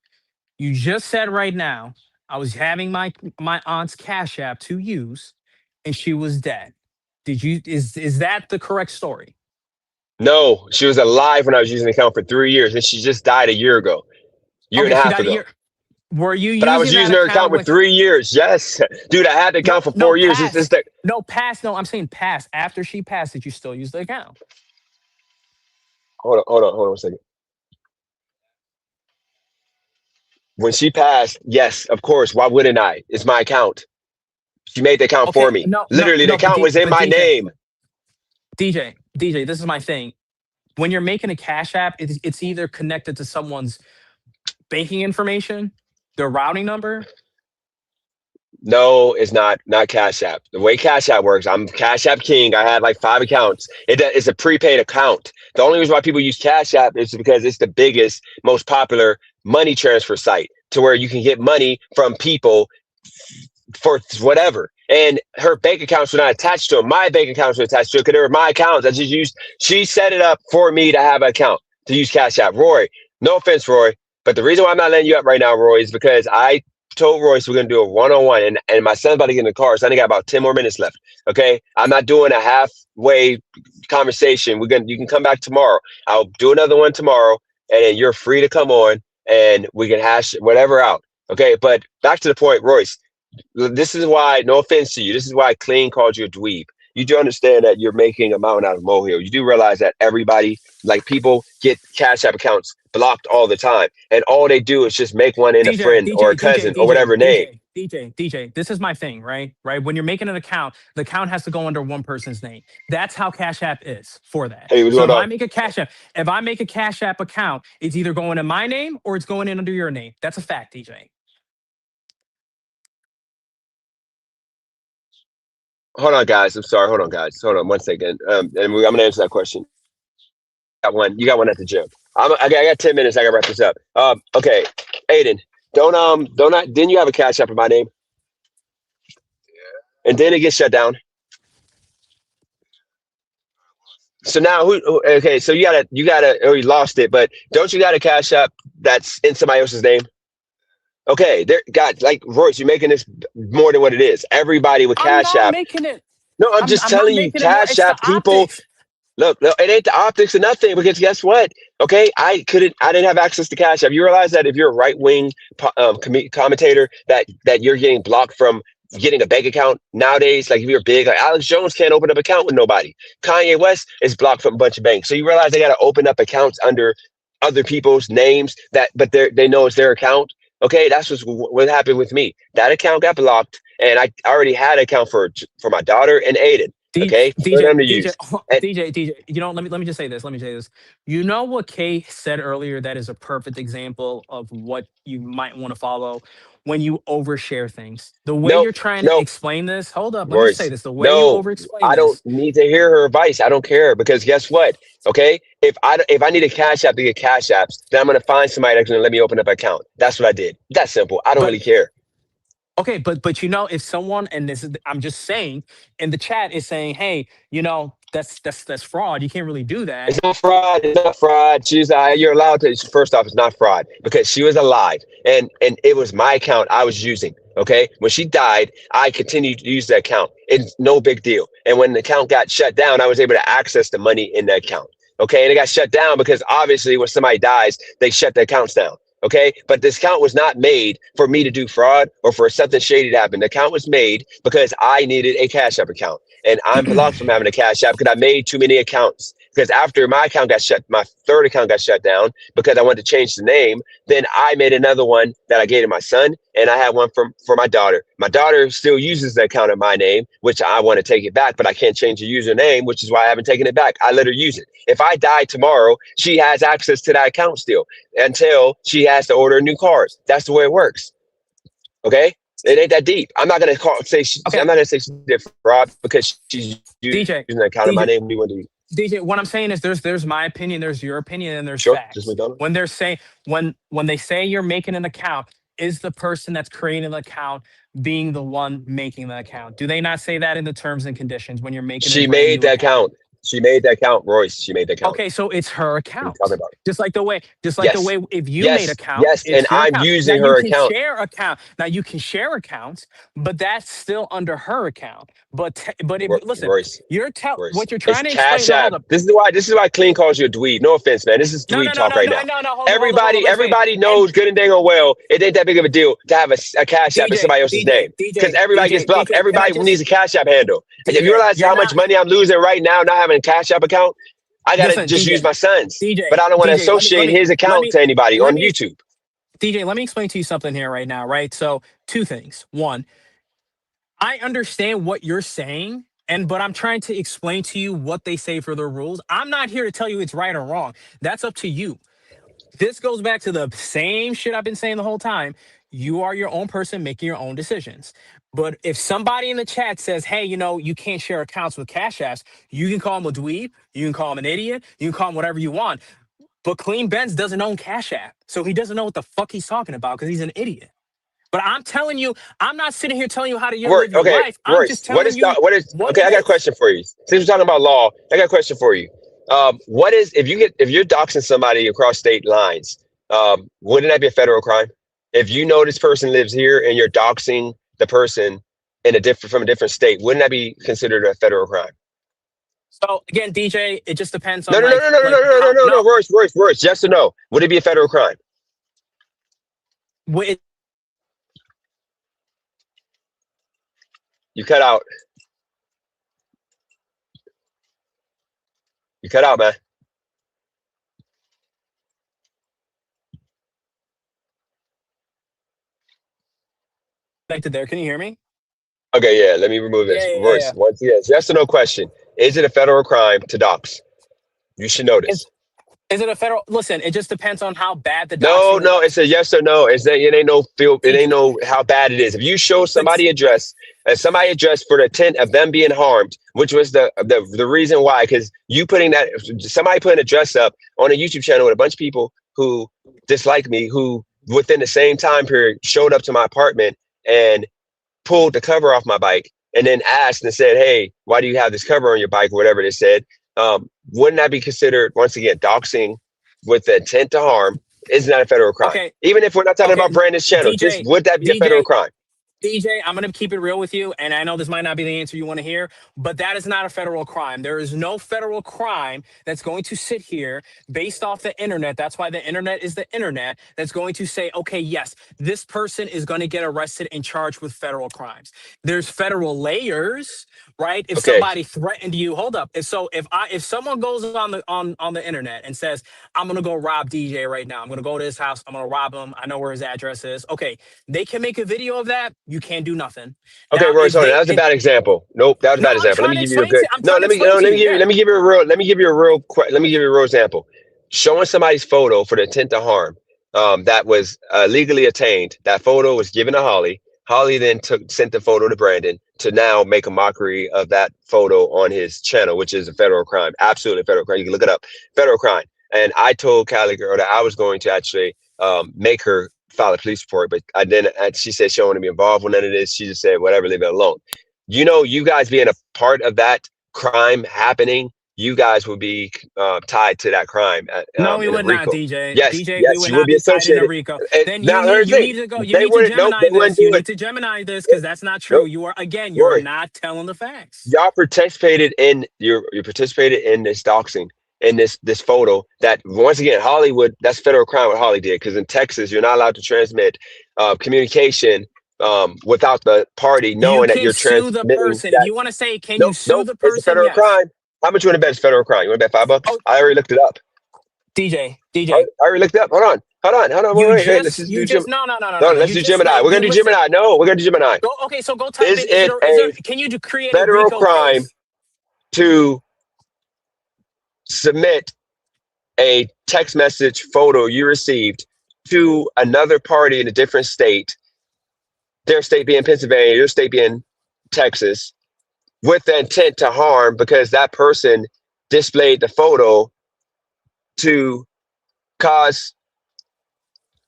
You just said right now, I was having my aunt's Cash App to use, and she was dead. Is that the correct story? No, she was alive when I was using the account for 3 years, and she just died a year ago, year and Okay, a she half died a ago. year. Were you But I was using that using her account account for with 3 years. Yes, dude, I had the account for no 4 years. It's just past? that. No past. No, I'm saying past. After she passed, did you still use the account? Hold on a second. When she passed, yes, of course. Why wouldn't I? It's my account. She made the account Okay, for me. no, no, Literally, the no, account was in but my name. DJ, this is my thing. When you're making a Cash App, it's either connected to someone's banking information, their routing number. No, it's not Cash App. The way Cash App works, I'm Cash App King. I had like 5 accounts. It's a prepaid account. The only reason why people use Cash App is because it's the biggest, most popular money transfer site to where you can get money from people for whatever. And her bank accounts were not attached to it. My bank accounts were attached to it because they were my accounts. I just used, she set it up for me to have an account to use Cash App. Roy, no offense, Roy, but the reason why I'm not letting you up right now, Roy, is because I told Royce we're gonna do a one-on-one, and my son's about to get in the car, so I only got about 10 more minutes left. Okay, I'm not doing a halfway conversation. You can come back tomorrow. I'll do another one tomorrow, and then you're free to come on, and we can hash whatever out. Okay, but back to the point, Royce. This is why, no offense to you, this is why Clean called you a dweeb. You do understand that you're making a mountain out of a molehill. You do realize that everybody, like people, get Cash App accounts blocked all the time, and all they do is just make one in a DJ, friend or a DJ, DJ, cousin or DJ, whatever name. DJ. This is my thing, right? Right. When you're making an account, the account has to go under one person's name. That's how Cash App is for that. Hey, what's So going on? if I make a Cash App account, it's either going in my name or it's going in under your name. That's a fact, DJ. Hold on, guys. I'm sorry. Hold on, guys. Hold on 1 second. I'm gonna answer that question. You got one at the gym. I got 10 minutes. I gotta wrap this up. Okay, Aiden, didn't you have a Cash App in my name? And then it gets shut down. So now okay, so you gotta, or you lost it, but don't you got a Cash App that's in somebody else's name? Okay, there, God, like Royce, you're making this more than what it is. Everybody with I'm Cash not App. making it. No, I'm just I'm not telling you, making it more. Cash It's the App people. optics. Look, it ain't the optics or nothing, because guess what? Okay, I didn't have access to Cash App. You realize that if you're a right wing commentator, that you're getting blocked from getting a bank account nowadays. Like if you're big, like Alex Jones can't open up an account with nobody. Kanye West is blocked from a bunch of banks. So you realize they got to open up accounts under other people's names but they know it's their account. Okay, that's what happened with me. That account got blocked, and I already had an account for my daughter and Aiden. Okay, for them to use. And DJ. You know, let me just say this. Let me say this. You know what Kay said earlier? That is a perfect example of what you might want to follow when you overshare things. The way no, you're trying to no, explain this. Hold up. Let me just say Royce, this. The way you no, over explain I don't this. need to hear her advice. I don't care, because guess what? Okay, if I need a Cash App to get Cash Apps, then I'm gonna find somebody that's gonna let me open up an account. That's what I did. That's simple. I don't But really care. okay, but you know, if someone, and this is, I'm just saying, in the chat is saying, hey, you know, that's fraud. You can't really do that. It's not fraud. It's not fraud. You're allowed to. First off, it's not fraud because she was alive, and it was my account I was using. Okay, when she died, I continued to use the account. It's no big deal. And when the account got shut down, I was able to access the money in the account. Okay, and it got shut down because obviously when somebody dies, they shut the accounts down. Okay, but this account was not made for me to do fraud or for something shady to happen. The account was made because I needed a Cash App account, and I'm blocked from having a Cash App because I made too many accounts. Because after my third account got shut down because I wanted to change the name, then I made another one that I gave to my son, and I had one for my daughter. My daughter still uses the account in my name, which I want to take it back, but I can't change the username, which is why I haven't taken it back. I let her use it. If I die tomorrow, she has access to that account still until she has to order new cars. That's the way it works. Okay? It ain't that deep. I'm not gonna Okay, I'm not gonna say she did fraud because she's using DJ, an account in my DJ, name. We want to DJ. What I'm saying is, there's my opinion, there's your opinion, and there's sure, just facts. McDonald. When they're saying, when they say you're making an account, is the person that's creating the account being the one making the account? Do they not say that in the terms and conditions when you're making a She brand made new the account? account. She made that account, Royce. She made the account. Okay, so it's her What are you account. talking about? Just like the way, Yes. if you made Yes. account, Yes. And it's your I'm account. Now using you her can account. share account. Now you can share accounts, but that's still under her account. But if listen, Royce. Royce. what you're It's trying to explain. Cash No, App. hold up. This is why Clean calls you a dweeb. No offense, man. This is No, dweeb no, no, talk no, right no, now. no, no. Hold up. Let me explain. Everybody And knows good and dang on well it ain't that big of a deal to have a Cash App in DJ, somebody else's name. Because everybody gets blocked. DJ, can I Everybody needs just a Cash App handle. And if you DJ? realize You're how much not money I'm losing right now not having a Cash App account, I gotta listen, just use my son's. But DJ, I don't want to DJ. associate his Let account me to anybody let on me YouTube. DJ. Let me explain to you something here right now. Right. So two things. One, I understand what you're saying. But I'm trying to explain to you what they say for their rules. I'm not here to tell you it's right or wrong. That's up to you. This goes back to the same shit I've been saying the whole time. You are your own person making your own decisions. But if somebody in the chat says, hey, you can't share accounts with Cash Apps, you can call him a dweeb, you can call him an idiot, you can call him whatever you want. But Clean Benz doesn't own Cash App. So he doesn't know what the fuck he's talking about because he's an idiot. But I'm telling you, I'm not sitting here telling you how to live your Okay, life. I'm just Royce. telling you what Okay? it I got a is. question for you. Since we're talking about law, I got a question for you. What is if you're doxing somebody across state lines? Wouldn't that be a federal crime? If you know this person lives here and you're doxing the person from a different state, wouldn't that be considered a federal crime? So again, DJ, it just depends No, on no, no, no, no, no, no, no, how no, no. Royce. Yes or no? Would it be a federal crime? it, You cut out. You cut out, man. connected there. Can you hear me? Okay, yeah. Let me remove Yeah, this. yeah, Royce, yeah. once again, yes or no question. Is it a federal crime to dox? You should know Is this. is it a federal? Listen, it just depends on how bad the No, doxing no, is. it's a yes or no. It ain't no feel. It ain't DJ, no how bad it is. If you show it's somebody address and somebody address for the intent of them being harmed, which was the reason why, because you putting that somebody putting a dress up on a YouTube channel with a bunch of people who dislike me, who within the same time period showed up to my apartment and pulled the cover off my bike and then asked and said, "Hey, why do you have this cover on your bike?" Or whatever they said. Wouldn't that be considered once again doxing with the intent to harm? Isn't that a federal crime? okay. Even if we're not talking Okay, about Brandon's channel, just DJ, would that be a federal DJ, crime? DJ, I'm going to keep it real with you. And I know this might not be the answer you want to hear, but that is not a federal crime. There is no federal crime that's going to sit here based off the internet. That's why the internet is the internet. That's going to say, okay, yes, this person is going to get arrested and charged with federal crimes. There's federal layers, right? If Okay, somebody threatened you, hold up. If someone goes on the internet and says, I'm going to go rob DJ right now. I'm going to go to his house. I'm going to rob him. I know where his address is. Okay. They can make a video of that. You can't do nothing. okay, Now, Royce, hold on. That was a bad example. Nope, that was a no, bad example. Let me give you a good. I'm No, trying to explain to you. Yeah. let me give you a real. Let me give you a real example. Showing somebody's photo for the intent to harm, that was legally attained. That photo was given to Holly. Holly then sent the photo to Brandon to now make a mockery of that photo on his channel, which is a federal crime. Absolutely a federal crime. You can look it up. Federal crime. And I told Callie girl that I was going to actually make her file a police report, but she said she don't want to be involved with none of this. She just said, whatever, leave it alone. You guys being a part of that crime happening, you guys would be tied to that crime No, we in a would not, RICO. DJ. Yes, DJ, we yes, would you would not be be tied into associated. RICO. Then Now, here's the you thing. need to go. You They need to wouldn't. Nope, they Gemini wouldn't this. do You it. need to Gemini this because that's not true. Nope. You are you're Roy, not telling the facts. y'all participated in you participated in this doxing in this photo that once again Hollywood, that's federal crime what Holly did, because in Texas you're not allowed to transmit communication without the party You knowing that can you're sue the transmitting person. If that. you want to say, can you Nope, sue nope, the it's a person? federal Yes. crime. How much you want to bet it's federal crime? You want to bet $5? Oh, I already looked it up. I DJ, already looked it up. Hold on, wait, let's just do no, let's you do just Gemini. We're gonna do listen. Gemini. No, we're gonna do Gemini. Go, okay, so go type Is in. it Is there? a Can you create a federal RICO crime case? to submit a text message photo you received to another party in a different state, their state being Pennsylvania, your state being Texas, with the intent to harm because that person displayed the photo to cause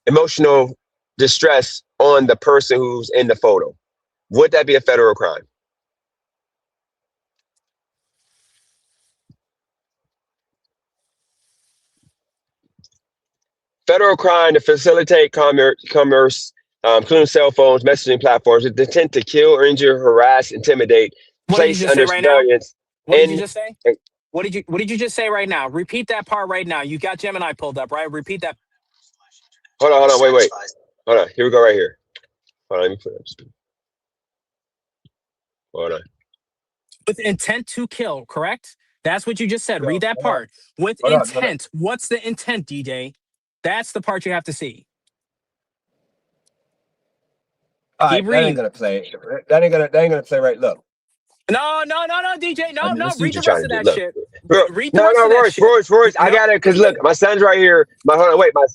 emotional distress on the person who's in the photo? Would that be a federal crime? federal crime to facilitate commerce, including cell phones, messaging platforms, with the intent to kill or injure, harass, intimidate, What did you place just say under right now? surveillance. What did you In just say? What did you just say right now? Repeat that part right now. You got Gemini pulled up, right? Repeat that. hold on, wait. Hold on. Here we go right here. Hold on, let me put it up. Hold on. With intent to kill, correct? That's what you just said. Read that Hold on. part. With Hold on. intent. What's the intent, DJ? That's the part you have to see. All Keep right, that ain't reading. gonna play. That ain't gonna play right. Look, No, DJ. No, Let's see read what the you're rest trying of to do. that Look, shit. bro. Read the rest of that Royce, shit. I No, got it. Because look, my son's right here. My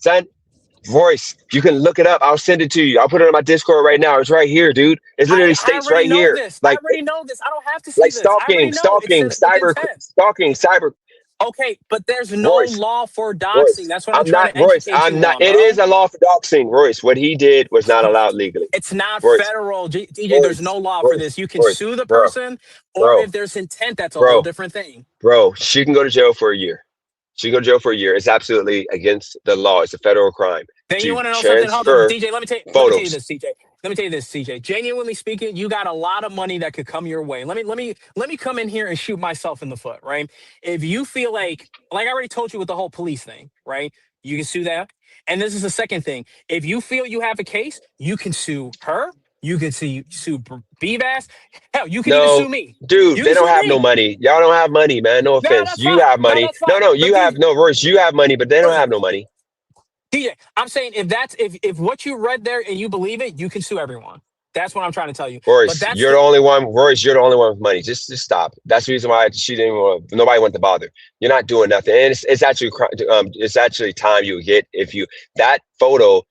son, Royce, you can look it up. I'll send it to you. I'll put it on my Discord right now. It's right here, dude. It I literally states already right know here. this. I Like, already know this. I don't have to see like this. I already know. It says with intent. cyber. Okay, but there's no Royce, law for doxing. That's what I'm trying to Royce, educate I'm you not. on, It is bro. a law for doxing, Royce. What he did was not allowed legally. It's not Royce, federal, DJ. There's no law for this. You can Royce, sue the bro, person, or bro, if there's intent, that's a whole bro, different thing. bro. She can go to jail for a year. She can go to jail for a year. It's absolutely against the law. It's a federal crime Then you to want to know something? Hold up, transfer DJ. Let me tell you photos. this, DJ. Let me tell you this, CJ. Genuinely speaking, you got a lot of money that could come your way. Let me come in here and shoot myself in the foot, right? If you feel like I already told you with the whole police thing, right? You can sue that. And this is the second thing. If you feel you have a case, you can sue her. You can sue BVAS. Hell, you can even No, sue me. dude, You they can don't sue have no me. money. Y'all don't have money, man. No No, offense. that's You fine. have No, money. that's No, fine. no, But you have no, Royce. You have money, but they don't have no money. DJ, I'm saying if what you read there and you believe it, you can sue everyone. That's what I'm trying to tell you. But Royce, that's you're the the only one. Royce, you're the only one with money. Just stop. That's the reason why she didn't want. Nobody wanted to bother. You're not doing nothing, and it's actually it's actually time you would get if you that photo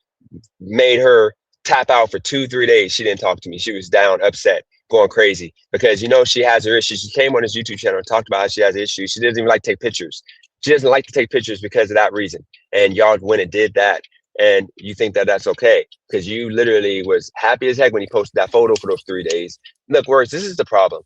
made her tap out for 2-3 days. She didn't talk to me. She was down, upset, going crazy because she has her issues. She came on his YouTube channel and talked about how she has issues. She doesn't even like to take pictures. She doesn't like to take pictures because of that reason. And y'all went and did that, and you think that that's okay because you literally was happy as heck when you posted that photo for those 3 days. Look, words. This is the problem.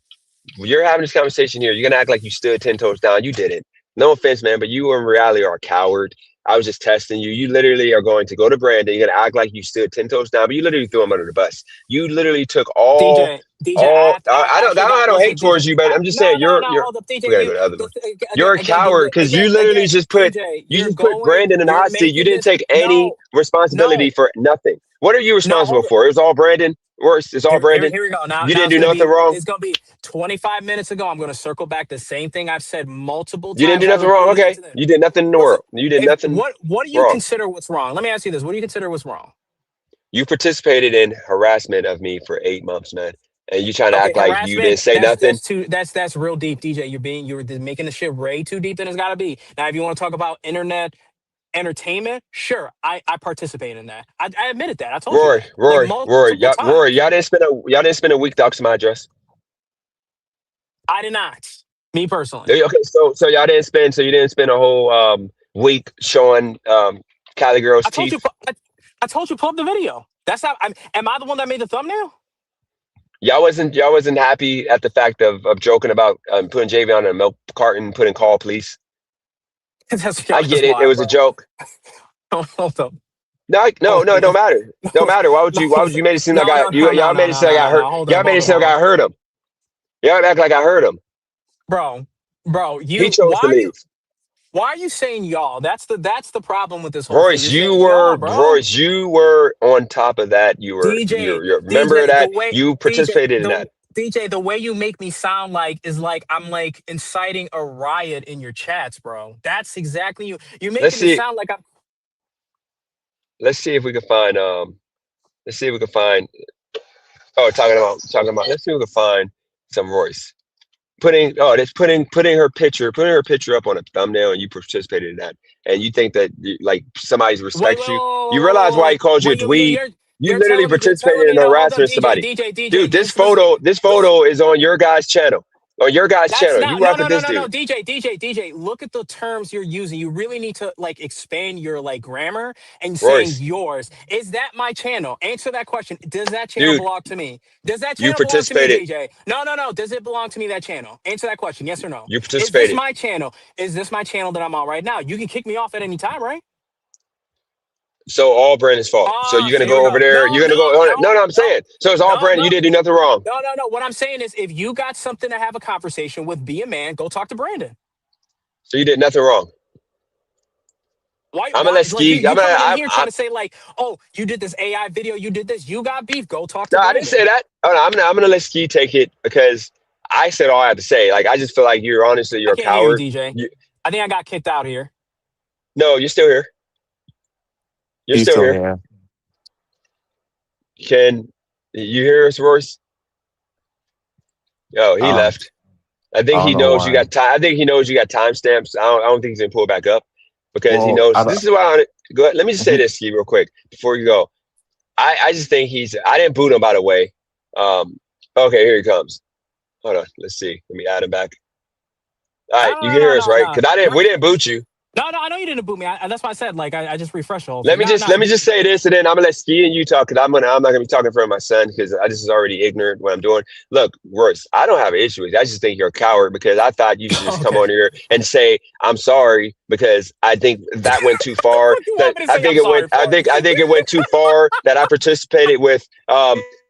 You're having this conversation here. You're gonna act like you stood 10 toes down. You didn't. No offense, man, but you in reality are a coward. I was just testing you. You literally are going to go to Brandon. You're gonna act like you stood 10 toes down, but you literally threw him under the bus. You literally took all. DJ. I I actually don't got have no listen, hate DJ. towards you, but I'm just saying No. you're. Hold up, We DJ. gotta go to the other one. You're a Again, coward because you literally just put DJ. you just put Brandon in the You're hot seat. You making didn't this. take any No, responsibility no, for nothing. What are you no. responsible Hold up. for? It was all Brandon. Worse, it's all Brandon. Here we go. You Now didn't do nothing wrong. it's gonna be 25 minutes ago. I'm gonna circle back the same thing I've said multiple You didn't do times. I nothing wrong. repeated it Okay. to them. You did nothing in the What's it? world. You did nothing What do you wrong. consider what's wrong? Let me ask you this. What do you consider what's wrong? You participated in harassment of me for 8 months, man. And you trying to Okay, act like you didn't harassment. say nothing. That's real deep, DJ. You're making the shit way too deep than it's gotta be. Now, if you want to talk about internet entertainment, sure, I participate in that. I admitted that. I told you that like multiple Rory, times. y'all didn't spend a week doxing my address. I did not. Me personally. Okay, so you didn't spend a whole week showing Cali girl's I told you. teeth. I told you pull up the video. That's how. Am I the one that made the thumbnail? Y'all wasn't happy at the fact of joking about putting Javion in a milk carton, putting call police. I That's get it. It wild, was a bro. joke. Hold up. No, Hold no, it don't up. matter. Don't matter. Why would you make it seem like y'all made it seem like I hurt. Hold Y'all up. made Hold it up. seem like Hold up. I hurt him. Y'all act like I hurt him. Bro, He you chose to leave. why are you saying y'all? That's the problem with this whole thing. Royce, You're saying y'all, bro. You were on top of that. You're a member of DJ, that. You participated in that. the way you make me sound like is like I'm like inciting a riot in your chats, bro. That's exactly you. You're Let's making me see. sound like I'm. Let's see if we can find. Let's see if we can find. Oh, talking about. Let's see if we can find some Royce. Putting her picture up on a thumbnail, and you participated in that, and you think that like somebody respects you. You realize why he called you a dweeb. You literally You're telling participated in me now. Hold harassment up, of somebody. DJ. Dude, You listen. this photo is on your guy's channel. On your guy's That's channel. not You rock with this no, dude. DJ. Look at the terms you're using. You really need to like expand your like grammar and saying Royce, yours. Is that my channel? Answer that question. Does that channel dude, belong to me? Does that you channel belong to me, participated. DJ? No. Does it belong to me, that channel? Answer that question. Yes or no? You Is this participated. my channel? Is this my channel that I'm on right now? You can kick me off at any time, right? So all Brandon's fault. So Ah, you're so gonna here we go over go. there. You're gonna go. Hold on. No, no, I'm No, saying. So it's all no, Brandon. You no, didn't do nothing wrong. no. What I'm saying is, if you got something to have a conversation with, be a man. Go talk to Brandon. So you did nothing wrong. Why? I'm gonna Why? let Like you, Ski. you coming in I'm, here trying I'm to say like, oh, you did this AI video, you did this, you got beef. Go talk to no, I didn't say Brandon. that. Hold on, I'm gonna let Ski take it because I said all I had to say. Like I just feel like I you're a can't hear you, coward. DJ. You, I think I got kicked out here. no, you're still here. You're He's still still here. here. Can you hear us, Royce? Oh, he Um, left. I think I don't he know knows you why. got time. I think he knows you got timestamps. I don't think he's gonna pull it back up because he Well, knows I don't. this is why. Go ahead. Let me just say this, Ski, real quick before you go. I just think he's. I didn't boot him, by the way. Okay, here he comes. Hold on. Let's see. Let me add him back. All right, you can hear us, right? Because I didn't. We didn't boot you. No. I know you didn't boot me. That's why I said like I just refreshed the whole Let thing. me just let me just say this, and then I'm gonna let Ski and you talk because I'm not gonna be talking in front of my son because I just is already ignorant what I'm doing. Look, Royce, I don't have an issue with it. I just think you're a coward because I thought you should just come okay. on here and say I'm sorry because I think that went too far. What you That want me to say? I'm sorry for. I think it went too far that I participated with.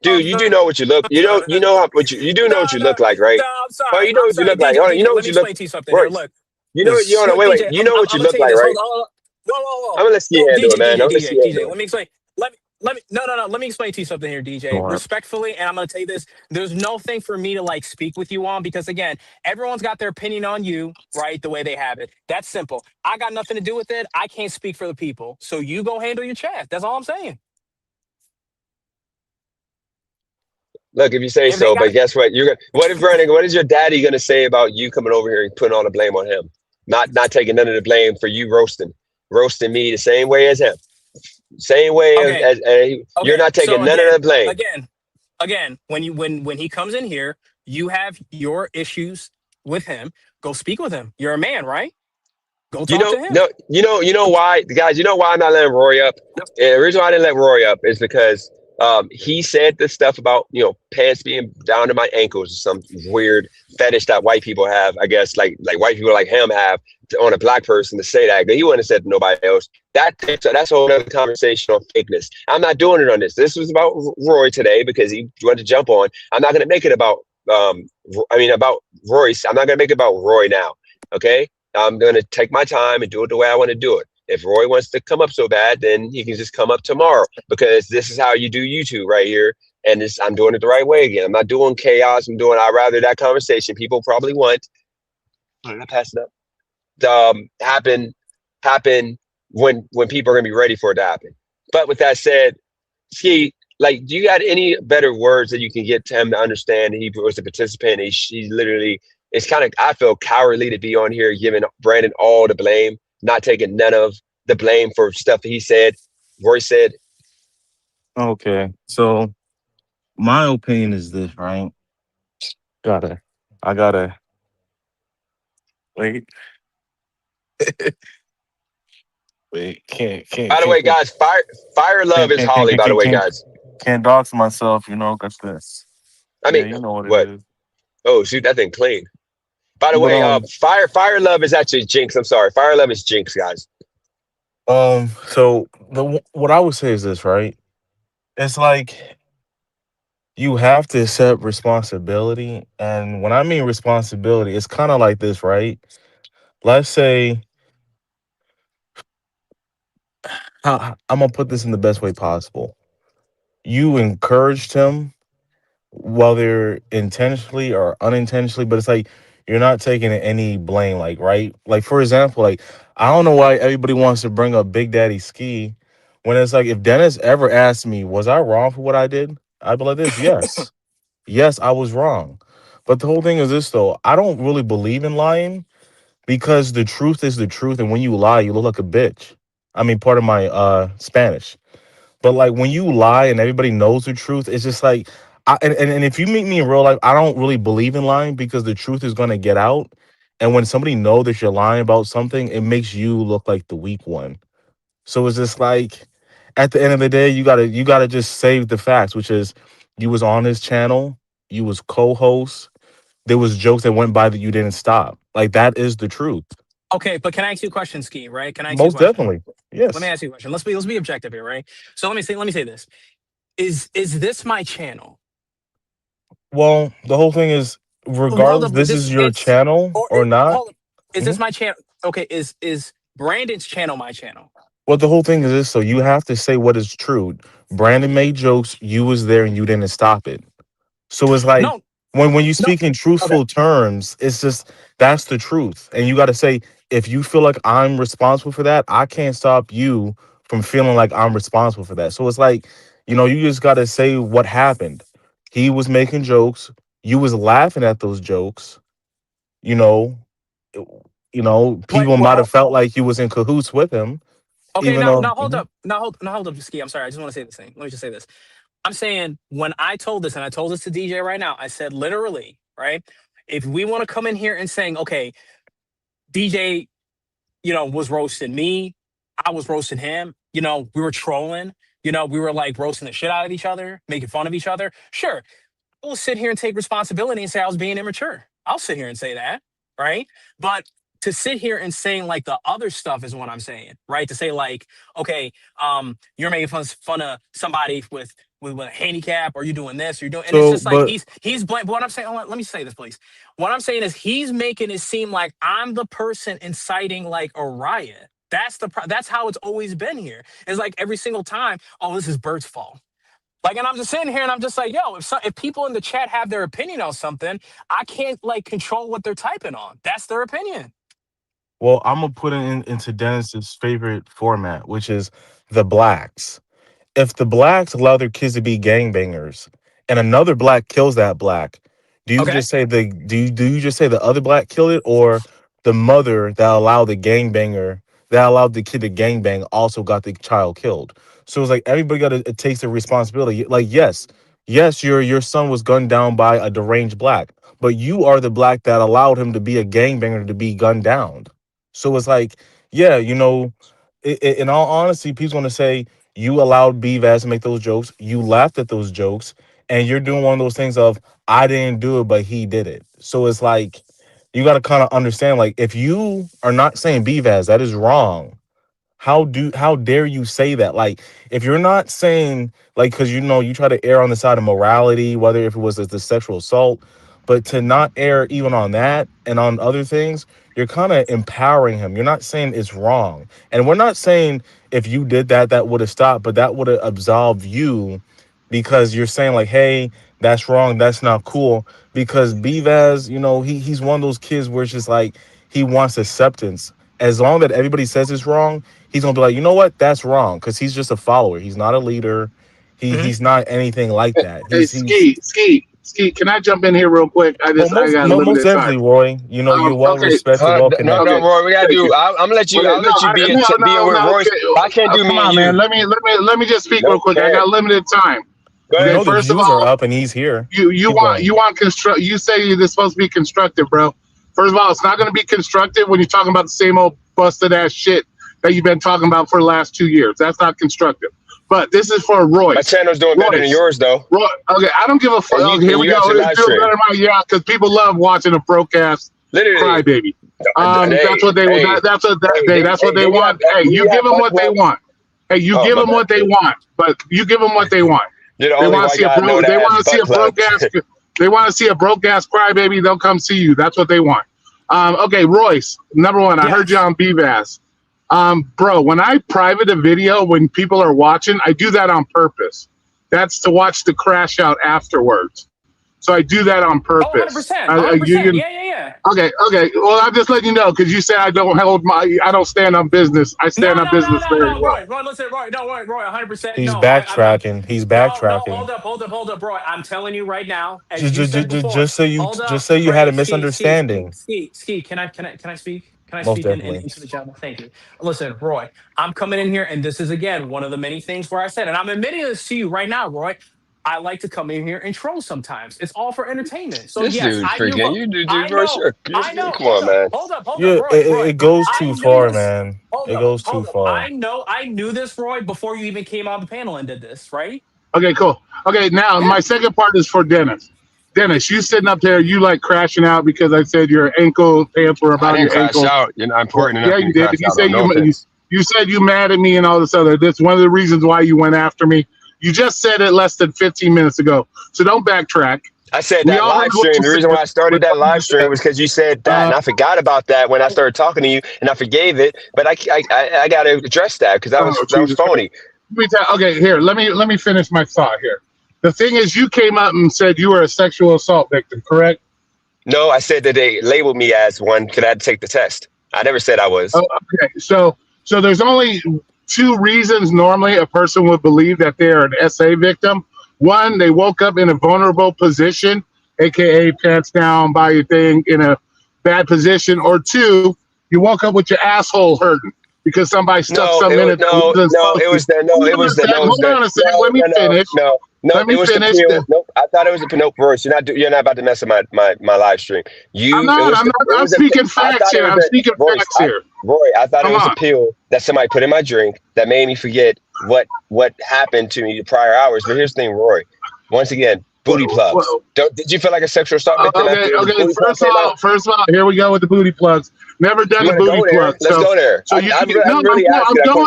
Dude, you do know what you look. You know you do know what you No. look like, right? I'm Oh, sorry. you know I'm what you sorry, look like. DJ. Hold on, you know Let what me you look, explain to you something here. Royce. Look, You know you know look, wait. DJ. You know I'm what you gonna look tell you like, this. right? Hold on. Whoa. I'm gonna let Ski No, handle it, man. I'm gonna let Ski DJ. handle it. Let me explain. Let me. No. Let me explain to you something here, DJ. Sure. Respectfully, and I'm gonna tell you this. There's no thing for me to like speak with you on because again, everyone's got their opinion on you, right? The way they have it. That's simple. I got nothing to do with it. I can't speak for the people. So you go handle your chat. That's all I'm saying. Look, if you say If they so, got but guess what? You're gonna. What if Brandon? What is your daddy gonna say about you coming over here and putting all the blame on him? Not taking none of the blame for you roasting me the same way as him, same way okay, you're okay. not taking So none of the blame. again, when he comes in here, you have your issues with him. Go speak with him. You're a man, right? Go You talk know, to him. no, you know why, guys. You know why I'm not letting Roy up. And the reason why I didn't let Roy up is because he said this stuff about pants being down to my ankles, some weird fetish that white people have. I guess like white people like him have on a black person to say that. But he wouldn't have said to nobody else. That's a whole other conversation on fakeness. I'm not doing it on this. This was about Roy today because he wanted to jump on. I'm not going to make it about about Royce. I'm not going to make it about Roy now. Okay. I'm going to take my time and do it the way I want to do it. If Roy wants to come up so bad, then he can just come up tomorrow because this is how you do YouTube right here. And I'm doing it the right way again. I'm not doing chaos. I'd rather that conversation people probably want. I pass it up. Happen when people are going to be ready for it to happen. But with that said, Ski, like, do you got any better words that you can get to him to understand he was a participant? He literally, it's kind of, I feel cowardly to be on here giving Brandon all the blame, not taking none of the blame for stuff that he said, Roy said. Okay, so my opinion is this, right? I gotta wait. Wait. By the way, guys, Fire Love is Holly, by the way, guys. Can't dox myself, that's this. I Yeah, mean, you know what it what? is. Oh, shoot, that thing clean. By the But way, Fire Love is actually Jinx. I'm sorry. Fire Love is Jinx, guys. so what I would say is this, right? It's like you have to accept responsibility, and when I mean responsibility, it's kind of like this, right? Let's say I'm gonna put this in the best way possible. You encouraged him, whether intentionally or unintentionally, but it's like you're not taking any blame, like, right? Like, for example, like, I don't know why everybody wants to bring up Big Daddy Ski when it's like, if Dennis ever asked me, was I wrong for what I did? I'd be like this, yes. Yes, I was wrong. But the whole thing is this, though, I don't really believe in lying because the truth is the truth. And when you lie, you look like a bitch. I mean, part of my Spanish. But like when you lie and everybody knows the truth, it's just like, and if you meet me in real life, I don't really believe in lying because the truth is going to get out. And when somebody know that you're lying about something, it makes you look like the weak one. So it's just like, at the end of the day, you gotta just save the facts, which is you was on his channel, you was co-host, there was jokes that went by that you didn't stop. Like that is the truth. Okay, but can I ask you a question, Ski? Right? Can I ask you a Most question? definitely. Let me Yes. ask you a question. Let's be objective here, right? So let me say this. Is this my channel? Well, the whole thing is, Hold regardless, up. this This is your it's channel or or not. hold up. Is this Mhm. my channel? Okay, is Brandon's channel my channel? Well, the whole thing is this. So you have to say what is true. Brandon made jokes. You was there and you didn't stop it. So it's like No, when you no. speak in Okay. truthful terms, it's just that's the truth. And you got to say, if you feel like I'm responsible for that, I can't stop you from feeling like I'm responsible for that. So it's like, you just got to say what happened. He was making jokes. You was laughing at those jokes. You know, it- Wait, people well, might have felt like you was in cahoots with him, okay, even though. now hold Mhm. up. Now hold up, Ski. I'm sorry. I just want to say this thing. Let me just say this. I'm saying when I told this, and I told this to DJ right now, I said literally, right? If we want to come in here and saying, okay, DJ, was roasting me, I was roasting him, we were trolling, we were like roasting the shit out of each other, making fun of each other. Sure, we'll sit here and take responsibility and say I was being immature. I'll sit here and say that, right? But to sit here and saying like the other stuff is what I'm saying, right? To say like, okay, you're making fun of somebody with a handicap, or you're doing this, or you're doing, and it's So, just like but he's blank. What I'm saying, let me say this, please. What I'm saying is he's making it seem like I'm the person inciting like a riot. That's how it's always been here. It's like every single time, oh, this is Bert's fault. Like, and I'm just sitting here and I'm just like, yo, if people in the chat have their opinion on something, I can't like control what they're typing on. That's their opinion. well, I'm gonna put it into Dennis's favorite format, which is the blacks. If the blacks allow their kids to be gangbangers and another black kills that black, Okay. do you just say the other black killed it, or the mother that allowed the gangbanger that allowed the kid to gangbang also got the child killed? So it's like everybody got to takes the responsibility. Like, yes, your son was gunned down by a deranged black, but you are the black that allowed him to be a gangbanger to be gunned down. So it's like, yeah, in all honesty, people's gonna say you allowed Vaz to make those jokes. You laughed at those jokes, and you're doing one of those things of I didn't do it, but he did it. So it's like you got to kind of understand, like if you are not saying Vaz, that is wrong. How dare you say that? Like if you're not saying like because you try to err on the side of morality, whether if it was the sexual assault, but to not err even on that and on other things, you're kind of empowering him. You're not saying it's wrong, and we're not saying if you did that that would have stopped, but that would have absolved you because you're saying like, hey, that's wrong, that's not cool. Because Bvaz, he's one of those kids where it's just like he wants acceptance. As long that everybody says it's wrong, he's gonna be like, you know what, that's wrong, because he's just a follower. He's not a leader. Mhm. He's not anything like that. Hey, He's Ski. Can I jump in here real quick? well, I got most limited time. definitely, Roy. You're well Okay, respected, well No, okay. no, connected. Roy. We gotta Thank do. you. I'm gonna let you. Okay, I'll let you be being with Royce. Okay. I can't do Come me and on, man. you. Let me just speak No, real quick. I can't. got limited time. Go You ahead. Okay, know the first of Jews are all, up and he's here. you Keep want going. construct. You say this supposed to be constructive, bro. First of all, it's not going to be constructive when you're talking about the same old busted ass shit that you've been talking about for the last 2 years. That's not constructive. But this is for My Royce. channel's doing better than Royce. yours, though. Roy, okay, I don't give a fuck. And Okay, here and we you got go. your It's live doing stream. better than yeah, because people love watching a broke ass Literally. crybaby. Hey, That's what they hey, that's what hey. that's what they Then want. Hey, we you give have them what they well. want. Hey, you Oh, give my them bad. what they want, but you give them what they want. You're the They only want to white see a guy I know broke. that They has want to see butt a broke plugs. ass. They want to see a broke ass crybaby. They'll come see you. That's what they want. Okay, Royce. Number one, I heard you Yes. on BVAS. Bro, when I private a video when people are watching, I do that on purpose. That's to watch the crash out afterwards. So I do that on Oh, purpose. 100%. You 100%. can Yeah. okay. Well, I'm just letting you know because you said I don't stand on business. I stand on business very well. Roy, listen, Roy, no, Roy, 100%. He's No, I'm backtracking. He's no, backtracking. hold up, Roy. I'm telling you right now, as you said Just, before. just so you Hold up, just say you had a right? misunderstanding. Ski. Can I speak? Can I Most speak definitely. into the gentleman? Thank you. Listen, Roy, I'm coming in here, and this is again one of the many things where I said, and I'm admitting this to you right now, Roy. I like to come in here and troll sometimes. It's all for entertainment. So This yes, dude I knew. freaking you, dude. I Bro, know. sure. I know. Come on, man. Hold up, Yeah, Roy. it goes I too knew far, this. man. It goes too far. I knew this, Roy, before you even came on the panel and did this, right? Okay, cool. Okay, now Yeah. my second part is for Dennis. Dennis, you sitting up there, you like crashing out because I said your ankle pants were I about didn't your crash ankle. out. You're not important enough. Yeah, for you me to did. crash You out said on. No offense. you said you mad at me and all this other. That's one of the reasons why you went after me. You just said it less than 15 minutes ago. So don't backtrack. I said We that all heard live what stream. you The reason said. why I started that live stream was because you said that, and I forgot about that when I started talking to you, and I forgave it. But I got to address that because that was Jesus phony. Okay, here. Let me finish my thought here. The thing is, you came up and said you were a sexual assault victim, correct? No, I said that they labeled me as one because I had to take the test. I never said I was. Oh, okay. So there's only two reasons normally a person would believe that they're an SA victim. One, they woke up in a vulnerable position, aka pants down by your thing in a bad position, or two, you woke up with your asshole hurting because somebody stuck something in it. Hold on a second. Let me finish. Let me it was finish. the pill. Nope, I thought it was a nope, Royce. You're not about to mess up my live stream. I'm speaking facts here. I'm speaking facts here. Roy, I thought it was Come a pill that somebody put in my drink that made me forget what happened to me the prior hours. But here's the thing, Roy. Once again, booty plugs. Did you feel like a sexual assault victim? Okay. First of all, here we go with the booty plugs. Never done the booty plug. Let's go there. So I'm going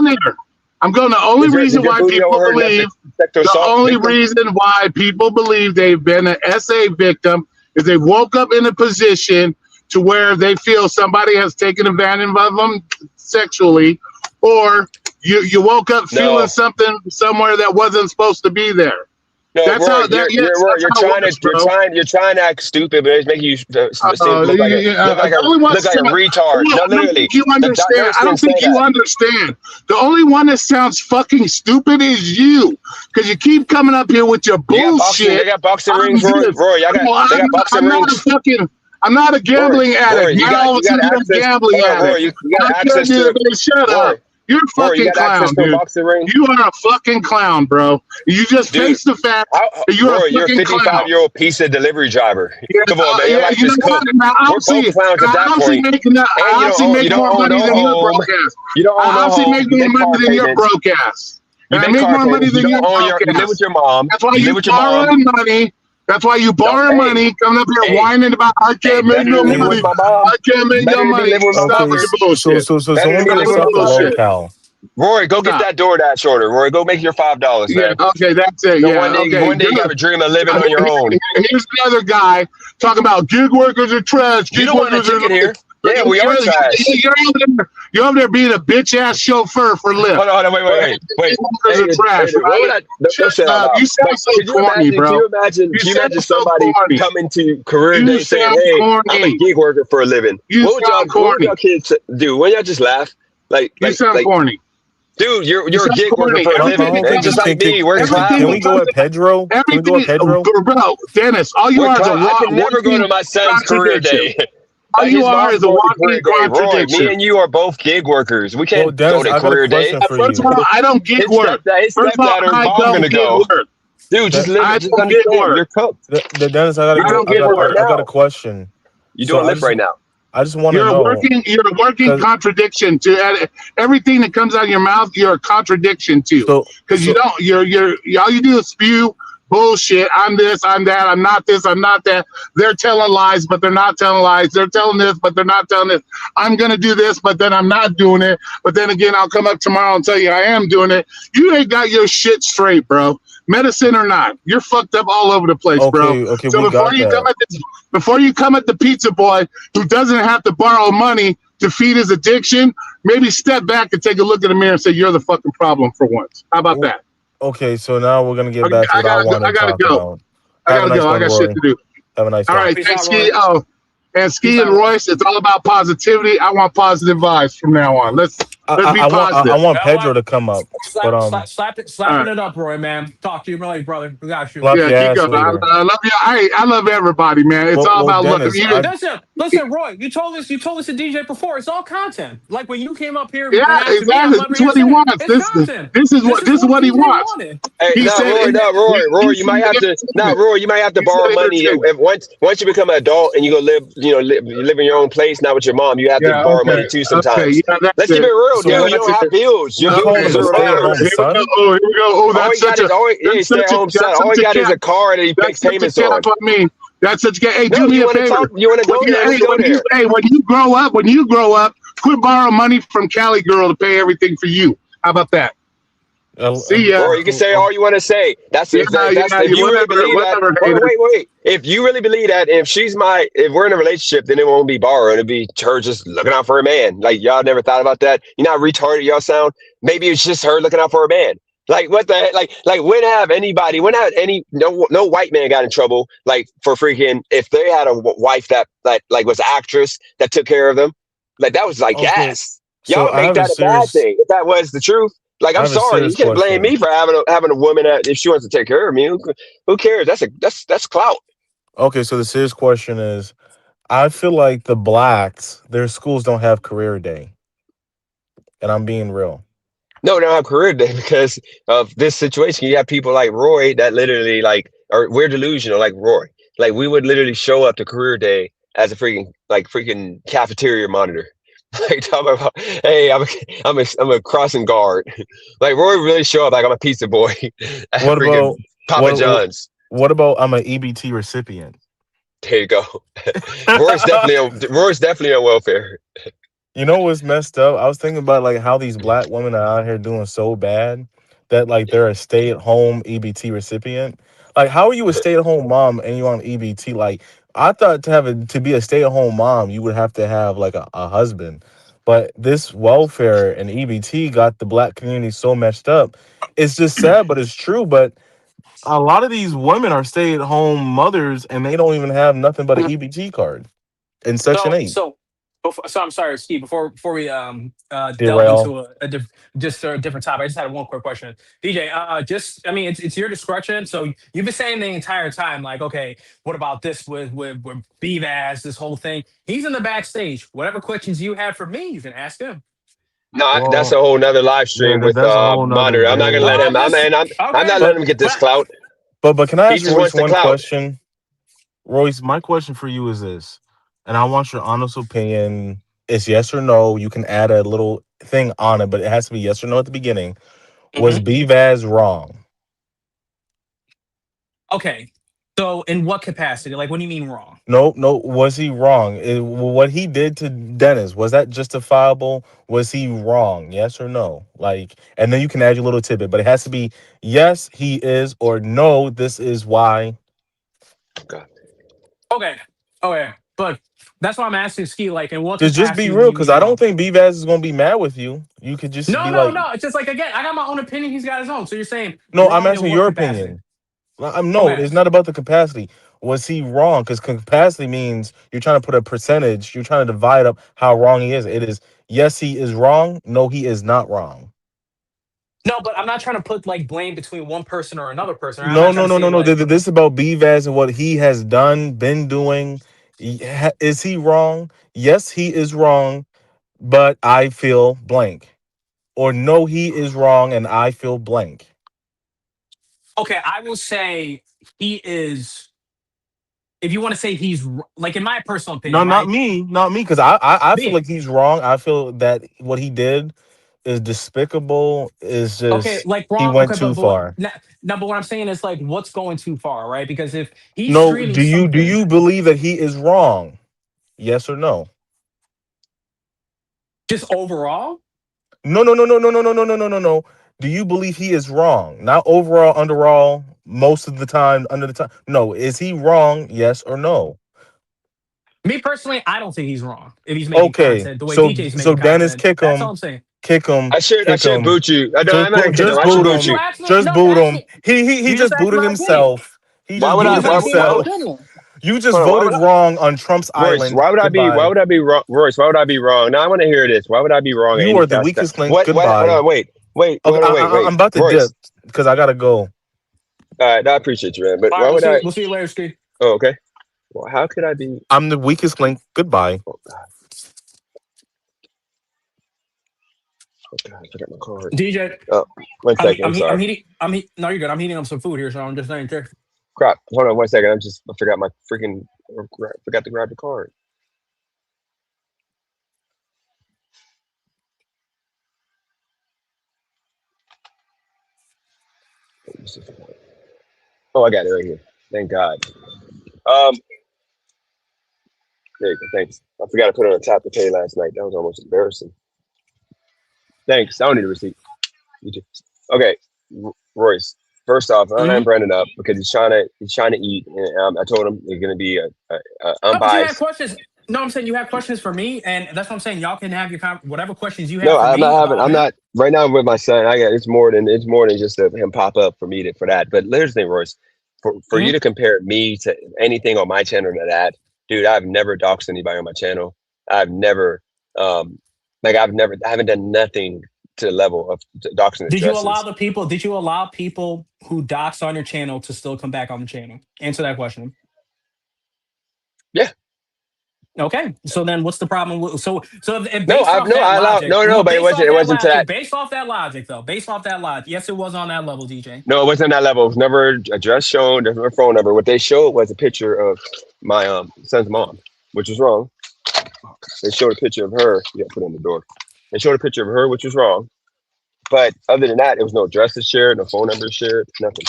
there. I'm going. The only reason why people believe they've been an SA victim is they woke up in a position to where they feel somebody has taken advantage of them sexually, or you woke up feeling something somewhere that wasn't supposed to be there. No, Roy, you're trying to act stupid, but it's making you look like a retard. No, literally. I don't think you understand. The only one that sounds fucking stupid is you, because you keep coming up here with your bullshit. They got boxing rings, Roy. They got boxing rings. I'm not a gambling addict. You got gambling addict. You got access to it. Shut up. You're a fucking clown, dude. You are a fucking clown, bro. You just face the fact that you're a fucking 55-year-old piece of delivery driver. Come on, man. Your life is cooked. We're both clowns at that point. I obviously make more money than your broke ass. I obviously make more money than your broke ass. I make more money than your broke ass. You live with your mom. That's why you borrowing money. That's why you borrow money, coming up here whining about I can't make no money. I can't make no money. Stop with your bullshit. So someone better stop the locale. Rory, go get that DoorDash order. Rory, go make your $5. Yeah, okay, that's it. One day you have a dream of living on your own. Here's another guy talking about gig workers are trash. You don't want to take it here. Yeah, we are trash. You're over there being a bitch ass chauffeur for Lyft. Hold on, wait. Workers are trash. You sound so corny, bro. Can you imagine somebody coming to career day saying, "Hey, I'm a gig worker for a living"? What would y'all kids do? Wouldn't y'all just laugh? You sound corny. Dude, you're a gig worker for a living. Just like me, work class. Can we go at Pedro? Bro, Dennis, all you are is a walk. I can never go to my son's career day. All you are is a walking contradiction. Me and you are both gig workers. We can't go to career day. First of all, I don't gig work. First of all, I don't go. Dude, just understand. You're cooked. Dennis, I got a question. You doing Lyft right now? I just want to know. You're a working contradiction to everything that comes out of your mouth. You're a contradiction to, because you don't. All you do is spew bullshit. I'm this. I'm that. I'm not this. I'm not that. They're telling lies, but they're not telling lies. They're telling this, but they're not telling this. I'm gonna do this, but then I'm not doing it. But then again, I'll come up tomorrow and tell you I am doing it. You ain't got your shit straight, bro. Medicine or not, you're fucked up all over the place, bro. Okay, so before you come at the pizza boy who doesn't have to borrow money to feed his addiction, maybe step back and take a look in the mirror and say you're the fucking problem for once. How about that? Okay, so now we're gonna get back to what I want to talk about. I gotta go. I got shit to do. Have a nice day. All right, thanks, Ski. Ski and Royce, it's all about positivity. I want positive vibes from now on. Let's be positive. I want Pedro to come up. Slapping it up, Roy, man. Talk to you later, brother. We got you. Keep going. I love you. I love everybody, man. It's all about Dennis, Listen, Roy. You told us to DJ before. It's all content. Like when you came up here. Yeah, exactly. That's what he wants. This is what he wants. Hey, Roy, you might have to. Roy, you might have to borrow money. Once you become an adult and you go live in your own place, not with your mom, you have to borrow money too sometimes. Let's keep it real, dude. You don't have bills. Your bills are around. Here we go. Oh, that's such a stay home son. All he got is a car that he pays payments on. That's such. Hey, No, do me you a want to favor. talk? You want to go there? Let's go there. When you grow up, quit borrowing money from Cali girl to pay everything for you. How about that? See ya. Or you can say all you want to say. That's Yeah, if you really believe that. whatever, Hold on, hater. wait. If you really believe that, if we're in a relationship, then it won't be borrowing. It'll be her just looking out for a man. Like y'all never thought about that. You know how retarded y'all sound. Maybe it's just her looking out for a man. Like what the heck? Like when have any no white man got in trouble like for freaking if they had a wife that like was an actress that took care of them. Like that was like Okay, yes. Y'all so would make that a bad thing if that was the truth. Like, I I'm have a sorry, you serious can't blame question. me for having a woman that if she wants to take care of me. Who cares? That's clout. Okay, so the serious question is, I feel like the blacks, their schools don't have career day, and I'm being real. No, they don't have career day because of this situation. You have people like Roy that literally or we're delusional like Roy. Like we would literally show up to career day as a freaking cafeteria monitor. Like talking about, hey, I'm a crossing guard. Like Roy would really show up like I'm a pizza boy at What freaking about Papa what? John's. What about I'm an EBT recipient? There you go. Roy's definitely on welfare. You know what's messed up? I was thinking about like how these black women are out here doing so bad that like they're a stay-at-home EBT recipient. Like, how are you a stay-at-home mom and you on EBT? Like, I thought to be a stay-at-home mom, you would have to have like a husband. But this welfare and EBT got the black community so messed up. It's just sad, but it's true. But a lot of these women are stay-at-home mothers and they don't even have nothing but an EBT card in Section So 8. so so I'm sorry, Steve. Before we delve Derail. into just a different topic, I just had one quick question, DJ. Just I mean, it's your discretion. So you've been saying the entire time, like, okay, what about this with BVAS, this whole thing? He's in the backstage. Whatever questions you have for me, you can ask him. No, that's a Well, whole nother live yeah, stream with that's a whole nother monitor. I'm not gonna No, let day. him. I'm just I'm okay. not But letting him get this But clout. but can I He ask just Royce wants the one clout. question? Royce, my question for you is this, and I want your honest opinion. It's yes or no. You can add a little thing on it, but it has to be yes or no at the beginning. Was mhm. BVAS wrong? Okay. So in what capacity? Like, what do you mean wrong? No, no. Was he wrong? What he did to Dennis, was that justifiable? Was he wrong? Yes or no? Like, and then you can add your little tidbit, but it has to be yes, he is, or no, this is why. God. Okay. Okay. But that's why I'm asking Ski, like, in what Just be capacity do real, you because mean I don't wrong? think BVAS is gonna be mad with you. You could just No, be no, like, no. It's just like, again, I got my own opinion. He's got his own. So you're saying no, I'm wrong in asking what your capacity? opinion. I'm no, Okay. it's not about the capacity. Was he wrong? Because capacity means you're trying to put a percentage, you're trying to divide up how wrong he is. It is yes, he is wrong. No, he is not wrong. No, but I'm not trying to put like blame between one person or another person. I'm No, not trying no, to no, say no, no. like, This is about BVAS and what he has done, been doing. Is he wrong? Yes, he is wrong, but I feel blank. Or no, he is wrong and I feel blank. okay, I will say he is, if you want to say like, in my personal No, opinion, right? not me, because I feel Me. like he's wrong. I feel that what he did is despicable. Is Okay, just like he wrong. went Okay, too far. no, but what I'm saying is like, what's going too far, right? Because if he's No, streaming do something you believe that he is wrong? Yes or no? just overall, No, no, no, no, no, no, no, no, no, no, no, no. Do you believe he is wrong? Not overall, underall, most of the time, under the time. No, is he wrong? Yes or no? me personally, I don't think he's wrong if he's making Okay, content the way so DJ's so making Dennis, content. That's all I'm saying. kick him, I kick should him. boot you. No, I'm not gonna kick him. Just I should boot boot You you. him. asked me. Just No, you boot asked him. me. He You just just asked booted my opinion. himself. He Why just would You I? booted just asked me my himself. opinion. You just Hold on. voted wrong on Trump's Royce? island. Why Goodbye. would I be wrong, Royce? Why would I be wrong? Now I want to hear this. Why would I be wrong in You any are the facet? weakest link. What? Hold Goodbye. on. Okay, Wait. I'm about to dip Royce. because I gotta go. All right, I appreciate you, man. But All right, why would I? we'll see you later, Ski. Oh, okay. Well, how could I be? I'm the weakest link. Goodbye. Oh God. Oh God. I forgot my card. DJ, Oh, one second. I'm I'm sorry. heating. No, you're good. I'm heating up some food here, so I'm just saying. Check. Crap. Hold on 1 second. I forgot my freaking. Forgot to grab the card. Let me see if I got it. Oh, I got it right here. Thank God. There you go. Thanks. I forgot to put it on top to pay last night. That was almost embarrassing. Thanks. I don't need a receipt. You too. Okay, Royce. First off, I am Mhm. Brandon up because he's trying to eat. And, I told him he's going to be a No, but you have unbiased. questions. No, I'm saying you have questions for me, and that's what I'm saying. Y'all can have your whatever questions you No, have for I'm not me having. about I'm him. not right now with my son. It's more than just him pop up for me for that. But here's the thing, Royce. For you Mhm. to compare me to anything on my channel to that, dude, I've never doxed anybody on my channel. I've never, I haven't done nothing to the level of doxing Did you allow addresses. the people? Did you allow people who doxed on your channel to still come back on the channel? Answer that question. Yeah. Okay, so then what's the problem? So if No, based off that I allowed. logic, No, but based off it that wasn't to that. based off that logic though, based off that logic, yes, it was on that level, DJ. No, it wasn't that level. It was never address shown. There's no phone number. What they showed was a picture of my son's mom, which was wrong. They showed a picture of her. Yeah, put it on the door. They showed a picture of her, which was wrong. But other than that, there was no addresses shared, no phone numbers shared, nothing.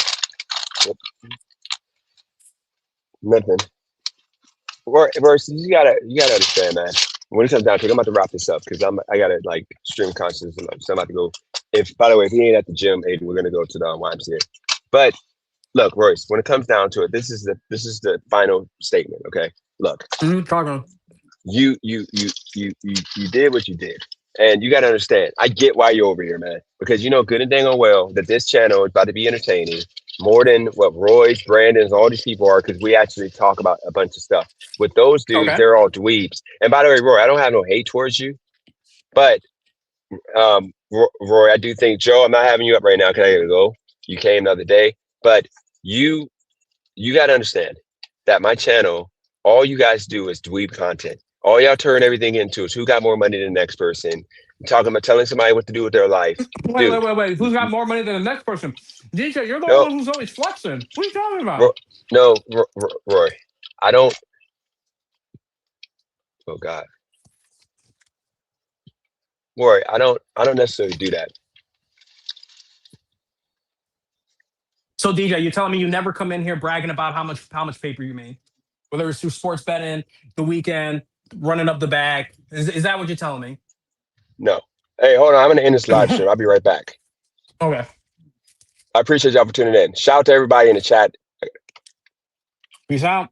Yep, nothing. Versus, you gotta understand, man. When it comes down to it, I'm about to wrap this up because I gotta like stream consciousness. So I'm about to go. If by the way, if he ain't at the gym, Aiden, we're gonna go to the YMCA. But look, Royce, when it comes down to it, this is the final statement. Okay, look, Talking. you did what you did, and you got to understand. I get why you're over here, man, because you know good and dang on well that this channel is about to be entertaining more than what Roy's, Brandon's, all these people are, because we actually talk about a bunch of stuff. With those dudes, Okay. they're all dweebs. And by the way, Roy, I don't have no hate towards you, but Roy, I do think Joe, I'm not having you up right now because I gotta go. You came the other day, but you got to understand that my channel, all you guys do is dweeb content. All y'all turn everything into is who got more money than the next person. Talking about telling somebody what to do with their life, dude. Wait. Who's got more money than the next person? DJ, you're the only No, one who's always flexing. What are you talking Roy, about? no, Roy. I don't. Oh God, Roy. I don't. necessarily do that. So DJ, you're telling me you never come in here bragging about how much paper you made, whether it's through sports betting, the weekend, running up the bag. Is that what you're telling me? No. Hey, hold on. I'm gonna end this live stream. I'll be right back. Okay. I appreciate y'all for tuning in. Shout out to everybody in the chat. Peace out.